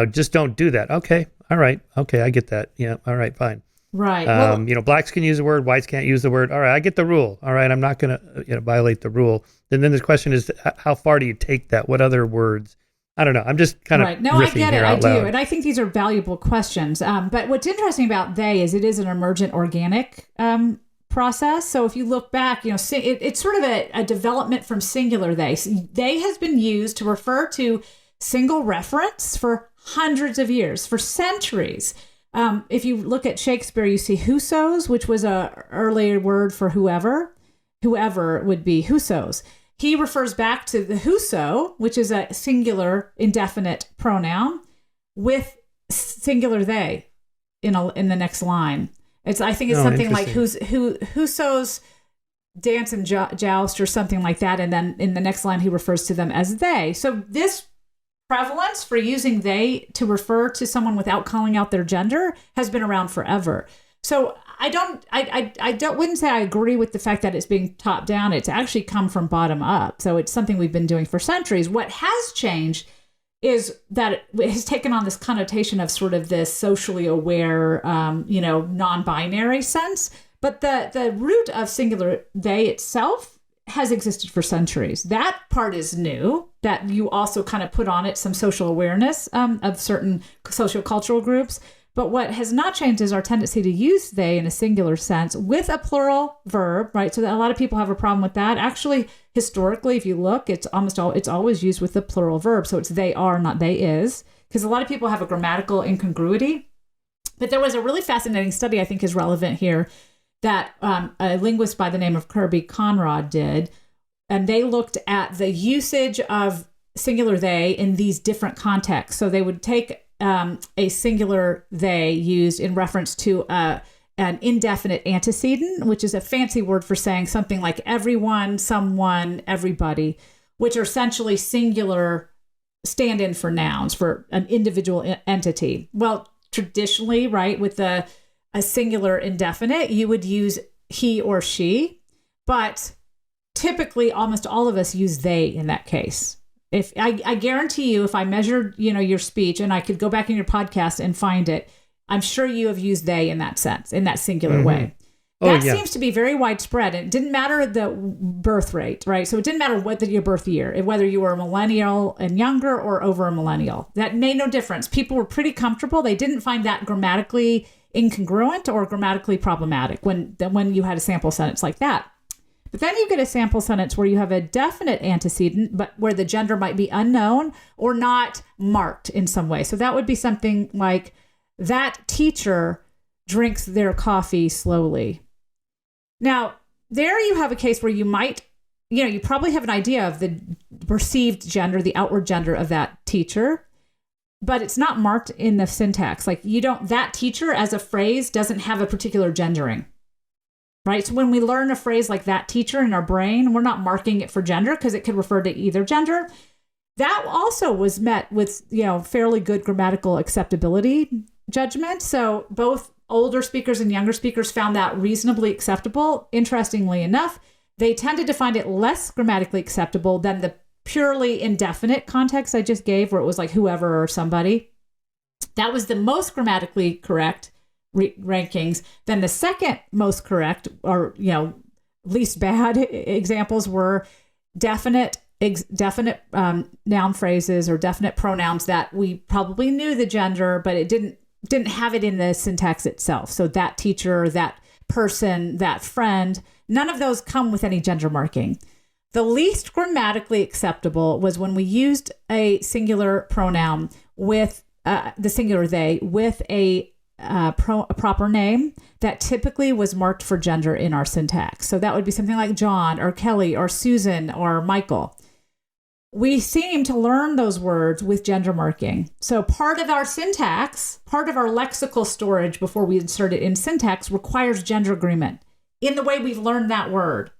just don't do that. Okay. All right. Okay. I get that. Yeah. All right. Fine. Right. Blacks can use the word, whites can't use the word. All right. I get the rule. All right. I'm not going to violate the rule. And then the question is, how far do you take that? What other words? I don't know. I'm just kind of right. No, I get it. I do. Loud. And I think these are valuable questions. But what's interesting about they is it is an emergent organic process. So if you look back, it's sort of a development from singular they. They has been used to refer to single reference for hundreds of years, for centuries. If you look at Shakespeare, you see whosos, which was a earlier word for whoever. Whoever would be whosos. He refers back to the whoso, which is a singular indefinite pronoun, with singular they in the next line. I think it's something like whosos dance and joust or something like that. And then in the next line, he refers to them as they. So this prevalence for using they to refer to someone without calling out their gender has been around forever. So I wouldn't say I agree with the fact that it's being top down. It's actually come from bottom up. So it's something we've been doing for centuries. What has changed is that it has taken on this connotation of sort of this socially aware, non-binary sense. But the root of singular they itself has existed for centuries. That part is new, that you also kind of put on it some social awareness of certain sociocultural groups. But what has not changed is our tendency to use they in a singular sense with a plural verb, right? So that a lot of people have a problem with that. Actually, historically, if you look, it's always used with the plural verb. So it's they are, not they is, because a lot of people have a grammatical incongruity. But there was a really fascinating study I think is relevant here that a linguist by the name of Kirby Conrad did. And they looked at the usage of singular they in these different contexts. So they would take a singular they used in reference to an indefinite antecedent, which is a fancy word for saying something like everyone, someone, everybody, which are essentially singular stand-in for nouns for an individual entity. Well, traditionally, right, with a singular indefinite, you would use he or she, but typically almost all of us use they in that case. If I guarantee you, if I measured, your speech and I could go back in your podcast and find it, I'm sure you have used they in that sense, in that singular way. That seems to be very widespread. And it didn't matter the birth rate, right? So it didn't matter what your birth year, whether you were a millennial and younger or over a millennial. That made no difference. People were pretty comfortable. They didn't find that grammatically incongruent or grammatically problematic when you had a sample sentence like that. But then you get a sample sentence where you have a definite antecedent, but where the gender might be unknown or not marked in some way. So that would be something like, that teacher drinks their coffee slowly. Now, there you have a case where you might, you probably have an idea of the perceived gender, the outward gender of that teacher, but it's not marked in the syntax. Like that teacher as a phrase doesn't have a particular gendering. Right. So when we learn a phrase like that teacher in our brain, we're not marking it for gender because it could refer to either gender. That also was met with, fairly good grammatical acceptability judgment. So both older speakers and younger speakers found that reasonably acceptable. Interestingly enough, they tended to find it less grammatically acceptable than the purely indefinite context I just gave, where it was like whoever or somebody. That was the most grammatically correct rankings. Then the second most correct, or least bad examples were definite noun phrases or definite pronouns that we probably knew the gender, but it didn't have it in the syntax itself. So that teacher, that person, that friend, none of those come with any gender marking. The least grammatically acceptable was when we used a singular pronoun with the singular they with a proper name that typically was marked for gender in our syntax. So that would be something like John or Kelly or Susan or Michael. We seem to learn those words with gender marking. So part of our syntax, part of our lexical storage before we insert it in syntax requires gender agreement in the way we've learned that word.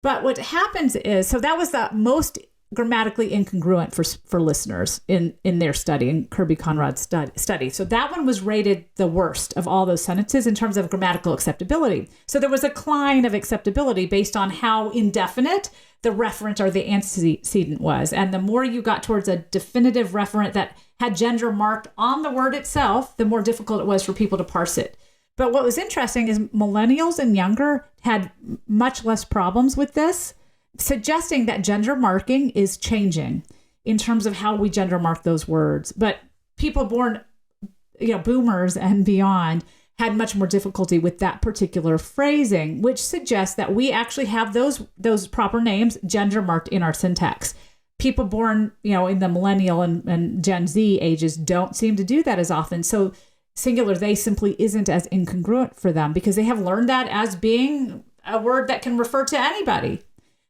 But what happens is, so that was the most grammatically incongruent for listeners in their study, in Kirby Conrad's study. So that one was rated the worst of all those sentences in terms of grammatical acceptability. So there was a decline of acceptability based on how indefinite the referent or the antecedent was. And the more you got towards a definitive referent that had gender marked on the word itself, the more difficult it was for people to parse it. But what was interesting is millennials and younger had much less problems with this, suggesting that gender marking is changing in terms of how we gender mark those words. But people born, boomers and beyond had much more difficulty with that particular phrasing, which suggests that we actually have those proper names gender marked in our syntax. People born, in the millennial and Gen Z ages don't seem to do that as often. So singular they simply isn't as incongruent for them because they have learned that as being a word that can refer to anybody.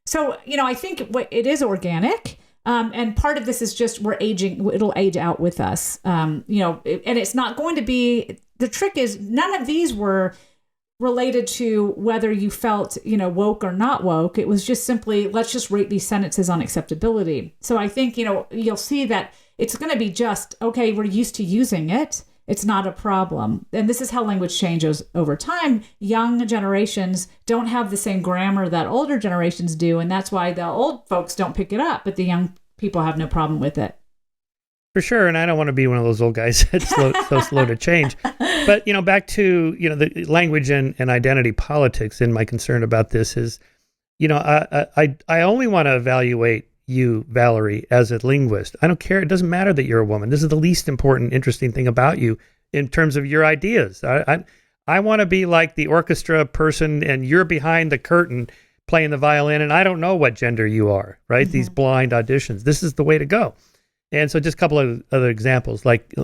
So, I think it is organic. And part of this is just we're aging, it'll age out with us. And it's not going to be, the trick is none of these were related to whether you felt, woke or not woke. It was just simply, let's just rate these sentences on acceptability. So I think, you'll see that it's going to be just, okay, we're used to using it. It's not a problem. And this is how language changes over time. Young generations don't have the same grammar that older generations do. And that's why the old folks don't pick it up, but the young people have no problem with it. For sure. And I don't want to be one of those old guys that's so slow to change. But, back to, the language and identity politics, and my concern about this is, I only want to evaluate you, Valerie, as a linguist. I don't care. It doesn't matter that you're a woman. This is the least important, interesting thing about you in terms of your ideas. I want to be like the orchestra person and you're behind the curtain playing the violin and I don't know what gender you are, right? Mm-hmm. These blind auditions. This is the way to go. And so just a couple of other examples, like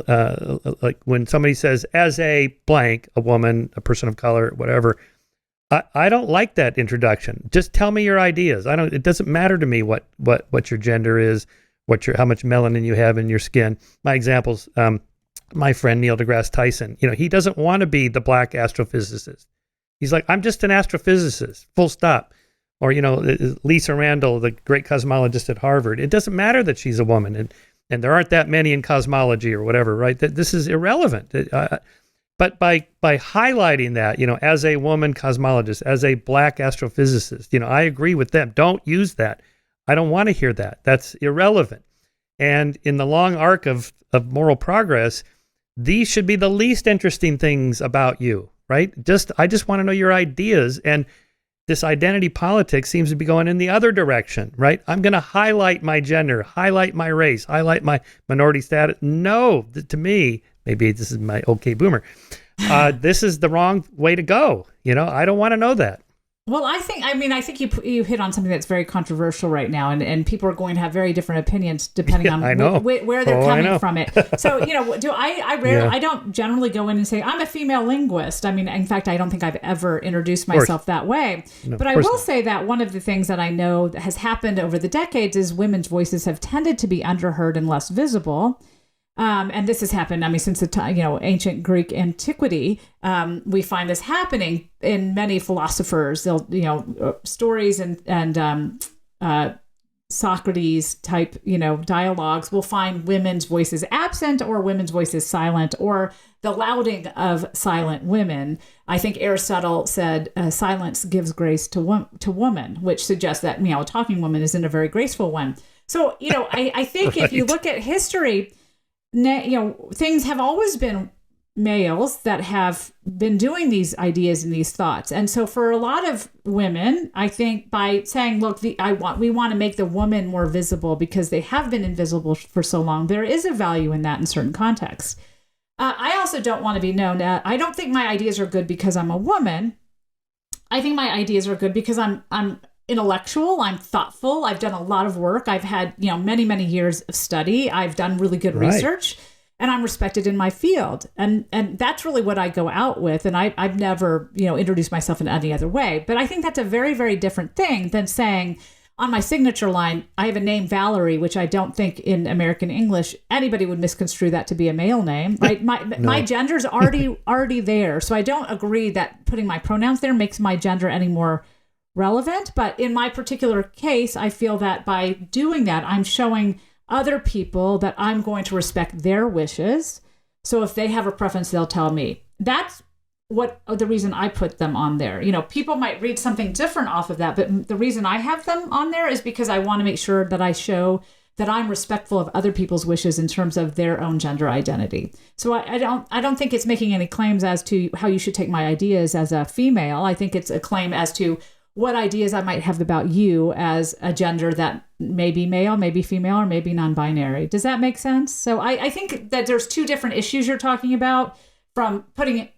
when somebody says, as a blank, a woman, a person of color, whatever, I don't like that introduction. Just tell me your ideas. It doesn't matter to me what your gender is, how much melanin you have in your skin. My examples, my friend Neil deGrasse Tyson, he doesn't want to be the black astrophysicist. He's like, I'm just an astrophysicist, full stop. Or, Lisa Randall, the great cosmologist at Harvard. It doesn't matter that she's a woman and there aren't that many in cosmology or whatever, right? That this is irrelevant. But by highlighting that, as a woman cosmologist, as a black astrophysicist, I agree with them. Don't use that. I don't want to hear that. That's irrelevant. And in the long arc of moral progress, these should be the least interesting things about you, right? I just want to know your ideas. And this identity politics seems to be going in the other direction, right? I'm going to highlight my gender, highlight my race, highlight my minority status. No, to me, maybe this is my okay boomer. This is the wrong way to go. I don't want to know that. Well, I think you hit on something that's very controversial right now, and people are going to have very different opinions depending on where they're coming from it. So, I don't generally go in and say, I'm a female linguist. In fact, I don't think I've ever introduced myself that way. No, but I will say that one of the things that I know that has happened over the decades is women's voices have tended to be underheard and less visible. And this has happened, since the time, ancient Greek antiquity, we find this happening in many philosophers. They'll, stories and Socrates type, dialogues will find women's voices absent or women's voices silent or the lauding of silent women. I think Aristotle said silence gives grace to woman, which suggests that, a talking woman isn't a very graceful one. So, I think if you look at history, things have always been males that have been doing these ideas and these thoughts. And so for a lot of women, I think by saying, look, we want to make the woman more visible because they have been invisible for so long, there is a value in that in certain contexts. I also don't want to be known. I don't think my ideas are good because I'm a woman. I think my ideas are good because I'm intellectual. I'm thoughtful. I've done a lot of work. I've had, many, many years of study. I've done really good research, and I'm respected in my field. And that's really what I go out with. And I've never, introduced myself in any other way. But I think that's a very, very different thing than saying on my signature line, I have a name Valerie, which I don't think in American English anybody would misconstrue that to be a male name, right? My gender's already there. So I don't agree that putting my pronouns there makes my gender any more relevant. But in my particular case, I feel that by doing that, I'm showing other people that I'm going to respect their wishes. So if they have a preference, they'll tell me. That's what the reason I put them on there. People might read something different off of that, but the reason I have them on there is because I want to make sure that I show that I'm respectful of other people's wishes in terms of their own gender identity. So I don't think it's making any claims as to how you should take my ideas as a female. I think it's a claim as to what ideas I might have about you as a gender that may be male, maybe female, or maybe non-binary. Does that make sense? So I think that there's two different issues you're talking about, from putting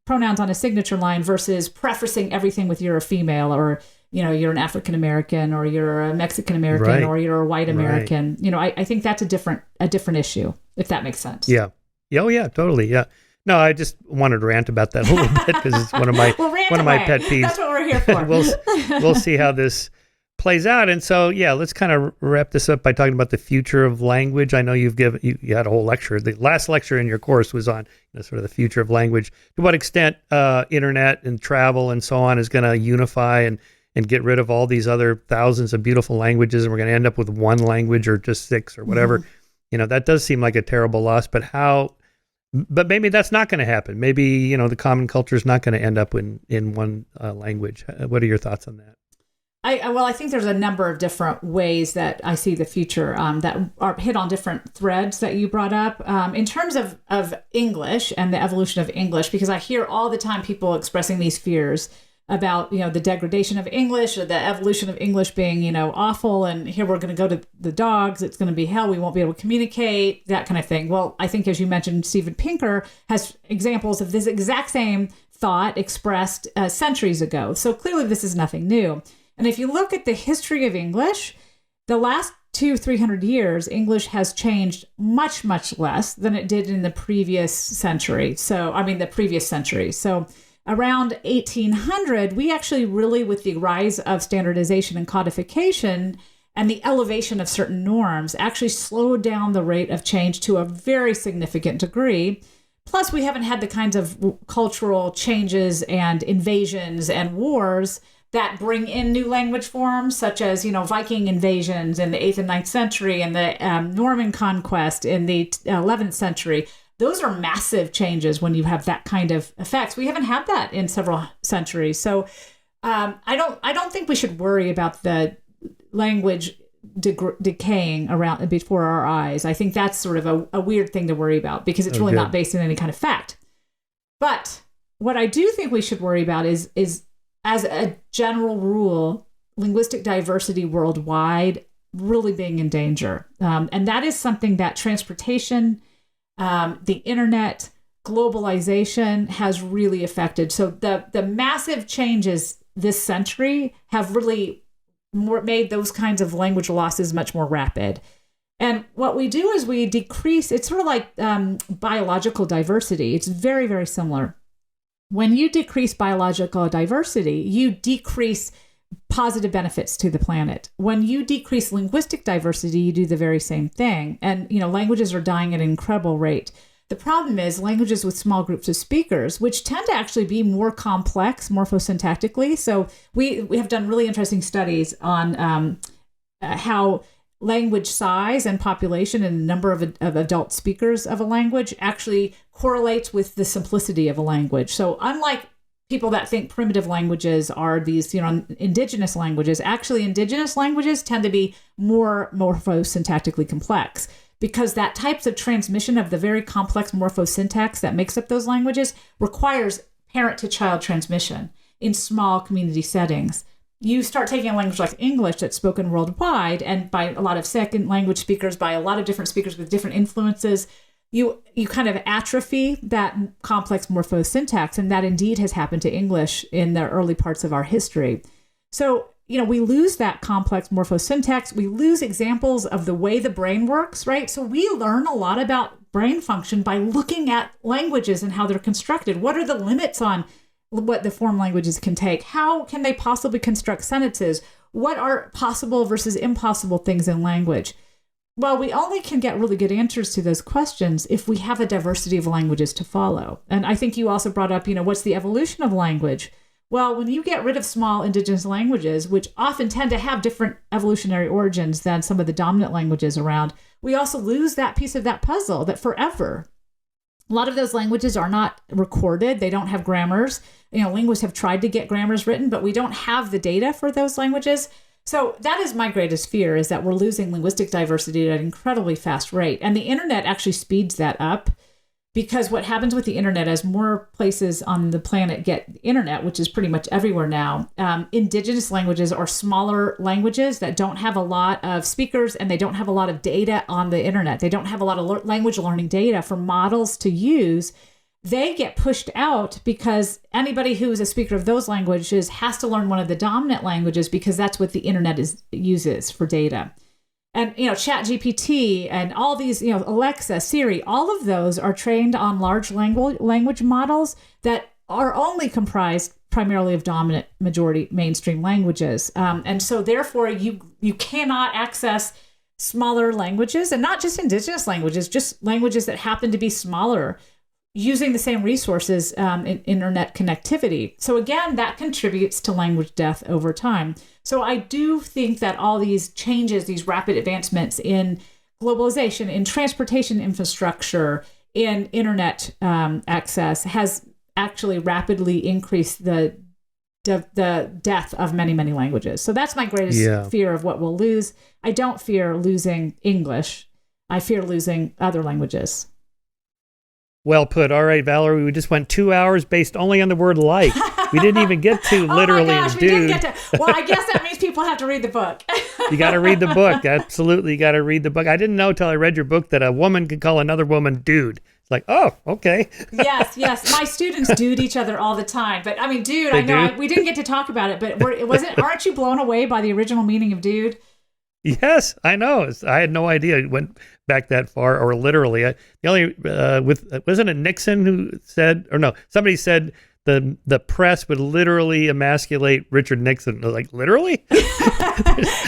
pronouns on a signature line versus prefacing everything with you're a female, or you're an African American, or you're a Mexican American, or you're a white American. I think that's a different issue, if that makes sense. Yeah. Oh yeah, totally. Yeah. No, I just wanted to rant about that a little bit because it's one of my my pet peeves. That's what we're here for. We'll see how this plays out. And so, yeah, let's kind of wrap this up by talking about the future of language. I know you had a whole lecture. The last lecture in your course was on sort of the future of language. To what extent internet and travel and so on is going to unify and get rid of all these other thousands of beautiful languages, and we're going to end up with one language or just 6 or whatever. Mm-hmm. That does seem like a terrible loss. But maybe that's not going to happen. Maybe the common culture is not going to end up in one language. What are your thoughts on that? I think there's a number of different ways that I see the future that are hit on different threads that you brought up. In terms of English and the evolution of English, because I hear all the time people expressing these fears about, the degradation of English, or the evolution of English being, awful, and here we're going to go to the dogs, it's going to be hell, we won't be able to communicate, that kind of thing. Well, I think, as you mentioned, Steven Pinker has examples of this exact same thought expressed centuries ago. So clearly this is nothing new. And if you look at the history of English, the last 200-300 years, English has changed much, much less than it did in the previous century. So around 1800, we actually really, with the rise of standardization and codification and the elevation of certain norms, actually slowed down the rate of change to a very significant degree. Plus, we haven't had the kinds of cultural changes and invasions and wars that bring in new language forms, such as, Viking invasions in the 8th and 9th century, and the Norman conquest in the 11th century. Those are massive changes when you have that kind of effects. We haven't had that in several centuries. So I don't think we should worry about the language decaying around before our eyes. I think that's sort of a weird thing to worry about, because it's really not based in any kind of fact. But what I do think we should worry about is as a general rule, linguistic diversity worldwide really being in danger. And that is something that transportation, the internet, globalization has really affected. So the massive changes this century have really made those kinds of language losses much more rapid. And what we do is we decrease, it's sort of like biological diversity. It's very, very similar. When you decrease biological diversity, you decrease positive benefits to the planet. When you decrease linguistic diversity, you do the very same thing. And, languages are dying at an incredible rate. The problem is languages with small groups of speakers, which tend to actually be more complex morphosyntactically. So we have done really interesting studies on how language size and population and the number of adult speakers of a language actually correlates with the simplicity of a language. So unlike people that think primitive languages are these, indigenous languages, actually indigenous languages tend to be more morphosyntactically complex, because that types of transmission of the very complex morphosyntax that makes up those languages requires parent-to-child transmission in small community settings. You start taking a language like English that's spoken worldwide and by a lot of second language speakers, by a lot of different speakers with different influences, you kind of atrophy that complex morphosyntax, and that indeed has happened to English in the early parts of our history. So, we lose that complex morphosyntax. We lose examples of the way the brain works, right? So we learn a lot about brain function by looking at languages and how they're constructed. What are the limits on what the form languages can take? How can they possibly construct sentences? What are possible versus impossible things in language? Well, we only can get really good answers to those questions if we have a diversity of languages to follow. And I think you also brought up, what's the evolution of language? Well, when you get rid of small indigenous languages, which often tend to have different evolutionary origins than some of the dominant languages around, we also lose that piece of that puzzle that forever. A lot of those languages are not recorded. They don't have grammars. Linguists have tried to get grammars written, but we don't have the data for those languages. So that is my greatest fear, is that we're losing linguistic diversity at an incredibly fast rate. And the internet actually speeds that up, because what happens with the internet, as more places on the planet get the internet, which is pretty much everywhere now, indigenous languages are smaller languages that don't have a lot of speakers, and they don't have a lot of data on the internet. They don't have a lot of language learning data for models to use. They get pushed out because anybody who is a speaker of those languages has to learn one of the dominant languages, because that's what the internet uses for data. And, ChatGPT and all these, Alexa, Siri, all of those are trained on large language models that are only comprised primarily of dominant majority mainstream languages. And so therefore you cannot access smaller languages, and not just indigenous languages, just languages that happen to be smaller, using the same resources in internet connectivity. So again, that contributes to language death over time. So I do think that all these changes, these rapid advancements in globalization, in transportation infrastructure, in internet access, has actually rapidly increased the death of many, many languages. So that's my greatest fear of what we'll lose. I don't fear losing English. I fear losing other languages. Well put. All right, Valerie, we just went 2 hours based only on the word like. We didn't even get to literally oh my gosh, and dude. We didn't get to. Well, I guess that means people have to read the book. You got to read the book. Absolutely, you got to read the book. I didn't know till I read your book that a woman could call another woman dude. It's like, oh, okay. Yes. My students dude each other all the time. But I mean, dude, we didn't get to talk about it, but aren't you blown away by the original meaning of dude? Yes, I know. I had no idea it went back that far, or literally. Wasn't it Nixon who said, or no, somebody said the press would literally emasculate Richard Nixon. Like, literally?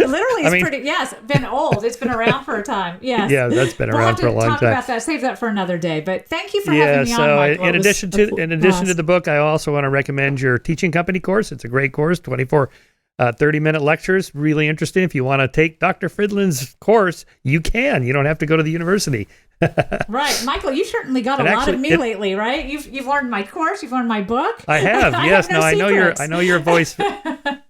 Literally, been old. It's been around for a time. Yes. Yeah, that's been around for a long time. We'll have to talk about that. Save that for another day. But thank you for having me on, Michael. In addition to the book, I also want to recommend your teaching company course. It's a great course, 24 30-minute lectures, really interesting. If you want to take Dr. Fridland's course, you can. You don't have to go to the university. Right. Michael, you certainly got a lot of me lately, right? You've learned my course, you've learned my book. I have, yes. I know your voice.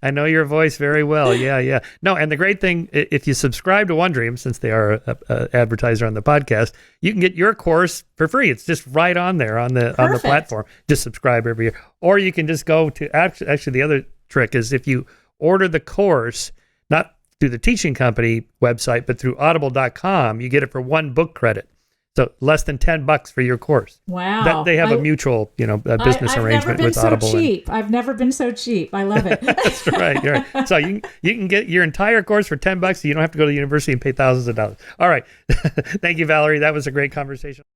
I know your voice very well. Yeah. No, and the great thing, if you subscribe to OneDream, since they are an advertiser on the podcast, you can get your course for free. It's just right on there on the platform. Just subscribe every year. Or you can just go to, actually the other trick is if you order the course, not through the teaching company website, but through audible.com, you get it for 1 book credit. So less than $10 for your course. Wow. They have a mutual, business arrangement with Audible. I've never been so cheap. I love it. That's right. You're right. So you can get your entire course for $10. So you don't have to go to the university and pay thousands of dollars. All right. Thank you, Valerie. That was a great conversation.